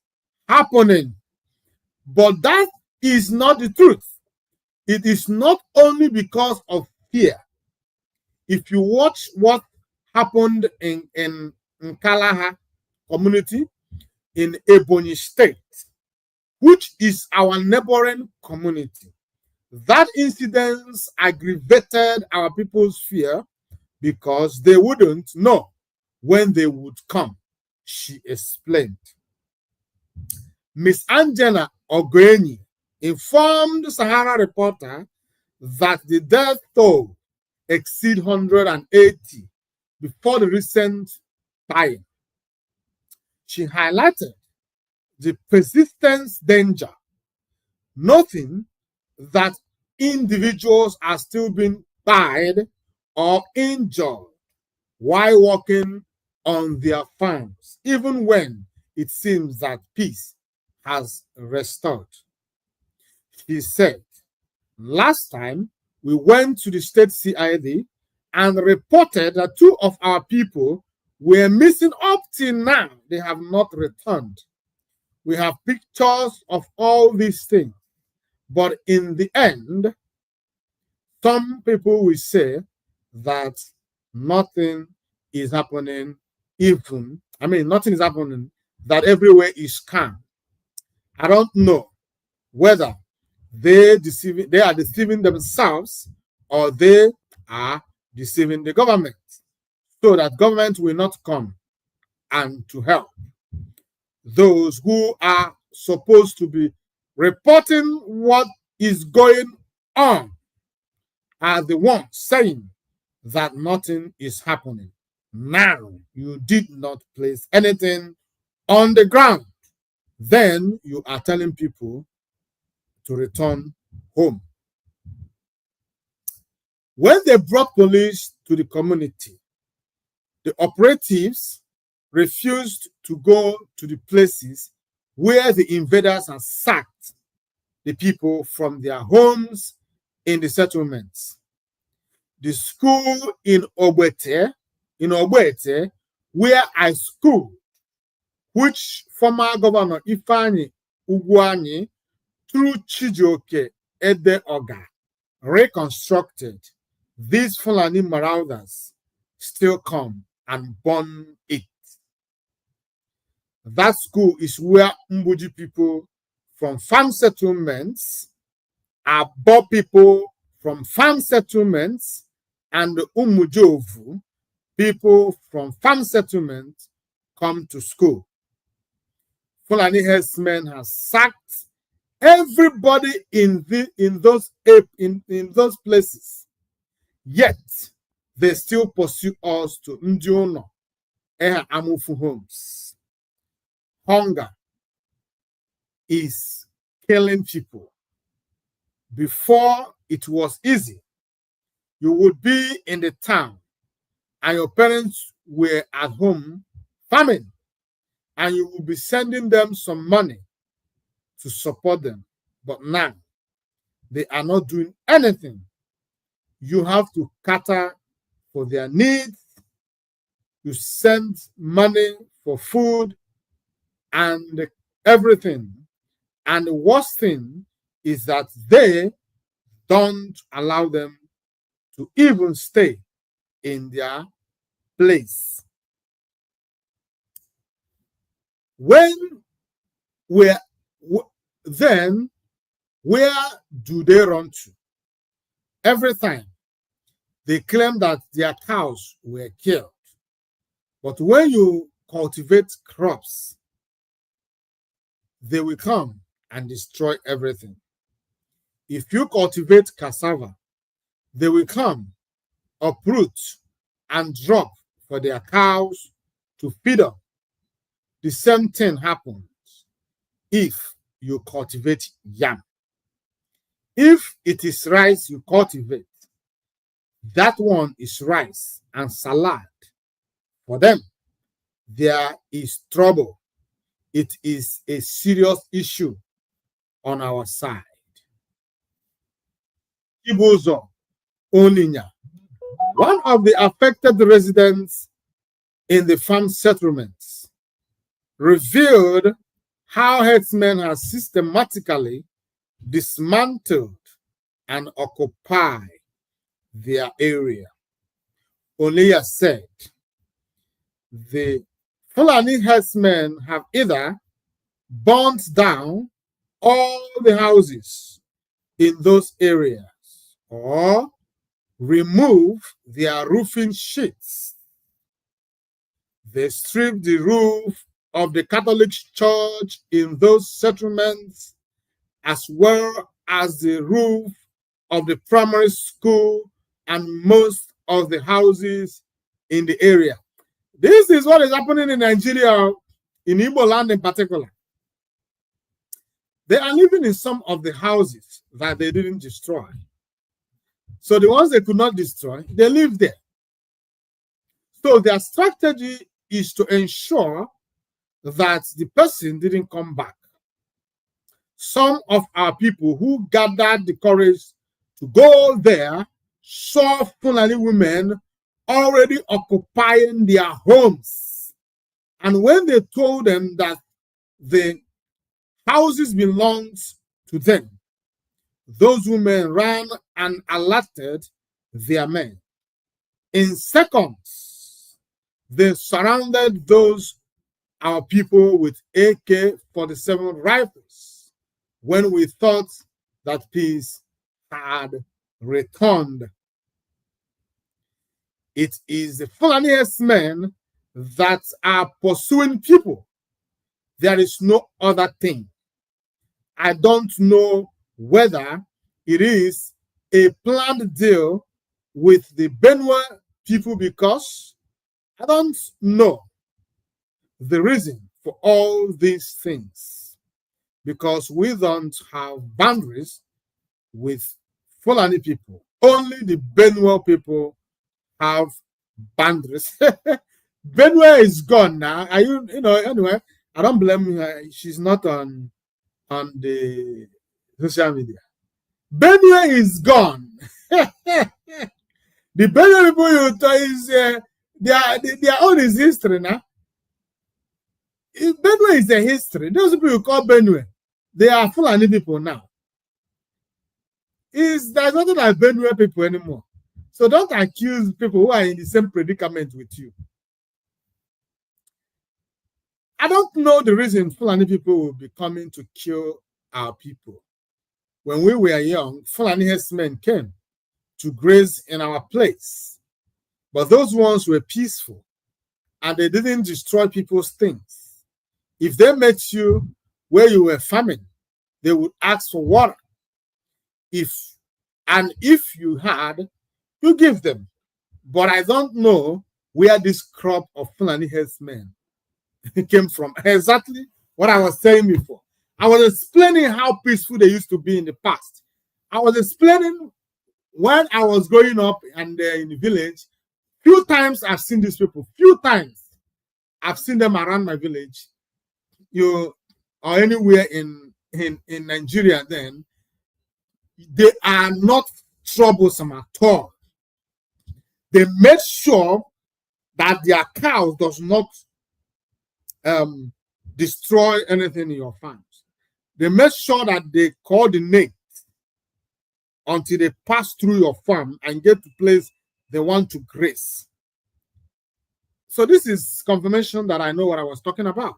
happening. But that is not the truth. It is not only because of fear. If you watch what happened in Kalaha community in Ebonyi State, which is our neighboring community. That incident aggravated our people's fear because they wouldn't know when they would come, she explained. Miss Angela Ogweni informed Sahara Reporter that the death toll exceed 180 before the recent fire. She highlighted the persistent danger, noting that individuals are still being died or injured while working on their farms, even when it seems that peace has restored. She said, last time we went to the state CID and reported that 2 of our people were missing up till now. They have not returned. We have pictures of all these things. But in the end, some people will say that nothing is happening, nothing is happening, that everywhere is calm. I don't know whether they are deceiving themselves or they are deceiving the government, so that government will not come and to help those who are supposed to be reporting what is going on are the ones saying that nothing is happening. Now you did not place anything on the ground. Then you are telling people to return home. When they brought police to the community, the operatives refused to go to the places where the invaders had sacked the people from their homes in the settlements. The school in Ogbete, where I schooled, which former Governor Ifeanyi Ugwuanyi through Chijioke Edeoga reconstructed, these Fulani marauders still come and burn it. That school is where Mbuji people from farm settlements, Abo people from farm settlements, and Umujovu people from farm settlements come to school. Fulani herdsmen have sacked everybody in those places, yet they still pursue us to Ndiono, Amufu homes. Hunger is killing people. Before it was easy, you would be in the town and your parents were at home farming, and you will be sending them some money to support them. But now, they are not doing anything. You have to cater for their needs. You send money for food and everything. And the worst thing is that they don't allow them to even stay in their place. Then, where do they run to? Every time they claim that their cows were killed. But when you cultivate crops, they will come and destroy everything. If you cultivate cassava, they will come, uproot, and drop for their cows to feed on. The same thing happens if you cultivate yam. If it is rice you cultivate, that one is rice and salad. For them, there is trouble. It is a serious issue on our side. Ibuzo Oninya, one of the affected residents in the farm settlements, revealed how herdsmen have systematically dismantled and occupied their area. Oniya said, the Fulani herdsmen have either burnt down all the houses in those areas or remove their roofing sheets. They stripped the roof of the Catholic Church in those settlements, as well as the roof of the primary school and most of the houses in the area. This is what is happening in Nigeria, in Igbo land in particular. They are living in some of the houses that they didn't destroy. So the ones they could not destroy, they live there. So their strategy is to ensure that the person didn't come back. Some of our people who gathered the courage to go there saw Fulani women already occupying their homes. And when they told them that the houses belonged to them, those women ran and alerted their men. In seconds, they surrounded our people with AK-47 rifles when we thought that peace had returned. It is the Fulani men that are pursuing people. There is no other thing. I don't know whether it is a planned deal with the Benue people, because I don't know the reason for all these things, because we don't have boundaries with Fulani people. Only the Benue people have boundaries. Benue is gone now. Are you know, anyway, I don't blame her. She's not on the social media. Benue is gone. The Benue people you thought is their own is history now. Benue is a history. Those people you call Benue, they are Fulani people now. There's nothing like Benue people anymore. So don't accuse people who are in the same predicament with you. I don't know the reason Fulani people will be coming to kill our people. When we were young, Fulani herdsmen came to graze in our place. But those ones were peaceful and they didn't destroy people's things. If they met you where you were farming, they would ask for water. If you had, you give them. But I don't know where this crop of Fulani herdsmen came from. Exactly what I was saying before. I was explaining how peaceful they used to be in the past. I was explaining when I was growing up and in the village, few times I've seen these people, few times I've seen them around my village, or anywhere in Nigeria. Then they are not troublesome at all. They make sure that their cows does not destroy anything in your farms. They make sure that they coordinate until they pass through your farm and get to place they want to graze. So this is confirmation that I know what I was talking about.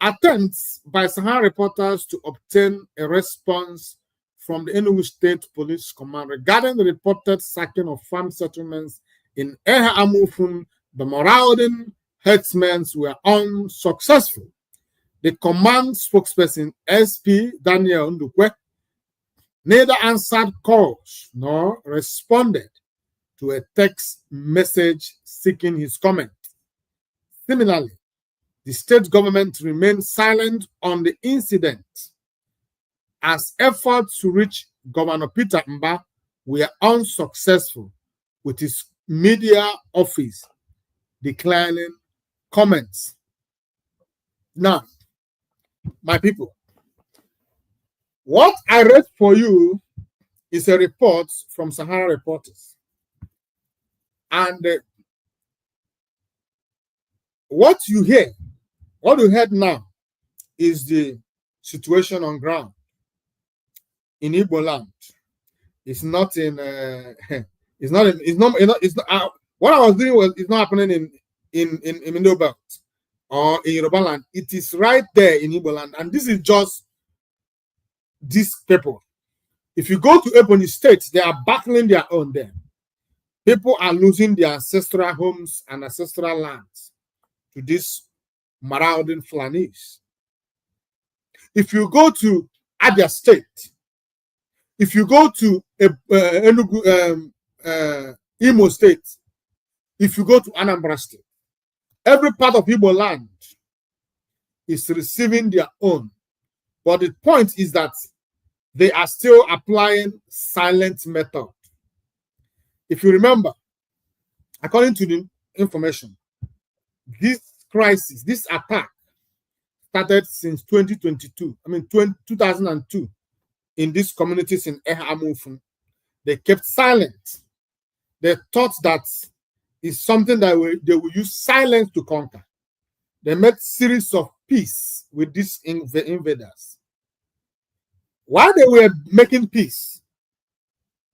Attempts by Sahara reporters to obtain a response from the Enugu State Police Command regarding the reported sacking of farm settlements in Eha Amufun, the Moraudin herdsmen were unsuccessful. The command spokesperson, SP Daniel Ndukwe, neither answered calls nor responded to a text message seeking his comment. Similarly, the state government remained silent on the incident as efforts to reach Governor Peter Mba were unsuccessful, with his media office declining comments. Now, my people, what I read for you is a report from Sahara reporters. And what you heard now is the situation on ground in Igbo land. It's not in what I was doing is not happening in Middle Belt. or in Yoruba land. It is right there in Igbo land. And this is just these people. If you go to Ebony State, they are battling their own there. People are losing their ancestral homes and ancestral lands to these marauding Fulanis. If you go to Abia State, if you go to Enugu, Imo State, if you go to Anambra State, every part of Igbo land is receiving their own. But the point is that they are still applying silent method. If you remember, according to the information, this crisis, this attack started since 2022. I mean, 2002 in these communities in Ehamufun. They kept silent. They thought that is something that they will use silence to conquer. They made series of peace with these invaders. While they were making peace,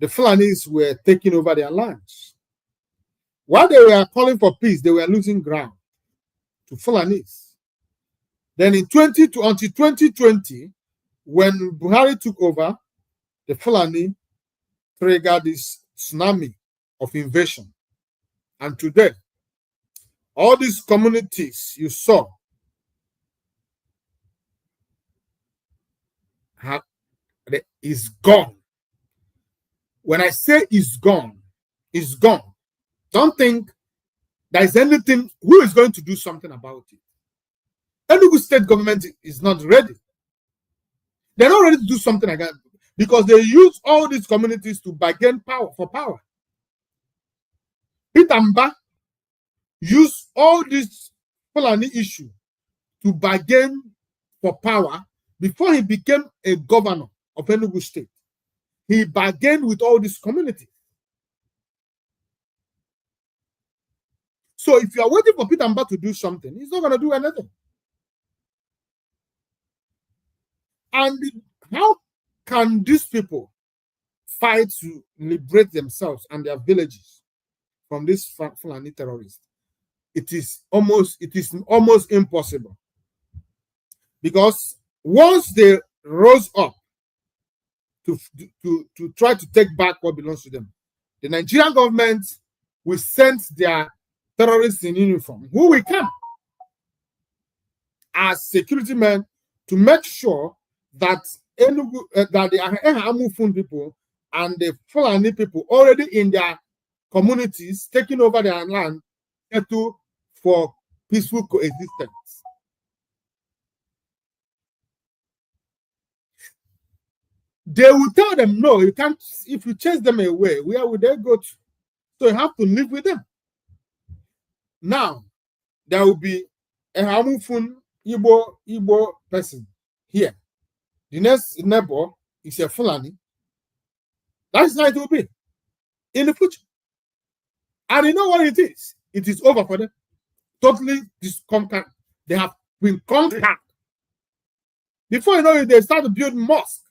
the Fulanis were taking over their lands. While they were calling for peace, they were losing ground to Fulanis. Then until 2020, when Buhari took over, the Fulani triggered this tsunami of invasion. And today, all these communities you saw is gone. When I say it's gone, it's gone. Don't think there is anything, who is going to do something about it? Enugu state government is not ready. They're not ready to do something like that because they use all these communities to bargain for power. Pitamba used all this Fulani issue to bargain for power before he became a governor of Enugu state. He bargained with all these communities. So if you are waiting for Pitamba to do something, he's not going to do anything. And how can these people fight to liberate themselves and their villages from these Fulani terrorists? It is almost impossible. Because once they rose up to try to take back what belongs to them, the Nigerian government will send their terrorists in uniform, who will come as security men to make sure that that the Ehamufun people and the Fulani people already in their communities taking over their land for peaceful coexistence. They will tell them, no, you can't. If you chase them away, where would they go to? So you have to live with them. Now, there will be a Hamufun Igbo person here. The next neighbor is a Fulani. That's how it will be in the future. And you know what it is? It is over for them. Totally disconquered. They have been conquered. Before you know it, they start to build mosques.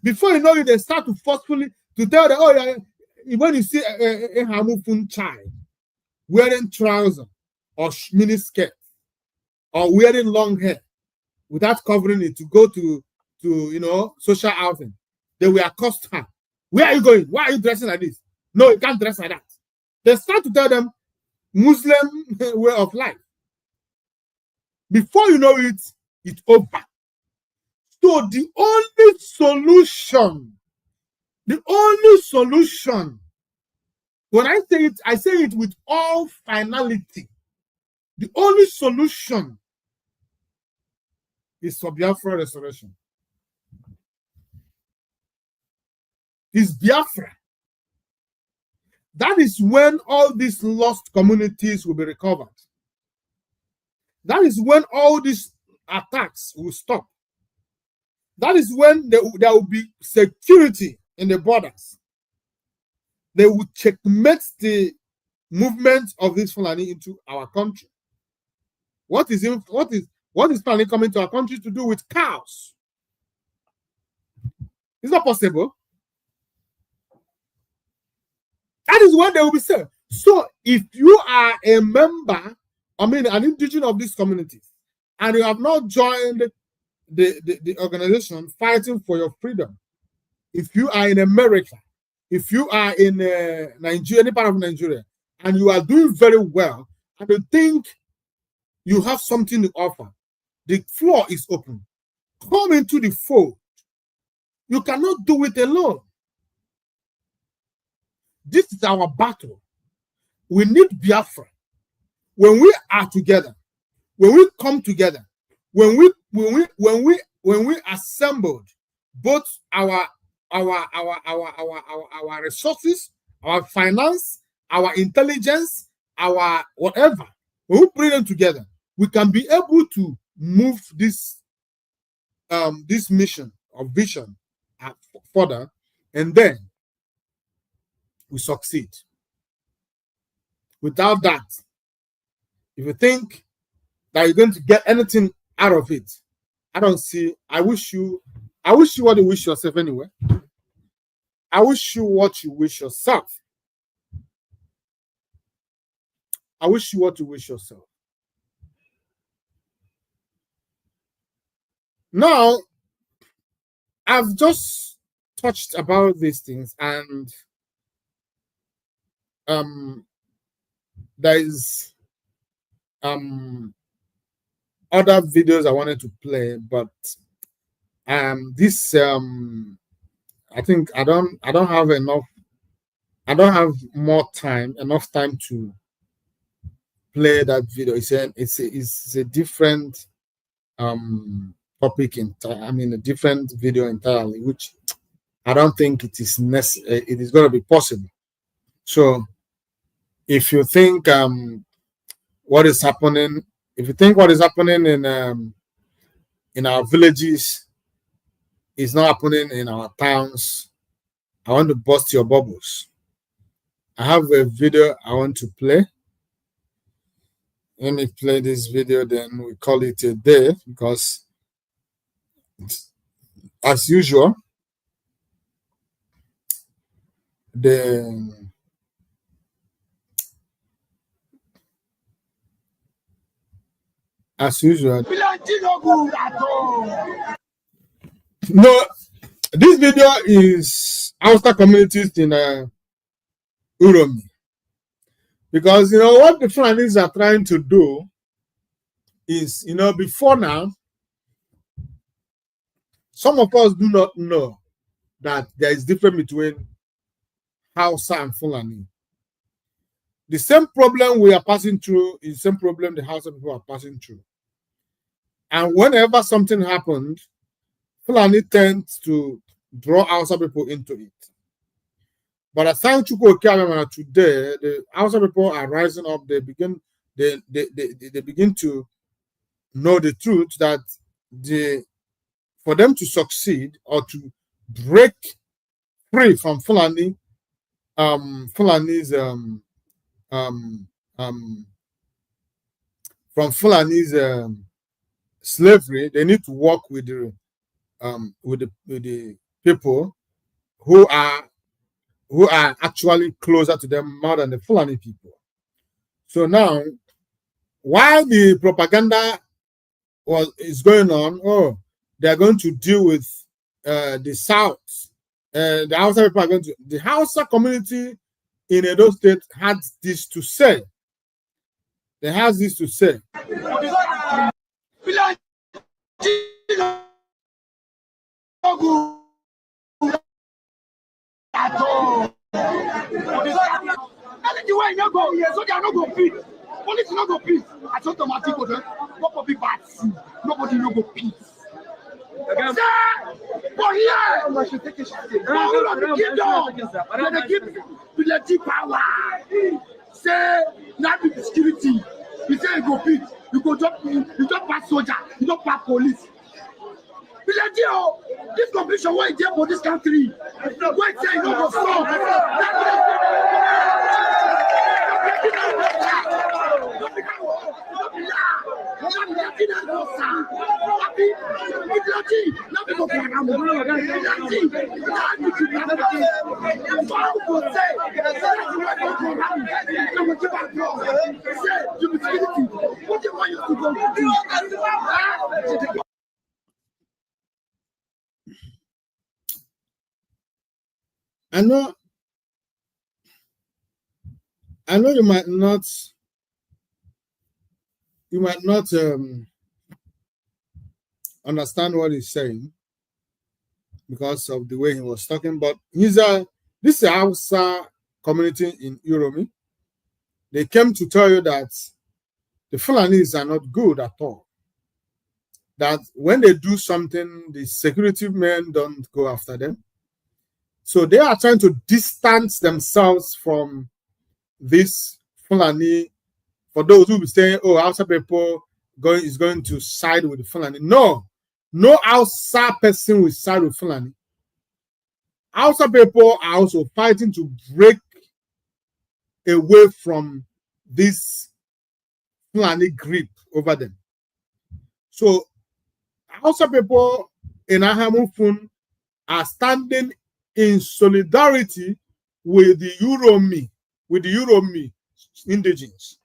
Before you know it, they start to forcefully to tell them, oh yeah, when you see a Hamufun child wearing trousers or mini skirt or wearing long hair without covering it to go to social outing, they will accost her. Where are you going? Why are you dressing like this? No, you can't dress like that. They start to tell them Muslim way of life. Before you know it, it's over. So the only solution, when I say it with all finality, the only solution is for Biafra restoration. Is Biafra. That is when all these lost communities will be recovered. That is when all these attacks will stop. That is when there will be security in the borders. They will checkmate the movement of this Fulani into our country. What is Fulani coming to our country to do with cows? It's not possible. That is when they will be saved. So if you are a member an indigenous of these communities, and you have not joined the organization fighting for your freedom, if you are in America, if you are in Nigeria, any part of Nigeria, and you are doing very well, and you think you have something to offer, the floor is open. Come into the fold. You cannot do it alone. This is our battle. We need Biafra. When we are together, when we come together, when we assembled both our resources, our finance, our intelligence, our whatever, when we bring them together, we can be able to move this this mission or vision further, and then we succeed. Without that, if you think that you're going to get anything out of it, I don't see. I wish you what you wish yourself anyway. I wish you what you wish yourself. I wish you what you wish yourself. Now, I've just touched about these things, and there is other videos I wanted to play, but this I think I don't have enough. I don't have enough time to play that video. It's a different topic a different video entirely, which I don't think it is necessary. It is going to be possible. So, if you think what is happening, if you think what is happening in our villages is not happening in our towns, I want to bust your bubbles. I have a video I want to play. Let me play this video, then we call it a day, because as usual, no, this video is Hausa communities in Uromi. Because what the Fulanis are trying to do is, before now, some of us do not know that there is difference between Hausa and Fulani. The same problem we are passing through is the same problem the Hausa people are passing through. And whenever something happened, Fulani tends to draw Hausa people into it. But at time today, the Hausa people are rising up. They begin to know the truth that for them to succeed or to break free from Fulani's slavery, they need to work with the people who are actually closer to them more than the Fulani people. So now, while the propaganda is going on, they are going to deal with the South. The Hausa people are going to. The Hausa community in Edo State had this to say. They have this to say. Anywhere you go, so they are not going to peace. Police not go peace. It's automatic. Nobody bad. Nobody no go peace. But here, but who not the kingdom? They give military power. Say not the security. You say you go peace. You don't pass soldier. You don't pass police. This competition why there for this country. Why say you don't go strong? I know you might not understand what he's saying because of the way he was talking, but this is a Hausa community in Uromi. They came to tell you that the Fulanis are not good at all. That when they do something, the security men don't go after them. So they are trying to distance themselves from this Fulani. For those who be saying, oh, Hausa people is going to side with the Fulani. No Hausa person will side with Fulani. Hausa people are also fighting to break away from this Fulani grip over them. So Hausa people in Ahamufun are standing in solidarity with the Uromi indigenes.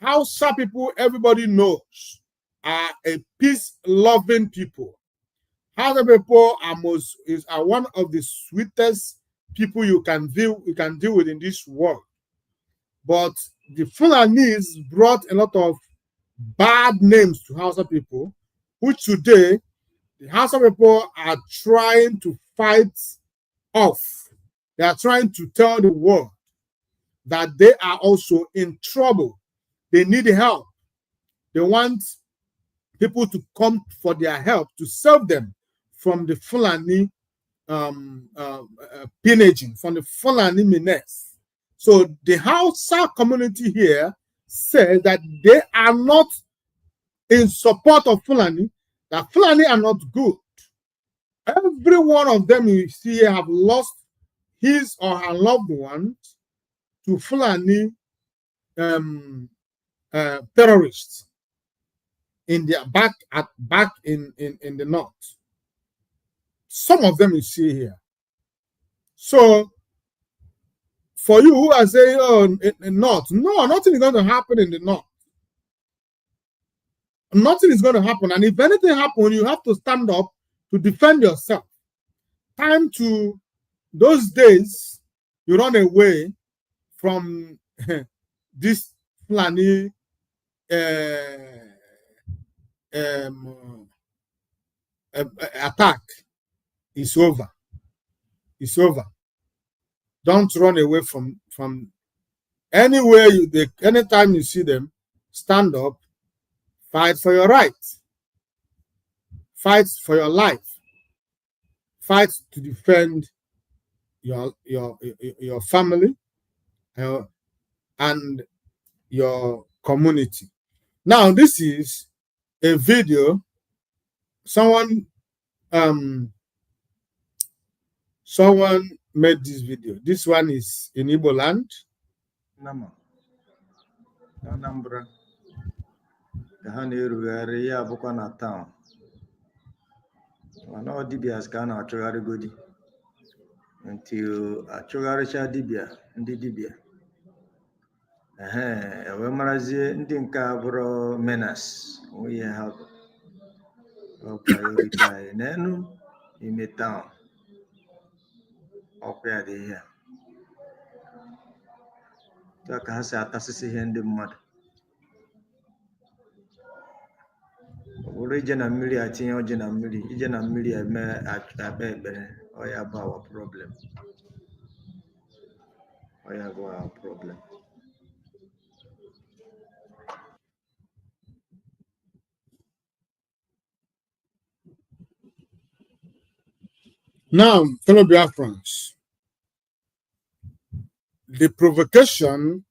Hausa people, everybody knows, are a peace-loving people. Hausa people are one of the sweetest people you can deal with in this world. But the Fulanis brought a lot of bad names to Hausa people, which today the Hausa people are trying to fight off. They are trying to tell the world that they are also in trouble. They need help. They want people to come for their help to save them from the Fulani pillaging, from the Fulani menace. So the Hausa community here says that they are not in support of Fulani, that Fulani are not good. Every one of them you see here have lost his or her loved ones to Fulani terrorists in their back in the north. Some of them you see here. So for you who are saying, oh, in the north, no, nothing is going to happen in the north. Nothing is going to happen. And if anything happens, you have to stand up to defend yourself. Time to those days, you run away from this Fulani attack. It's over. It's over. Don't run away from anywhere anytime you see them, stand up, fight for your rights, fight for your life, fight to defend your family and your community. Now, this is a video. Someone made this video. This one is in Igbo land. Nama. Anambra. The Haneru ya bụkwa na town. Mana ọ dibịa ka a na-achọgharị godi. Until achọgharịcha dibịa, ndị dibịa. Ewe marazie ndị nke abụrụ menace. We have priority n'enu ime town. Ọkwa ya dị ihe. Ka ha si atasịsị ihe ndị mmadụ. Ore ije na mmiri atinye ọjị na mmiri, ije na mmiri eme akpa ekpere, ọ ya bụ our problem. Ọ ya bụ our problem. Now, fellow Biafrans, the provocation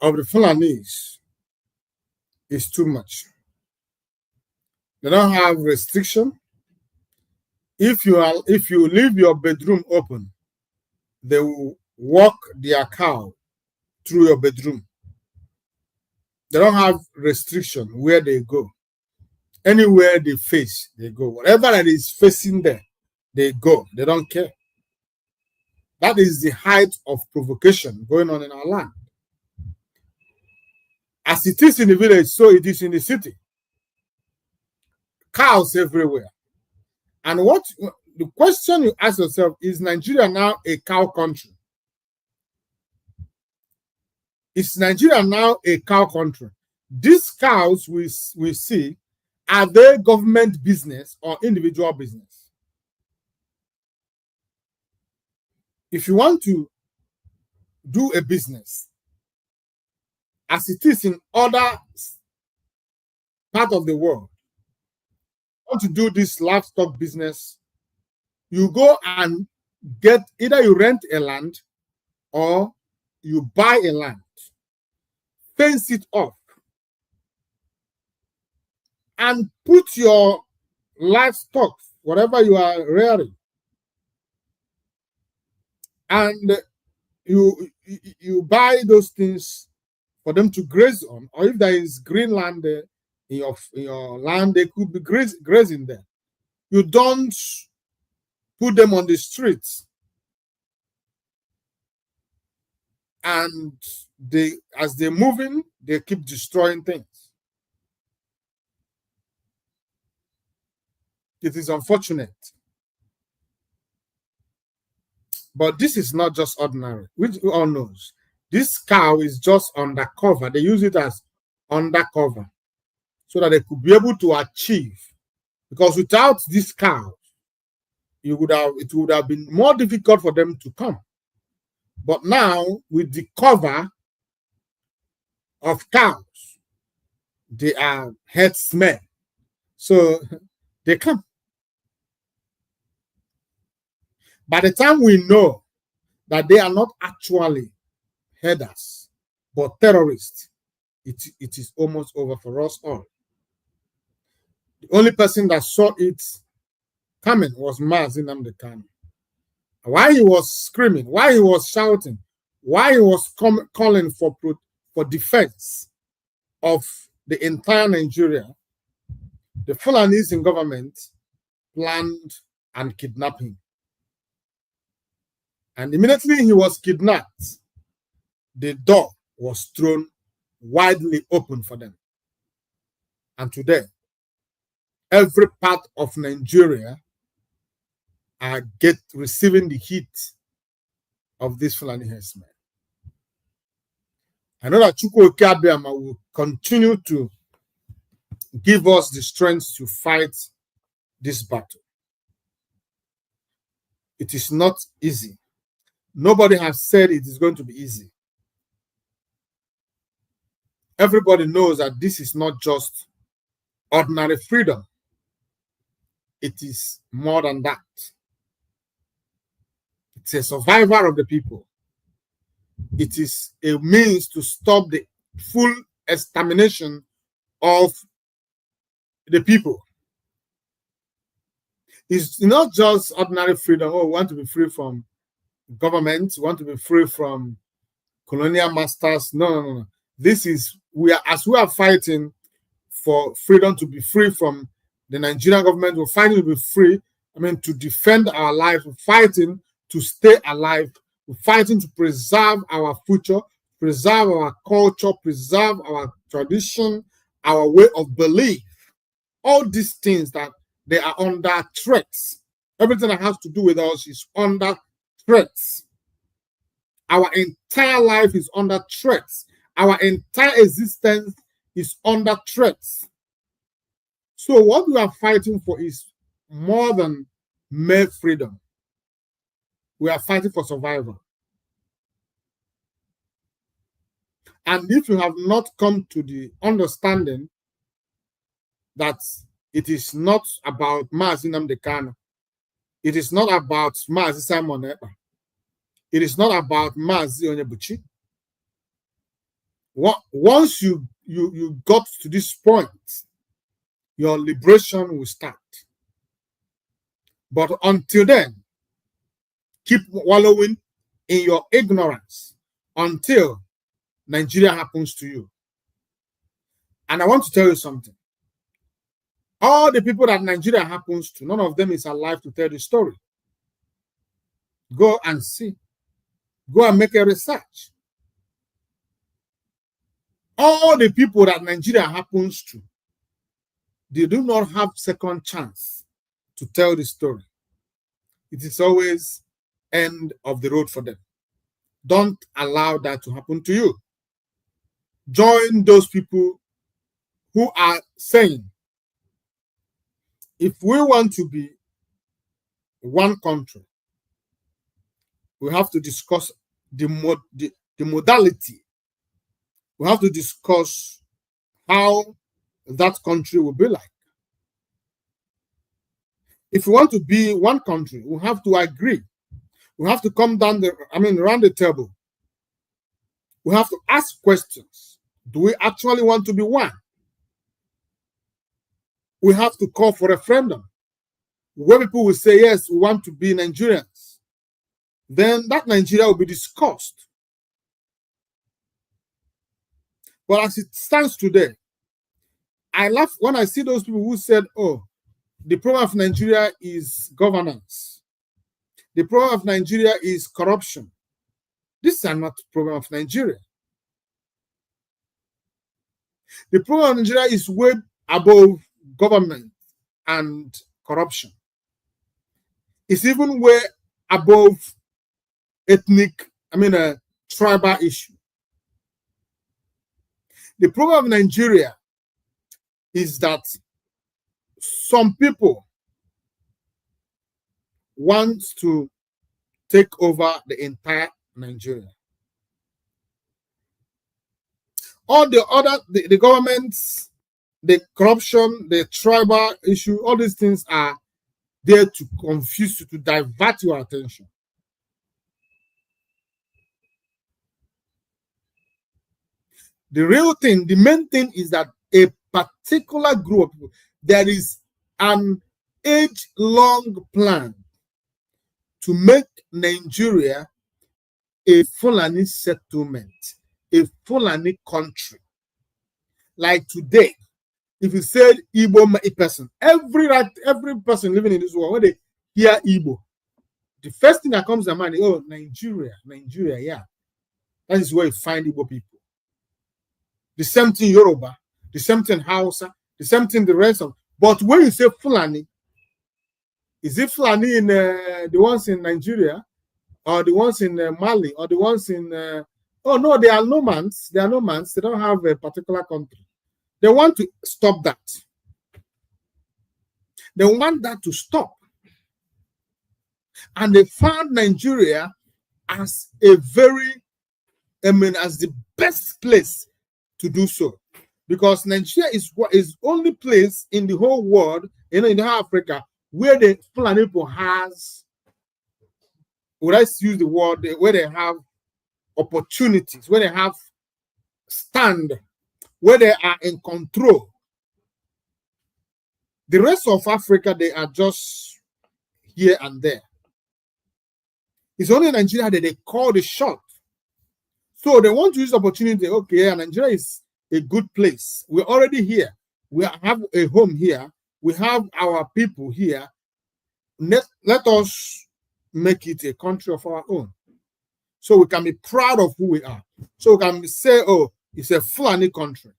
of the Fulanis is too much. They don't have restriction. If you leave your bedroom open, they will walk their cow through your bedroom. They don't have restriction where they go. Anywhere they face, they go. Whatever that is facing them, they go. They don't care. That is the height of provocation going on in our land. As it is in the village, so it is in the city. Cows everywhere. And what the question you ask yourself, is Nigeria now a cow country? Is Nigeria now a cow country? These cows we see, are they government business or individual business? If you want to do a business, as it is in other part of the world, want to do this livestock business, you go and get, either you rent a land or you buy a land, fence it off, and put your livestock, whatever you are rearing, and you buy those things for them to graze on, or if there is green land in your land, they could be grazing there. You don't put them on the streets, and as they're moving, they keep destroying things. It is unfortunate. But this is not just ordinary, which we all knows. This cow is just undercover. They use it as undercover so that they could be able to achieve. Because without this cow, it would have been more difficult for them to come. But now, with the cover of cows, they are herdsmen. So they come. By the time we know that they are not actually herders, but terrorists, it is almost over for us all. The only person that saw it coming was Mazi Nnamdi Kanu. Why he was screaming, why he was shouting, why he was calling for defense of the entire Nigeria, the Fulanese in government planned and kidnapped him. And immediately he was kidnapped, the door was thrown widely open for them. And today, every part of Nigeria are receiving the heat of this Fulani herdsmen. I know that Chukwu Okeabiama will continue to give us the strength to fight this battle. It is not easy. Nobody has said it is going to be easy. Everybody knows that this is not just ordinary freedom. It is more than that. It's a survivor of the people. It is a means to stop the full extermination of the people. It's not just ordinary freedom. Oh, we want to be free from government, we want to be free from colonial masters. No. This is, as we are fighting for freedom, to be free from the Nigerian government, we're fighting to be free, to defend our life, we're fighting to stay alive, we're fighting to preserve our future, preserve our culture, preserve our tradition, our way of belief. All these things that they are under threats. Everything that has to do with us is under threats. Our entire life is under threats. Our entire existence is under threats. So what we are fighting for is more than mere freedom. We are fighting for survival. And if you have not come to the understanding that it is not about Mazi Nnamdi Kanu, it is not about Mazi Simon Ekpa, it is not about Mazi Onyebuchi. Once you got to this point, your liberation will start. But until then, keep wallowing in your ignorance until Nigeria happens to you. And I want to tell you something. All the people that Nigeria happens to, none of them is alive to tell the story. Go and see. Go and make a research. All the people that Nigeria happens to, they do not have second chance to tell the story. It is always end of the road for them. Don't allow that to happen to you. Join those people who are saying, if we want to be one country, we have to discuss the modality. We have to discuss how that country will be like. If we want to be one country, we have to agree. We have to come down around the table. We have to ask questions. Do we actually want to be one? We have to call for a referendum where people will say, yes, we want to be Nigerians. Then that Nigeria will be discussed. But as it stands today, I laugh when I see those people who said, oh, the problem of Nigeria is governance. The problem of Nigeria is corruption. These are not the problem of Nigeria. The problem of Nigeria is way above government and corruption. It's even way above tribal issue. The problem of Nigeria is that some people want to take over the entire Nigeria. All the other, the governments, the corruption, the tribal issue, all these things are there to confuse you, to divert your attention. The real thing, the main thing is that a particular group of people, there is an age-long plan to make Nigeria a Fulani settlement, a Fulani country. Like today, if you said Igbo person, every person living in this world, when they hear Igbo, the first thing that comes to mind is, oh, Nigeria, yeah. That is where you find Igbo people. The same thing Yoruba, the same thing Hausa, the same thing the rest of. But when you say Fulani, is it Fulani in the ones in Nigeria, or the ones in Mali, or the ones in? Oh no, they are nomads. They are nomads. They don't have a particular country. They want to stop that. They want that to stop, and they found Nigeria as a as the best place to do so, because Nigeria is only place in the whole world, in the whole Africa, where the Fulani people has, would I use the word, where they have opportunities, where they have stand, where they are in control. The rest of Africa, they are just here and there. It's only Nigeria that they call the shot. So they want to use the opportunity. Okay, Nigeria is a good place. We're already here. We have a home here. We have our people here. Let us make it a country of our own, so we can be proud of who we are. So we can say, oh, it's a Fulani country.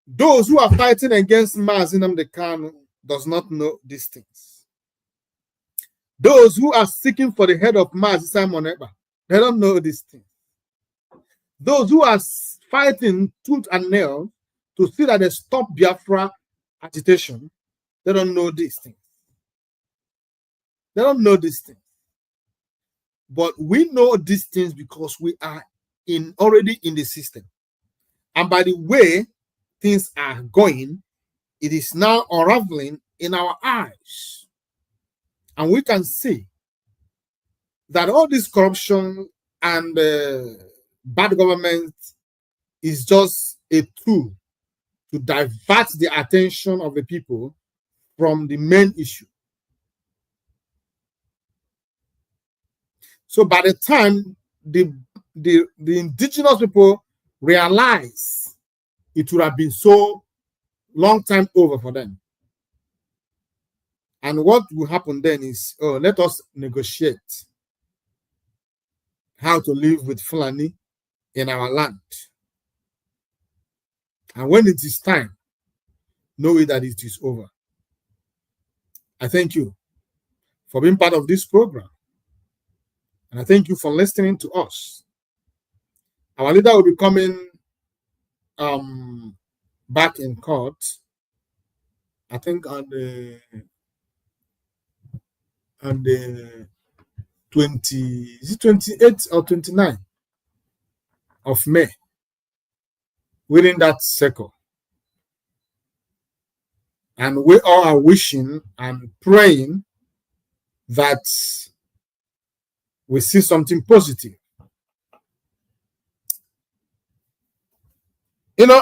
Those who are fighting against Mazi Nnamdi Kanu does not know these things. Those who are seeking for the head of Mazi Simon Ekpa, they don't know these things. Those who are fighting tooth and nail to see that they stop Biafra agitation, they don't know these things. They don't know these things. But we know these things because we are already in the system. And by the way things are going, it is now unraveling in our eyes. And we can see that all this corruption and bad government is just a tool to divert the attention of the people from the main issue. So by the time the indigenous people realize, it would have been so long time over for them. And what will happen then is, oh, let us negotiate how to live with Fulani in our land. And when it is time, know that it is over. I thank you for being part of this program. And I thank you for listening to us. Our leader will be coming back in court, I think on the 28th or 29th of May, within that circle. And we all are wishing and praying that we see something positive. You know,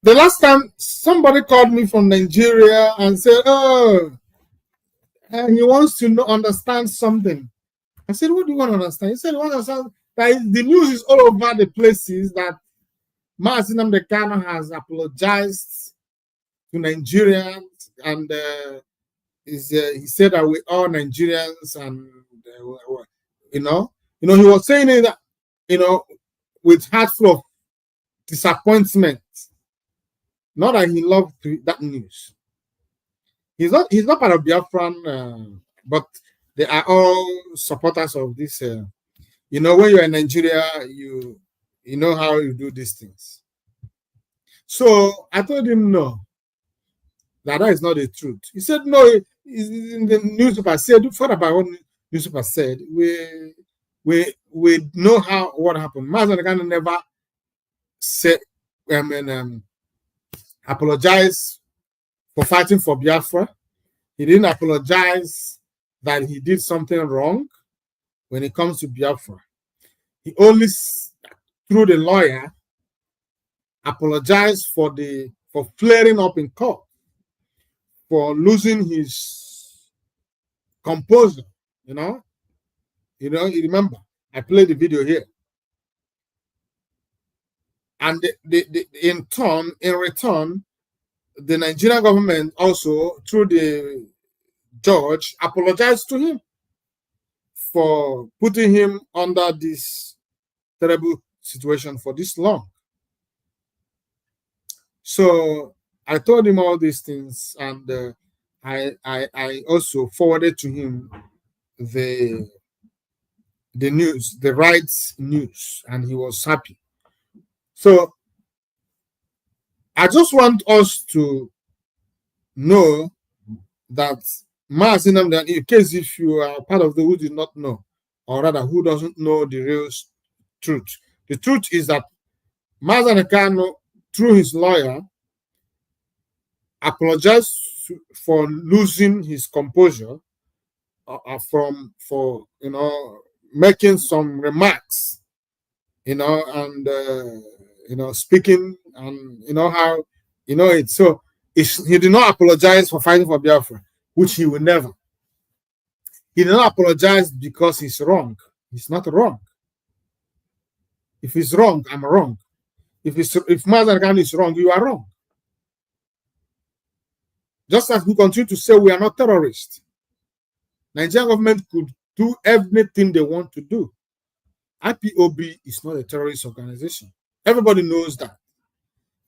the last time somebody called me from Nigeria and said, oh, and he wants to understand something. I said, what do you want to understand? He said, he wants to understand that the news is all over the places that Mazi Nnamdi Kanu has apologized to Nigerians, and he said that we are Nigerians, and he was saying that, with heart full of disappointment. Not that he loved that news. He's not part of Biafran, but they are all supporters of this. When you're in Nigeria, you know how you do these things. So I told him no, that is not the truth. He said no. In the newspaper said, what about what newspaper said? We know what happened. Mazi Nnamdi Kanu never said, apologize for fighting for Biafra. He didn't apologize that he did something wrong when it comes to Biafra. He only, through the lawyer, apologized for flaring up in court, for losing his composure. You remember, I played the video here. And in return, the Nigerian government also, through the judge, apologized to him for putting him under this terrible situation for this long. So I told him all these things, and I also forwarded to him the news, the rights news, and he was happy. So I just want us to know that Mazi Nnamdi, in case if you are part of the who did not know, or rather who doesn't know the real truth. The truth is that Mazi Nnamdi Kanu, through his lawyer, apologized for losing his composure for making some remarks, and speaking, and how it. So he did not apologize for fighting for Biafra, which he will never. He did not apologize because he's wrong. He's not wrong. If he's wrong, I'm wrong. If Mazi Nnamdi Kanu is wrong, you are wrong. Just as we continue to say we are not terrorists, Nigerian government could do everything they want to do. IPOB is not a terrorist organization. Everybody knows that.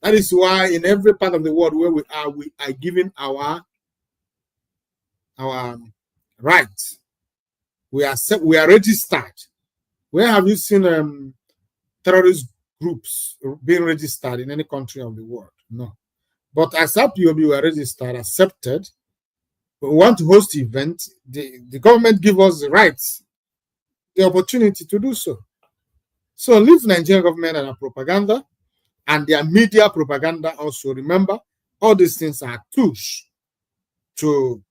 That is why in every part of the world where we are giving our rights. We are registered. Where have you seen terrorist groups being registered in any country of the world? No. But as IPOB, we are registered, accepted. We want to host events. The government give us the rights, the opportunity to do so. So leave Nigerian government and our propaganda and their media propaganda also. Remember, all these things are tools to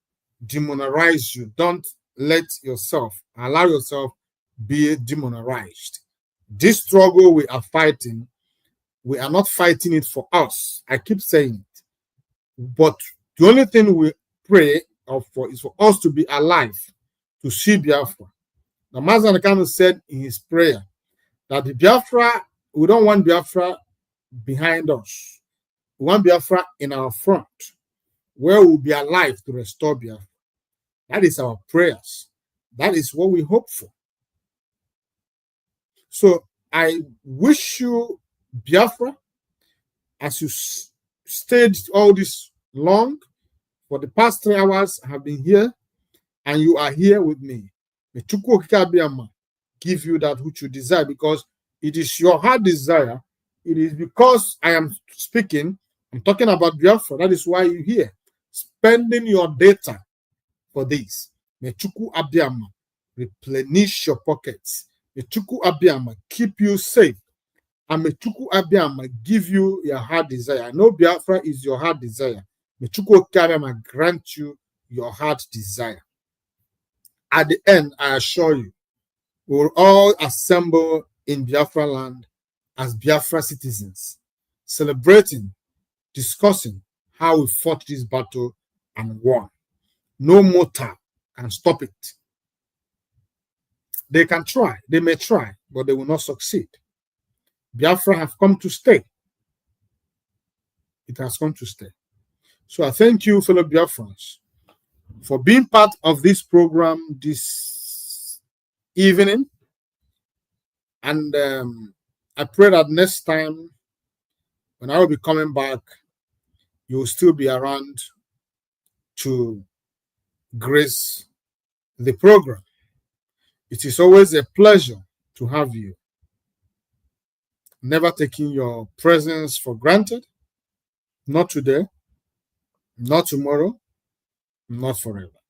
demonize you. Don't allow yourself be demonized. This struggle we are fighting, we are not fighting it for us. I keep saying it. But the only thing we pray for is for us to be alive, to see Biafra. Now, Mazi Nnamdi Kanu said in his prayer that we don't want Biafra behind us. We want Biafra in our front, where we'll be alive to restore Biafra. That is our prayers. That is what we hope for. So I wish you Biafra, as you stayed all this long. For the past 3 hours, I have been here, and you are here with me. May Chukwu Okike Abiyama give you that which you desire, because it is your heart desire. It is because I am speaking, I'm talking about Biafra. That is why you're here, spending your data for this. May Chukwu Abiyama replenish your pockets. May Chukwu Abiyama keep you safe. And may Chukwu Abiyama give you your heart desire. I know Biafra is your heart desire. May Chukwu Okike Abiyama grant you your heart desire. At the end, I assure you, we will all assemble in Biafra land as Biafra citizens, celebrating, discussing how we fought this battle and won. No mortar can stop it. They can try, they may try, but they will not succeed. Biafra have come to stay. It has come to stay. So I thank you, fellow Biafrans, for being part of this program this evening. And I pray that next time, when I will be coming back, you will still be around to grace the program. It is always a pleasure to have you. Never taking your presence for granted. Not today, not tomorrow, not forever.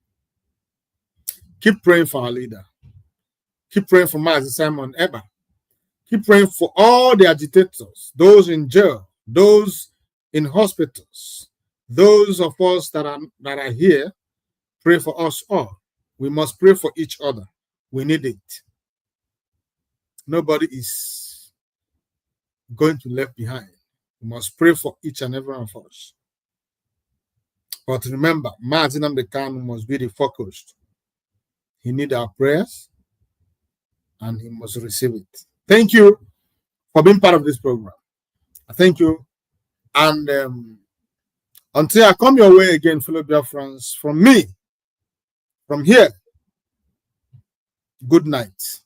Keep praying for our leader. Keep praying for Mazi Simon Eba. Keep praying for all the agitators, those in jail, those in hospitals, those of us that are here. Pray for us all. We must pray for each other. We need it. Nobody is going to be left behind. We must pray for each and every one of us. But remember, Mazi Nnamdi Kanu must be the focus. He needs our prayers, and he must receive it. Thank you for being part of this program. Thank you. And until I come your way again, fellow Biafrans, from me, from here, good night.